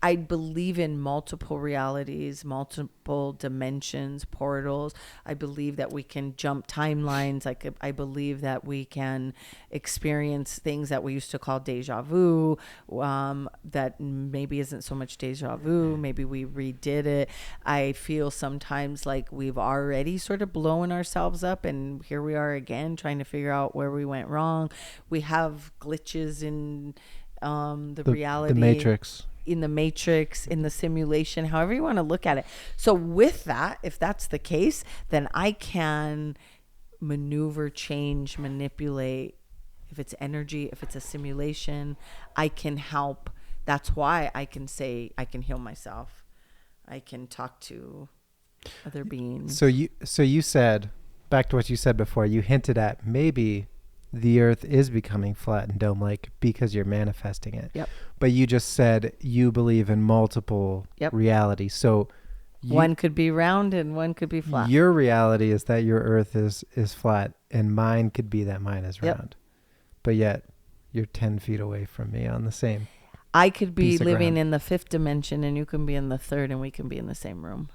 I believe in multiple realities, multiple dimensions, portals. I believe that we can jump timelines. I believe that we can experience things that we used to call deja vu, that maybe isn't so much deja vu. Maybe we redid it. I feel sometimes like we've already sort of blown ourselves up, and here we are again trying to figure out where we went wrong. We have glitches in the reality. The Matrix. In the Matrix, in the simulation, however you want to look at it. So with that, if that's the case, then I can maneuver, change, manipulate. If it's energy, if it's a simulation, I can help. That's why I can say I can heal myself. I can talk to other beings. So you said, back to what you said before, you hinted at maybe the Earth is becoming flat and dome-like because you're manifesting it. Yep. But you just said you believe in multiple realities. So one could be round and one could be flat. Your reality is that your Earth is flat, and mine could be that mine is round. But yet you're 10 feet away from me on the same. I could be living in the 5th dimension and you can be in the 3rd, and we can be in the same room.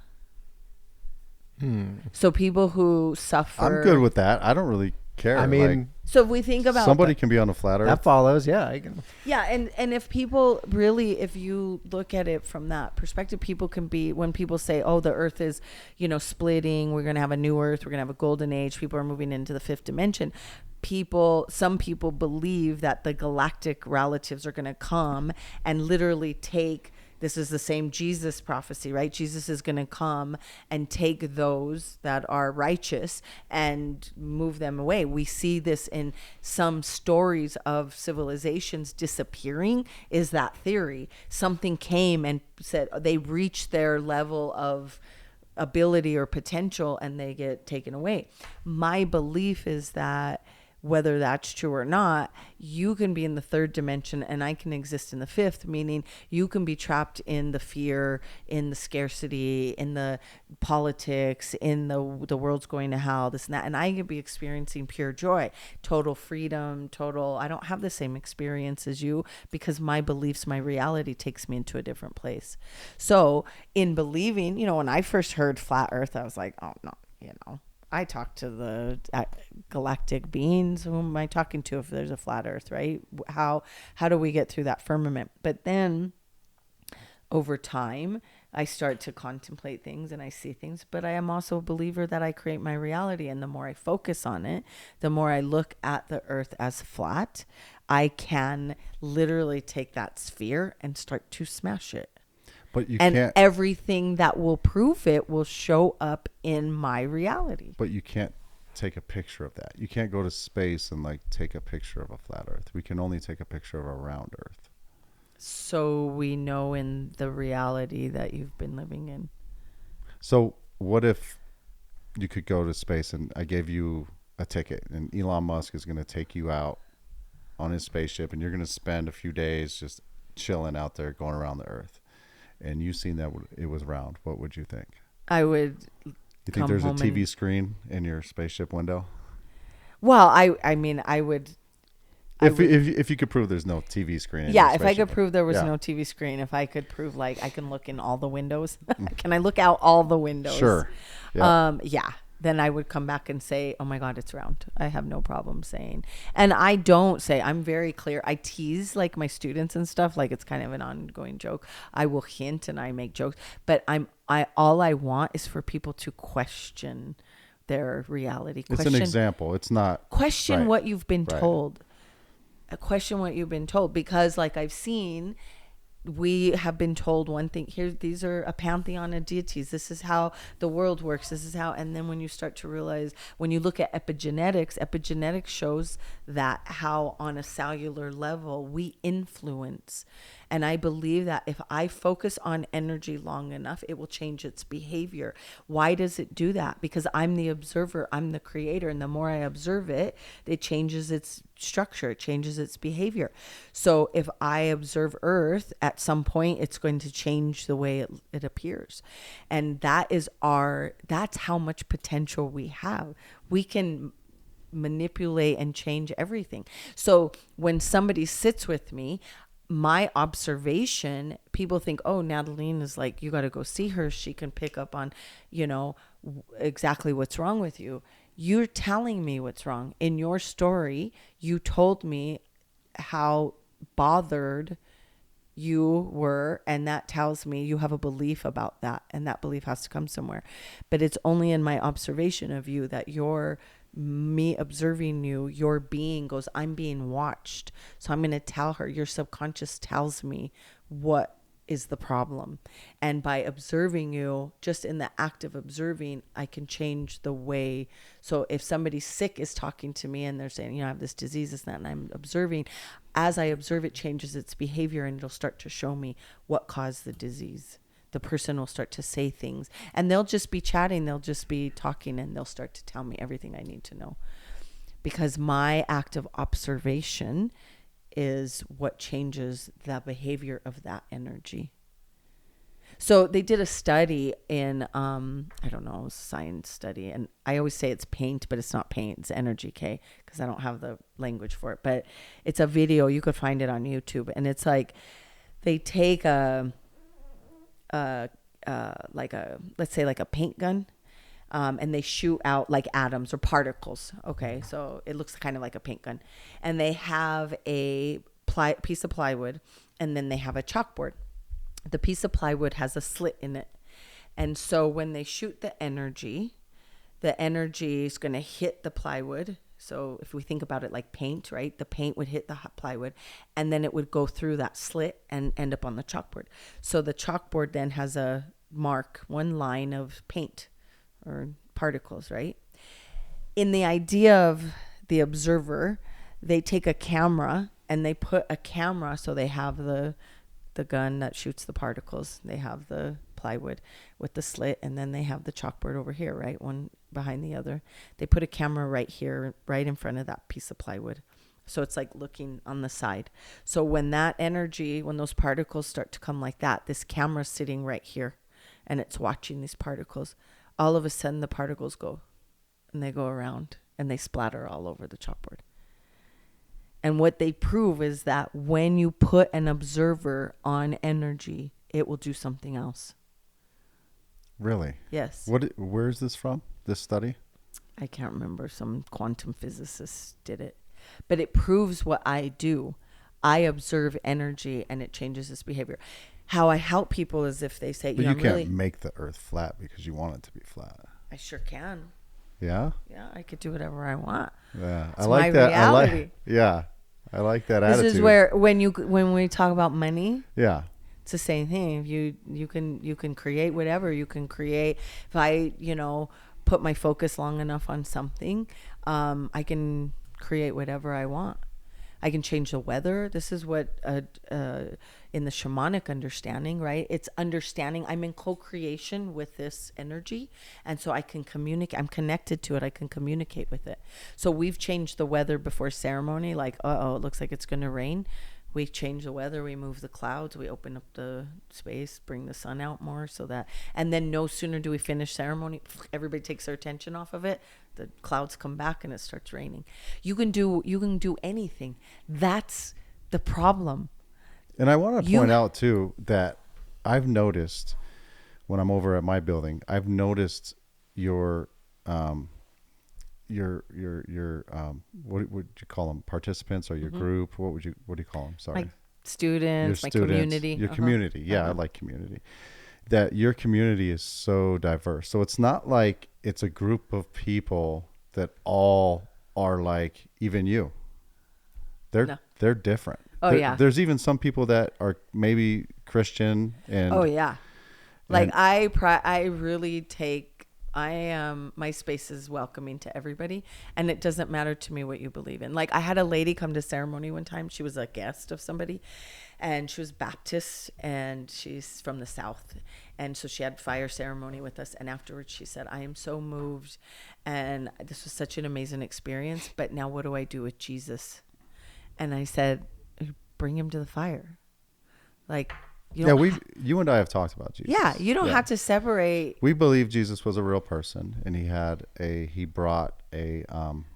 So people who suffer. I'm good with that. I don't really care. I mean, so if we think about somebody can be on a flat earth. that follows. Yeah, I can. Yeah, and if people really, if you look at it from that perspective, people can be, when people say, oh, the earth is, splitting, we're going to have a new earth, we're going to have a golden age, people are moving into the fifth dimension. Some people believe that the galactic relatives are going to come and literally take, this is the same Jesus prophecy, right? Jesus is going to come and take those that are righteous and move them away. We see this in some stories of civilizations disappearing, is that theory. Something came and said they reached their level of ability or potential and they get taken away. My belief is that whether that's true or not, you can be in the third dimension and I can exist in the fifth, meaning you can be trapped in the fear, in the scarcity, in the politics, in the world's going to hell, this and that. And I can be experiencing pure joy, total freedom, I don't have the same experience as you because my beliefs, my reality takes me into a different place. So in believing, when I first heard flat earth, I was like, oh no, I talk to the galactic beings. Who am I talking to if there's a flat earth, right? How do we get through that firmament? But then over time, I start to contemplate things and I see things, but I am also a believer that I create my reality. And the more I focus on it, the more I look at the earth as flat, I can literally take that sphere and start to smash it. But you and can't, everything that will prove it will show up in my reality. but you can't take a picture of that. You can't go to space and take a picture of a flat earth. We can only take a picture of a round earth. So we know in the reality that you've been living in. So what if you could go to space and I gave you a ticket and Elon Musk is going to take you out on his spaceship and you're going to spend a few days just chilling out there going around the earth, and you seen that it was round, what would you think? I would. You think there's a TV screen in your spaceship window? Well, I mean, I would. If you could prove there's no TV screen. In Yeah, your if I could spaceship. prove there was no TV screen, if I could prove I can look in all the windows, can I look out all the windows? Sure. Yeah. Then I would come back and say, oh my God, it's round. I have no problem saying. And I don't say, I'm very clear. I tease my students and stuff, it's kind of an ongoing joke. I will hint and I make jokes, but all I want is for people to question their reality. It's an example. It's not. Question what you've been Right. told. Question what you've been told, because I've seen, we have been told one thing here, these are a pantheon of deities, this is how the world works, this is how, and then when you start to realize, when you look at epigenetics shows that how on a cellular level we influence. And I believe that if I focus on energy long enough, it will change its behavior. Why does it do that? Because I'm the observer, I'm the creator. And the more I observe it, it changes its structure, it changes its behavior. So if I observe Earth, at some point, it's going to change the way it appears. And that's how much potential we have. We can manipulate and change everything. So when somebody sits with me, my observation, people think, oh, Nataline is you got to go see her. She can pick up on, exactly what's wrong with you. You're telling me what's wrong. In your story, you told me how bothered you were, and that tells me you have a belief about that, and that belief has to come somewhere. But it's only in my observation of you that me observing you, your being goes, I'm being watched. So I'm going to tell her, your subconscious tells me what is the problem. And by observing you, just in the act of observing, I can change the way. So if somebody sick is talking to me and they're saying, I have this disease, this, that, and I'm observing, as I observe, it changes its behavior and it'll start to show me what caused the disease. The person will start to say things and they'll just be chatting. They'll just be talking and they'll start to tell me everything I need to know, because my act of observation is what changes the behavior of that energy. So they did a study in, I don't know, science study. And I always say it's paint, but it's not paint. It's energy, okay? Because I don't have the language for it. But it's a video. You could find it on YouTube. And it's they take let's say a paint gun, and they shoot out like atoms or particles. Okay, so it looks kind of like a paint gun, and they have a piece of plywood, and then they have a chalkboard. The piece of plywood has a slit in it, and so when they shoot the energy is going to hit the plywood. So if we think about it like paint, right? The paint would hit the plywood, and then it would go through that slit and end up on the chalkboard. So the chalkboard then has a mark, one line of paint or particles, right? In the idea of the observer, they take a camera and they put a camera, so they have the gun that shoots the particles. They have the plywood with the slit, and then they have the chalkboard over here, right? One behind the other. They put a camera right here, right in front of that piece of plywood. So it's like looking on the side. So when that energy, when those particles start to come like that, this camera's sitting right here and it's watching these particles. All of a sudden the particles go and they go around and they splatter all over the chalkboard. And what they prove is that when you put an observer on energy, it will do something else. Really? Yes. Where is this from? This study? I can't remember. Some quantum physicists did it. But it proves what I do. I observe energy and it changes its behavior. How I help people is if they say, but you can't really make the earth flat because you want it to be flat. I sure can. Yeah? Yeah, I could do whatever I want. Yeah. It's I like that. Reality. I like that this attitude. This is where when we talk about money, yeah, it's the same thing. You can create whatever you can create. If I, put my focus long enough on something, I can create whatever I want. I can change the weather. This is what in the shamanic understanding, right? It's understanding I'm in co-creation with this energy, and so I can communicate. I'm connected to it. I can communicate with it. So we've changed the weather before ceremony, like, it looks like it's going to rain. We change the weather, we move the clouds, we open up the space, bring the sun out more so that, and then no sooner do we finish ceremony, everybody takes their attention off of it, the clouds come back and it starts raining. You can do anything. That's the problem. And I want to point out too that I've noticed when I'm over at my building, I've noticed your what would you call them, participants, or your group? What do you call them? Sorry. My students, my community. Your community. Yeah, I like community. That your community is so diverse. So it's not like it's a group of people that all are like even you. They're different. Yeah. There's even some people that are maybe Christian and like I really take my space is welcoming to everybody, and it doesn't matter to me what you believe in. Like I had a lady come to ceremony one time. She was a guest of somebody, and she was Baptist, and she's from the South, and so she had fire ceremony with us. And afterwards she said, I am so moved, and this was such an amazing experience, but now what do I do with Jesus? And I said, bring him to the fire. Like, you and I have talked about Jesus. Yeah, you don't have to separate. We believe Jesus was a real person, and he brought a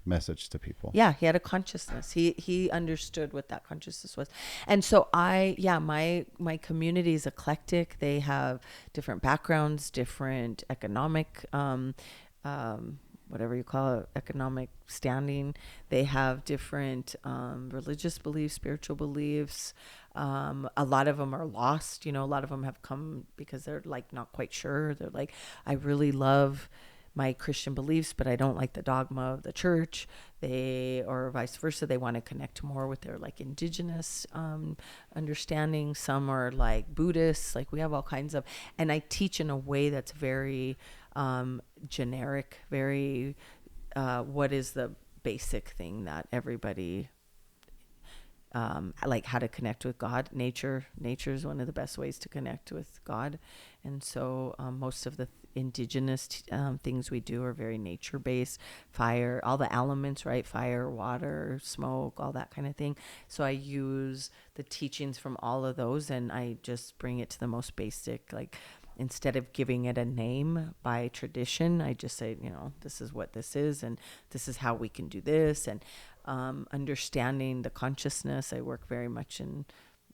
message to people. Yeah, he had a consciousness. He understood what that consciousness was. And so my community is eclectic. They have different backgrounds, different economic whatever you call it, economic standing. They have different religious beliefs, spiritual beliefs. A lot of them are lost. A lot of them have come because they're like not quite sure. They're like, I really love my Christian beliefs, but I don't like the dogma of the church. Or vice versa. They want to connect more with their like indigenous understanding. Some are like Buddhists. Like we have all kinds of, and I teach in a way that's very generic, very what is the basic thing that everybody like how to connect with God. Nature is one of the best ways to connect with God. And so most of the indigenous things we do are very nature based. Fire, all the elements, right? Fire, water, smoke, all that kind of thing. So I use the teachings from all of those, and I just bring it to the most basic, like instead of giving it a name by tradition, I just say, this is what this is, and this is how we can do this. And understanding the consciousness, I work very much in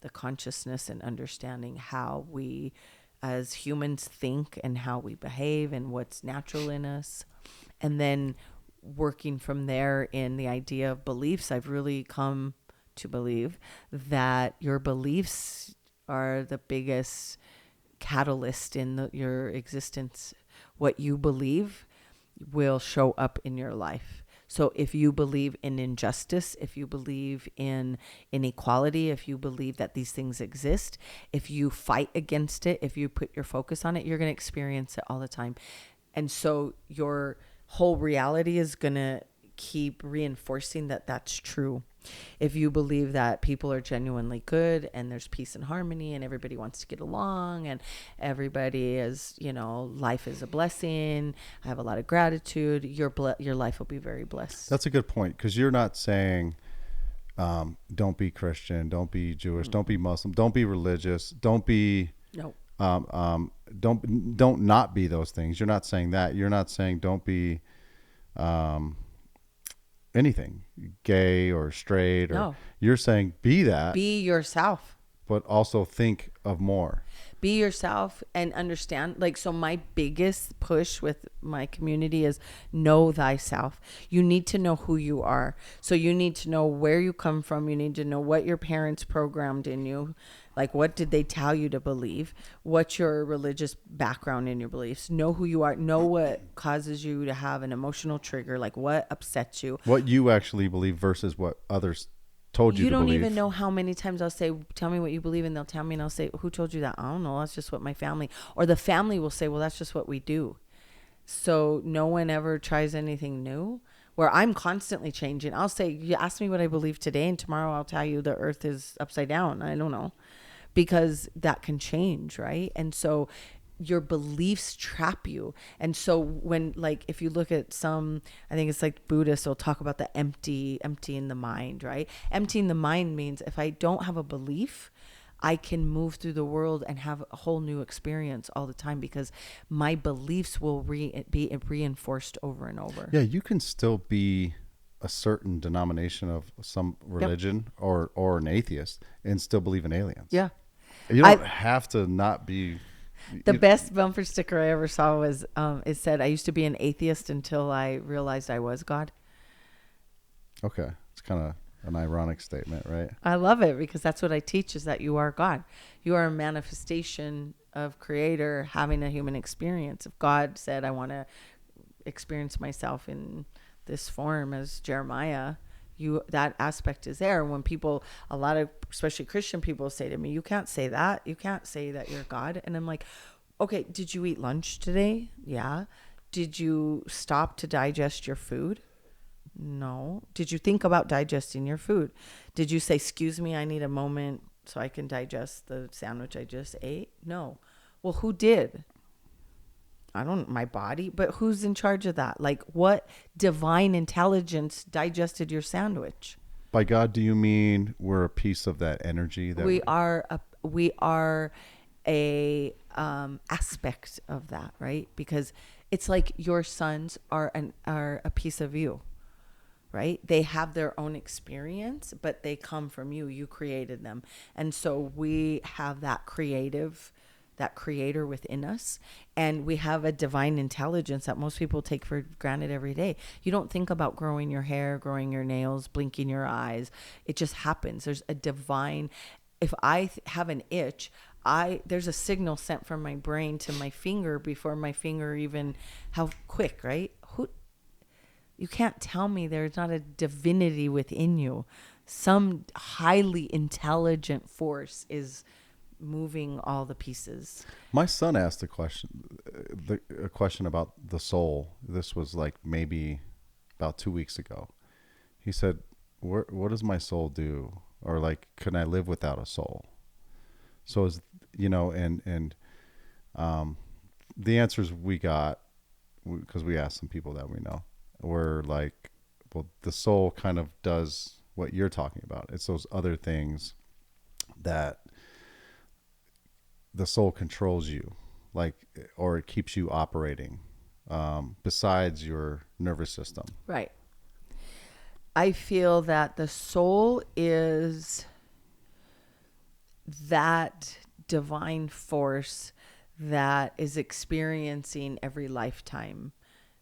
the consciousness and understanding how we as humans think and how we behave and what's natural in us. And then working from there in the idea of beliefs, I've really come to believe that your beliefs are the biggest catalyst in your existence. What you believe will show up in your life. So if you believe in injustice, if you believe in inequality, if you believe that these things exist, if you fight against it, if you put your focus on it, you're going to experience it all the time. And so your whole reality is going to keep reinforcing that that's true. If you believe that people are genuinely good and there's peace and harmony and everybody wants to get along and everybody is, life is a blessing, I have a lot of gratitude, your life will be very blessed. That's a good point, because you're not saying don't be Christian, don't be Jewish, don't be Muslim, don't be religious, don't be don't not be those things. You're not saying that. You're not saying don't be anything, gay or straight, or no. You're saying be that. Be yourself. But also think of more. Be yourself and understand. So my biggest push with my community is know thyself. You need to know who you are. So you need to know where you come from. You need to know what your parents programmed in you. What did they tell you to believe? What's your religious background in your beliefs? Know who you are. Know what causes you to have an emotional trigger. What upsets you. What you actually believe versus what others told you to believe. You don't even know how many times I'll say, tell me what you believe, and they'll tell me, and I'll say, who told you that? I don't know. That's just what my family, or the family will say, well, that's just what we do. So no one ever tries anything new, where I'm constantly changing. I'll say, you ask me what I believe today, and tomorrow I'll tell you the earth is upside down. I don't know, because that can change, right? And so your beliefs trap you. And so when, if you look at I think it's Buddhists will talk about the emptying the mind, right? Emptying the mind means if I don't have a belief, I can move through the world and have a whole new experience all the time, because my beliefs will be reinforced over and over. Yeah, you can still be a certain denomination of some religion, yep, or an atheist and still believe in aliens. Yeah. You don't have to not be. The best bumper sticker I ever saw was, it said, I used to be an atheist until I realized I was God. Okay. It's kind of an ironic statement, right? I love it, because that's what I teach, is that you are God. You are a manifestation of Creator having a human experience. If God said, I want to experience myself in this form as Jeremiah, that aspect is there. When people, a lot of especially Christian people, say to me, you can't say that. You can't say that you're God. And I'm like, okay, did you eat lunch today? Yeah. Did you stop to digest your food? No. Did you think about digesting your food? Did you say, excuse me, I need a moment so I can digest the sandwich I just ate? No. Well, who did? My body, but who's in charge of that? What divine intelligence digested your sandwich? By God, do you mean we're a piece of that energy? That we are a aspect of that, right? Because it's your sons are a piece of you, right? They have their own experience, but they come from you. You created them. And so we have that creator within us, and we have a divine intelligence that most people take for granted every day. You don't think about growing your hair, growing your nails, blinking your eyes. It just happens. There's a divine, if I have an itch, there's a signal sent from my brain to my finger before my finger even, how quick, right? You can't tell me there's not a divinity within you. Some highly intelligent force is moving all the pieces. My son asked a question about the soul. This was maybe about 2 weeks ago. He said, what does my soul do? Or can I live without a soul? So the answers we got, because we asked some people that we know, were well, the soul kind of does what you're talking about. It's those other things that the soul controls you, or it keeps you operating, besides your nervous system. Right. I feel that the soul is that divine force that is experiencing every lifetime.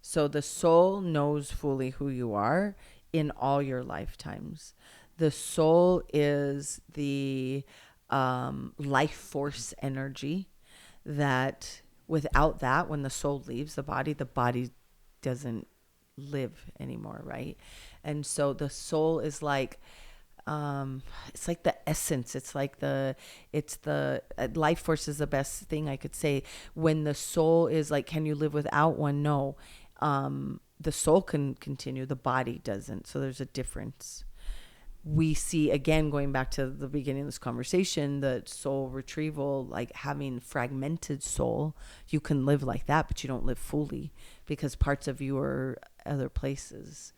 So the soul knows fully who you are in all your lifetimes. The soul is the life force energy that without that, when the soul leaves the body doesn't live anymore, right? And so the soul is like, it's like the essence. It's the life force is the best thing I could say. When the soul is like, can you live without one? No. The soul can continue, the body doesn't. So there's a difference. We see, again, going back to the beginning of this conversation, the soul retrieval, like having fragmented soul, you can live like that, but you don't live fully because parts of you are other places,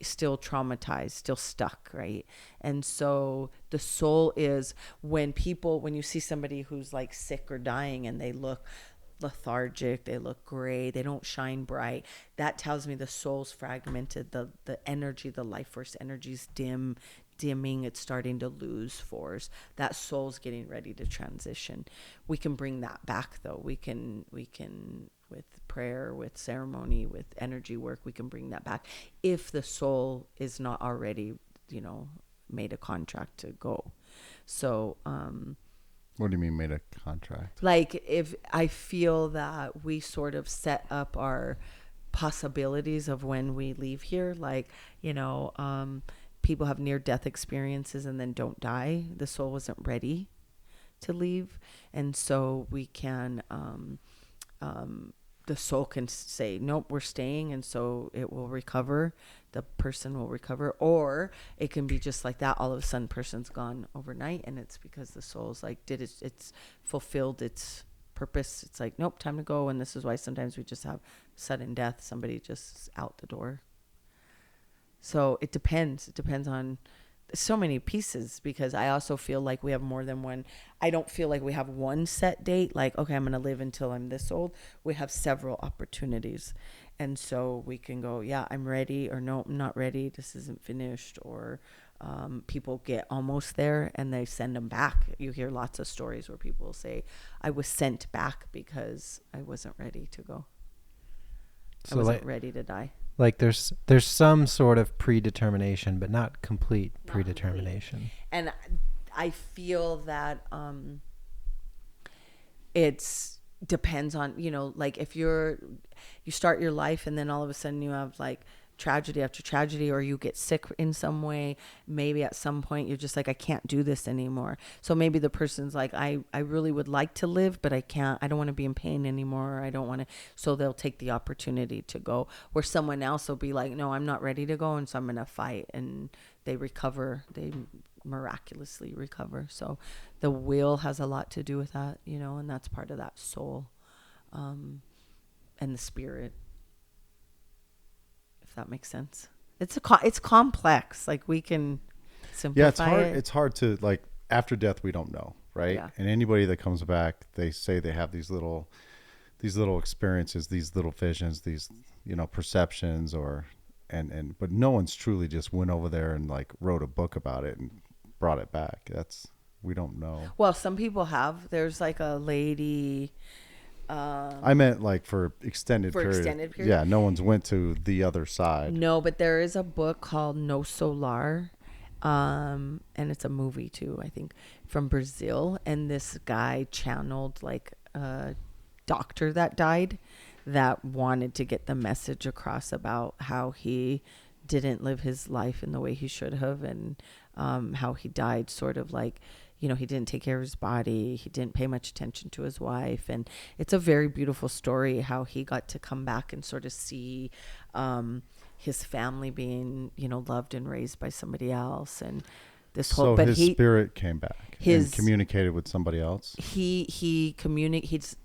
still traumatized, still stuck, right? And so the soul is when you see somebody who's like sick or dying and they look lethargic, they look gray, they don't shine bright, that tells me the soul's fragmented, the energy, the life force energy's dimming, it's starting to lose force. That soul's getting ready to transition. We can bring that back though. We can with prayer, with ceremony, with energy work, we can bring that back if the soul is not already, made a contract to go. So what do you mean made a contract? Like if I feel that we sort of set up our possibilities of when we leave here, like, people have near-death experiences and then don't die. The soul wasn't ready to leave. And so we can, the soul can say, nope, we're staying. And so it will recover. The person will recover. Or it can be just like that. All of a sudden, person's gone overnight. And it's because the soul's like, it's fulfilled its purpose. It's like, nope, time to go. And this is why sometimes we just have sudden death. Somebody just out the door. So it depends. It depends on so many pieces, because I also feel like we have more than one. I don't feel like we have one set date, like, okay, I'm going to live until I'm this old. We have several opportunities. And so we can go, yeah, I'm ready, or no, I'm not ready. This isn't finished. Or people get almost there and they send them back. You hear lots of stories where people will say, I was sent back because I wasn't ready to go. So I wasn't ready to die. Like there's some sort of predetermination, but not complete predetermination. And I feel that it's depends on, like if you start your life and then all of a sudden you have like tragedy after tragedy, or you get sick in some way, maybe at some point you're just like, I can't do this anymore. So maybe the person's like, I really would like to live, but I can't. I don't want to be in pain anymore. I don't want to. So they'll take the opportunity to go, where someone else will be like, no, I'm not ready to go, and so I'm going to fight. And they recover. They miraculously recover. So the will has a lot to do with that, and that's part of that soul and the spirit. If that makes sense. It's complex. Like we can simplify. Yeah, it's hard. It's hard to, like, after death we don't know, right? Yeah. And anybody that comes back, they say they have these little experiences, these little visions, these perceptions, but no one's truly just went over there and like wrote a book about it and brought it back. We don't know. Well, some people have. There's like a lady. I meant like for extended period. Yeah, no one's went to the other side. No, but there is a book called No Solar, and it's a movie too, I think, from Brazil. And this guy channeled like a doctor that died, that wanted to get the message across about how he didn't live his life in the way he should have, and how he died sort of like, he didn't take care of his body. He didn't pay much attention to his wife. And it's a very beautiful story how he got to come back and sort of see his family being, loved and raised by somebody else. And this whole, but his spirit came back and communicated with somebody else. He communicated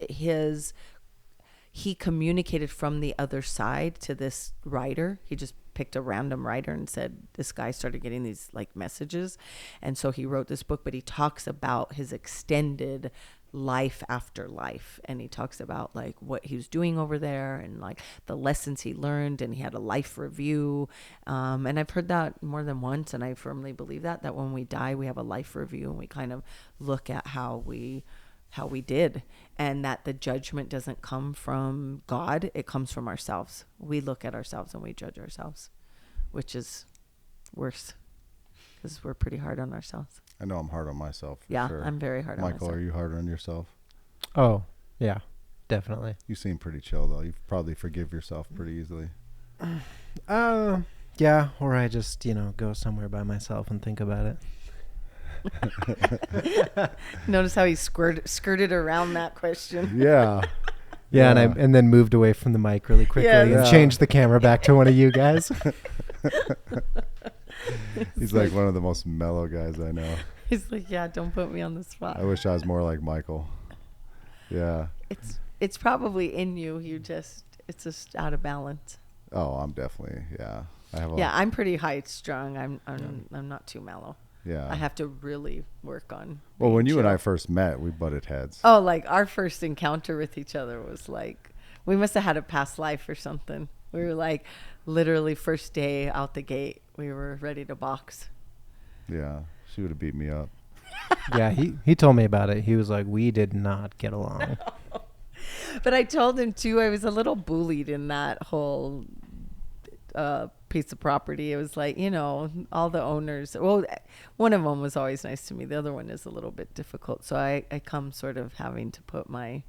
from the other side to this writer. He just picked a random writer and said, this guy started getting these like messages. And so he wrote this book, but he talks about his extended life after life. And he talks about like what he was doing over there and like the lessons he learned. And he had a life review. And I've heard that more than once. And I firmly believe that when we die, we have a life review, and we kind of look at how we how we did, and that the judgment doesn't come from God, it comes from ourselves. We look at ourselves and we judge ourselves, which is worse because we're pretty hard on ourselves. I know I'm hard on myself. Yeah, sure. I'm very hard on myself. Michael, are you harder on yourself? Oh, yeah, definitely. You seem pretty chill, though. You probably forgive yourself pretty easily. Yeah, or I just, go somewhere by myself and think about it. Notice how he skirted around that question. Yeah. Yeah, and then moved away from the mic really quickly and changed the camera back to one of you guys. He's like one of the most mellow guys I know. He's like, yeah, don't put me on the spot. I wish I was more like Michael. Yeah. It's probably in you. It's just out of balance. Oh, I'm definitely, yeah. I'm pretty high strung. I'm not too mellow. Yeah. I have to really work on. Well, when you chill. and I first met, we butted heads. Oh, like our first encounter with each other was like, we must have had a past life or something. We were like, literally first day out the gate, we were ready to box. Yeah. She would have beat me up. Yeah, he told me about it. He was like, we did not get along. But I told him too, I was a little bullied in that whole piece of property. It was like, all the owners, well, one of them was always nice to me. The other one is a little bit difficult. So I come sort of having to put my,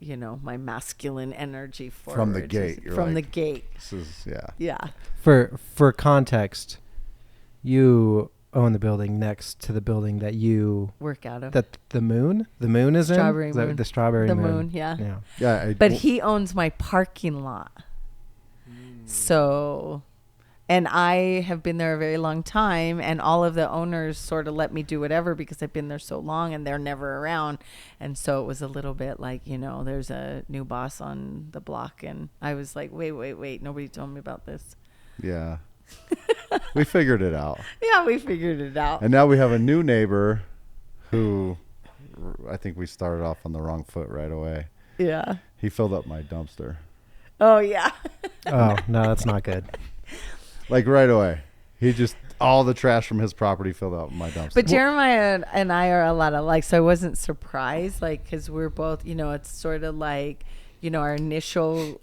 my masculine energy forward. From the gate. From the gate. This is, yeah. Yeah. For context, you own the building next to the building that you work out of. That the moon is Strawberry in? moon. The strawberry moon. The moon, yeah. Yeah. But he owns my parking lot. So, and I have been there a very long time, and all of the owners sort of let me do whatever because I've been there so long and they're never around. And so it was a little bit like, there's a new boss on the block. And I was like, wait. Nobody told me about this. Yeah. We figured it out. Yeah, we figured it out. And now we have a new neighbor who I think we started off on the wrong foot right away. Yeah. He filled up my dumpster. Oh, yeah. Oh, no, that's not good. Like right away. He just, all the trash from his property filled up my dumpster. But Jeremiah and I are a lot alike, so I wasn't surprised, like, because we're both, it's sort of like, our initial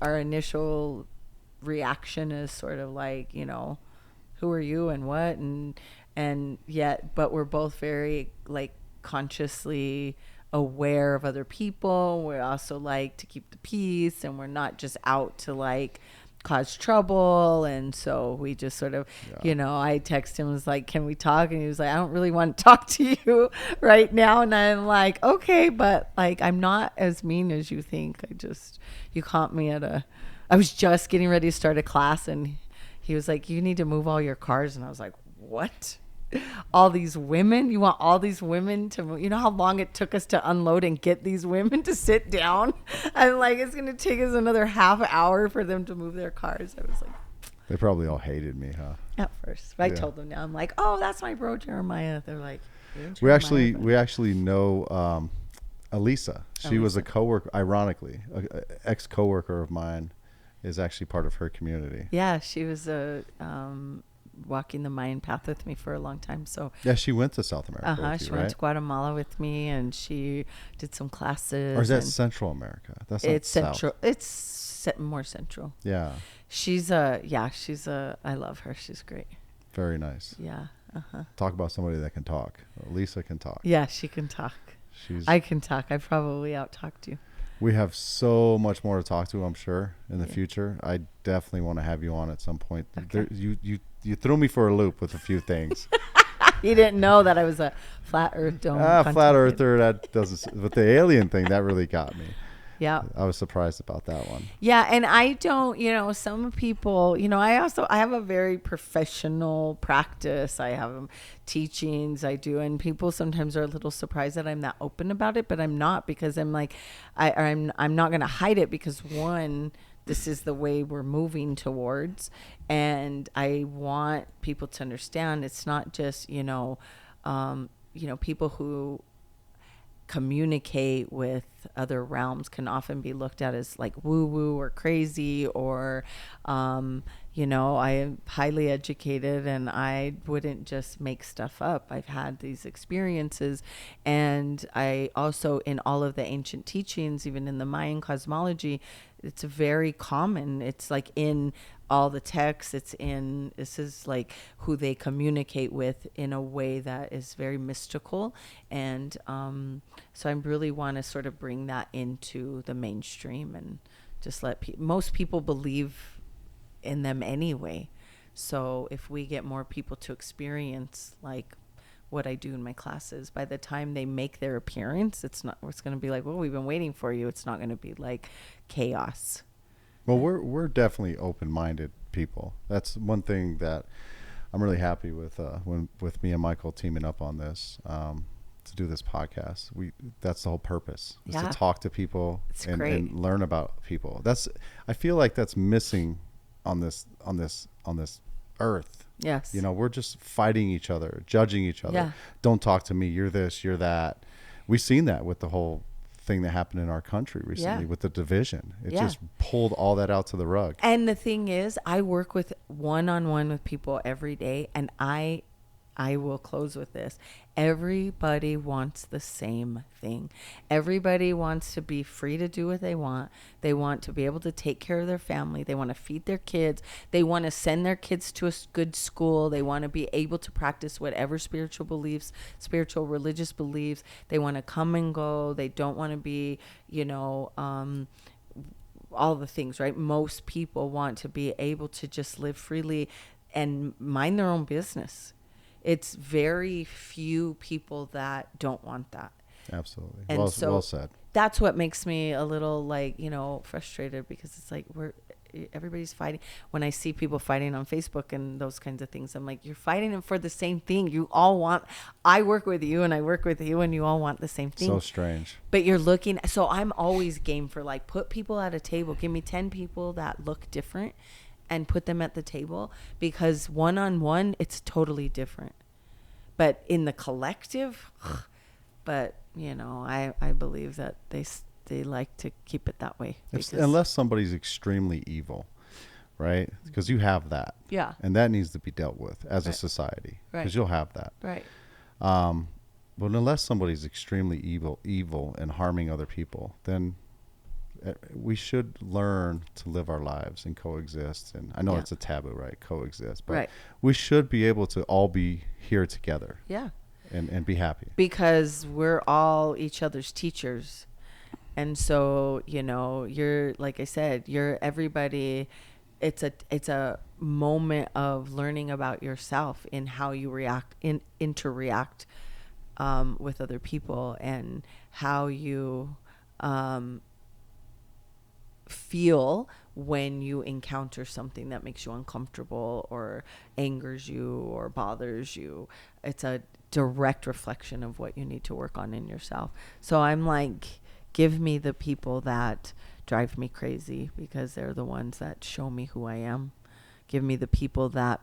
reaction is sort of like, who are you and what, and yet, but we're both very, like, consciously aware of other people. We also like to keep the peace, and we're not just out to like cause trouble. And so we just sort of, I text him, was like, can we talk? And he was like, I don't really want to talk to you right now. And I'm like, okay, but like, I'm not as mean as you think. You caught me I was just getting ready to start a class, and he was like, you need to move all your cars. And I was like, what? All these women? You want all these women to move? You know how long it took us to unload and get these women to sit down? I'm like, it's going to take us another half hour for them to move their cars. I was like, they probably all hated me, huh? At first. But I told them now. I'm like, oh, that's my bro Jeremiah. They're like, we actually know Elisa. She was a coworker, ironically, an ex-coworker of mine is actually part of her community. Yeah, she was walking the Mayan path with me for a long time. So yeah, she went to South America. With you, she right? went to Guatemala with me, and she did some classes. Or is that Central America? That's not Central. South. It's more central. Yeah. She's I love her. She's great. Very nice. Yeah. Talk about somebody that can talk. Lisa can talk. Yeah, she can talk. I can talk. I probably out-talked you. We have so much more to talk to, I'm sure, in the future. I definitely want to have you on at some point. Okay. You threw me for a loop with a few things. You didn't know that I was a flat earth dome. Flat earther, that doesn't. But the alien thing, that really got me. Yeah. I was surprised about that one. Yeah, and I don't, some people, I have a very professional practice. I have teachings I do, and people sometimes are a little surprised that I'm that open about it, but I'm not, because I'm like, I'm not going to hide it, because one, this is the way we're moving towards, and I want people to understand it's not just, people who communicate with other realms can often be looked at as like woo woo or crazy, or you know, I am highly educated and I wouldn't just make stuff up. I've had these experiences, and I also, in all of the ancient teachings, even in the Mayan cosmology, it's very common. It's like in all the texts, this is like who they communicate with in a way that is very mystical. And so I really want to sort of bring that into the mainstream and just let most people believe in them anyway. So if we get more people to experience like what I do in my classes, by the time they make their appearance, it's going to be like, well, we've been waiting for you. It's not going to be like chaos. Well, we're definitely open-minded people. That's one thing that I'm really happy with with me and Michael teaming up on this to do this podcast. That's the whole purpose, is to talk to people and learn about people. I feel like that's missing on this earth. Yes. You know, we're just fighting each other, judging each other. Yeah. Don't talk to me. You're this, you're that. We've seen that with the whole thing that happened in our country recently with the division. It just pulled all that out to the rug. And the thing is, I work with one-on-one with people every day, and I will close with this. Everybody wants the same thing. Everybody wants to be free to do what they want. They want to be able to take care of their family. They want to feed their kids. They want to send their kids to a good school. They want to be able to practice whatever spiritual religious beliefs. They want to come and go. They don't want to be, you know, all the things, right? Most people want to be able to just live freely and mind their own business. It's very few people that don't want that. Absolutely. And well said. That's what makes me a little like, you know, frustrated, because it's like everybody's fighting. When I see people fighting on Facebook and those kinds of things, I'm like, you're fighting for the same thing. You all want, I work with you and I work with you and you all want the same thing. So strange. But you're looking, so I'm always game for like, put people at a table. Give me 10 people that look different and put them at the table, because one-on-one, it's totally different. But in the collective, but you know, I believe that they like to keep it that way. Unless somebody's extremely evil, right? Because you have that. Yeah. And that needs to be dealt with as a society, because you'll have that. Right. But unless somebody's extremely evil and harming other people, then we should learn to live our lives and coexist. And I know it's a taboo, right? Coexist. But we should be able to all be here together. Yeah. And be happy. Because we're all each other's teachers. And so, you know, you're, like I said, you're everybody. It's a moment of learning about yourself in how you interact with other people, and how you feel when you encounter something that makes you uncomfortable or angers you or bothers you. It's a direct reflection of what you need to work on in yourself. So I'm like, give me the people that drive me crazy, because they're the ones that show me who I am. Give me the people that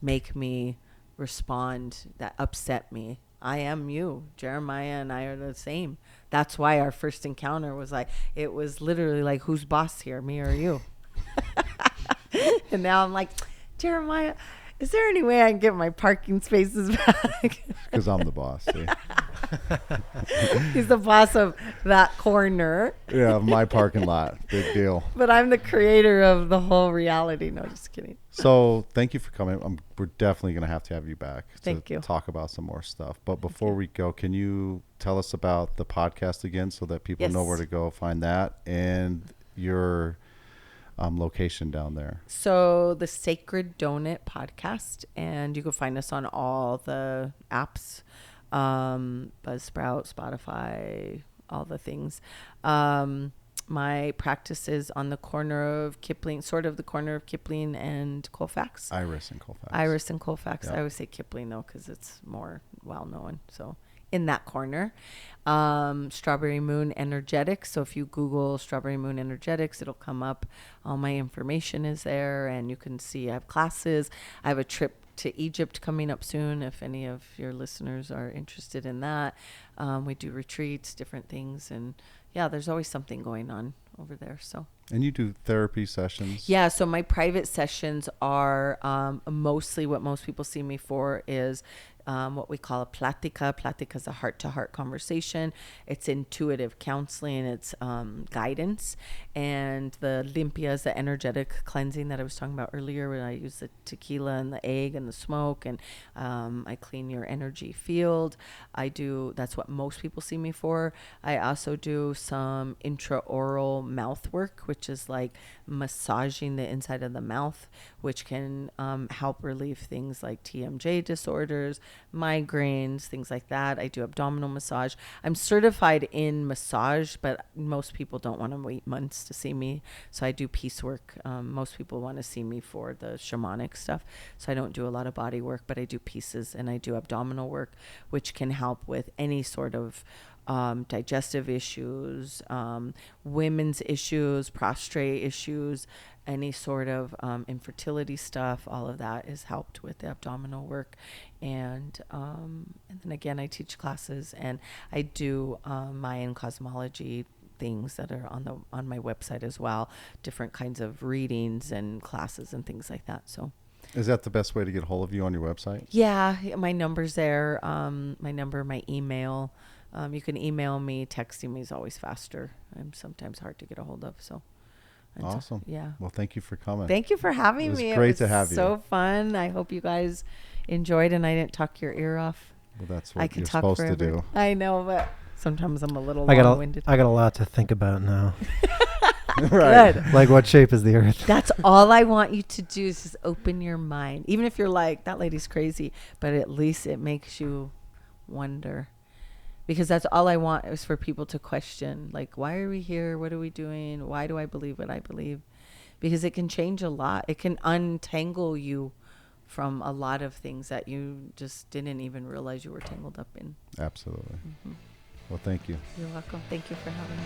make me respond, that upset me. I am you. Jeremiah and I are the same. That's why our first encounter was like, it was literally like, who's boss here, me or you? And now I'm like, Jeremiah, is there any way I can get my parking spaces back? Because I'm the boss, see? He's the boss of that corner. Yeah, my parking lot. Big deal. But I'm the creator of the whole reality. No, just kidding. So thank you for coming. We're definitely going to have you back to talk about some more stuff. But before we go, can you tell us about the podcast again, so that people know where to go find that, and your location down there? So the Sacred Donut podcast, and you can find us on all the apps, Buzzsprout, Spotify, all the things. My practice is on the corner of Kipling, sort of the corner of Kipling and Colfax. Iris and Colfax. Yeah. I always say Kipling though, because it's more well known. So in that corner. Strawberry Moon Energetics. So if you Google Strawberry Moon Energetics, it'll come up. All my information is there, and you can see I have classes. I have a trip to Egypt coming up soon, if any of your listeners are interested in that. We do retreats, different things, and yeah, there's always something going on over there. So. And you do therapy sessions? Yeah, so my private sessions are mostly what most people see me for is what we call a plática. Plática is a heart-to-heart conversation. It's intuitive counseling. It's guidance. And the limpia is the energetic cleansing that I was talking about earlier, where I use the tequila and the egg and the smoke, and I clean your energy field. That's what most people see me for. I also do some intraoral mouth work, which is like massaging the inside of the mouth, which can help relieve things like TMJ disorders, migraines, things like that. I do abdominal massage. I'm certified in massage, but most people don't want to wait months to see me. So I do piece work. Most people want to see me for the shamanic stuff. So I don't do a lot of body work, but I do pieces, and I do abdominal work, which can help with any sort of digestive issues, women's issues, prostrate issues, any sort of infertility stuff. All of that is helped with the abdominal work. And then again, I teach classes, and I do Maya Cosmology things that are on my website as well, different kinds of readings and classes and things like that. So is that the best way to get a hold of you on your website? Yeah, my number's there. My number, my email. You can email me. Texting me is always faster. I'm sometimes hard to get a hold of. So awesome. Yeah. Well, thank you for coming. Thank you for having me. It was great to have you. So fun. I hope you guys enjoyed, and I didn't talk your ear off. Well, that's what you're supposed to do. I know, but sometimes I'm a little long-winded. I got a lot to think about now. Right. Good. Like, what shape is the earth? That's all I want you to do is just open your mind. Even if you're like, that lady's crazy, but at least it makes you wonder. Because that's all I want is for people to question, like, why are we here? What are we doing? Why do I believe what I believe? Because it can change a lot. It can untangle you from a lot of things that you just didn't even realize you were tangled up in. Absolutely. Well, thank you. You're welcome. Thank you for having me.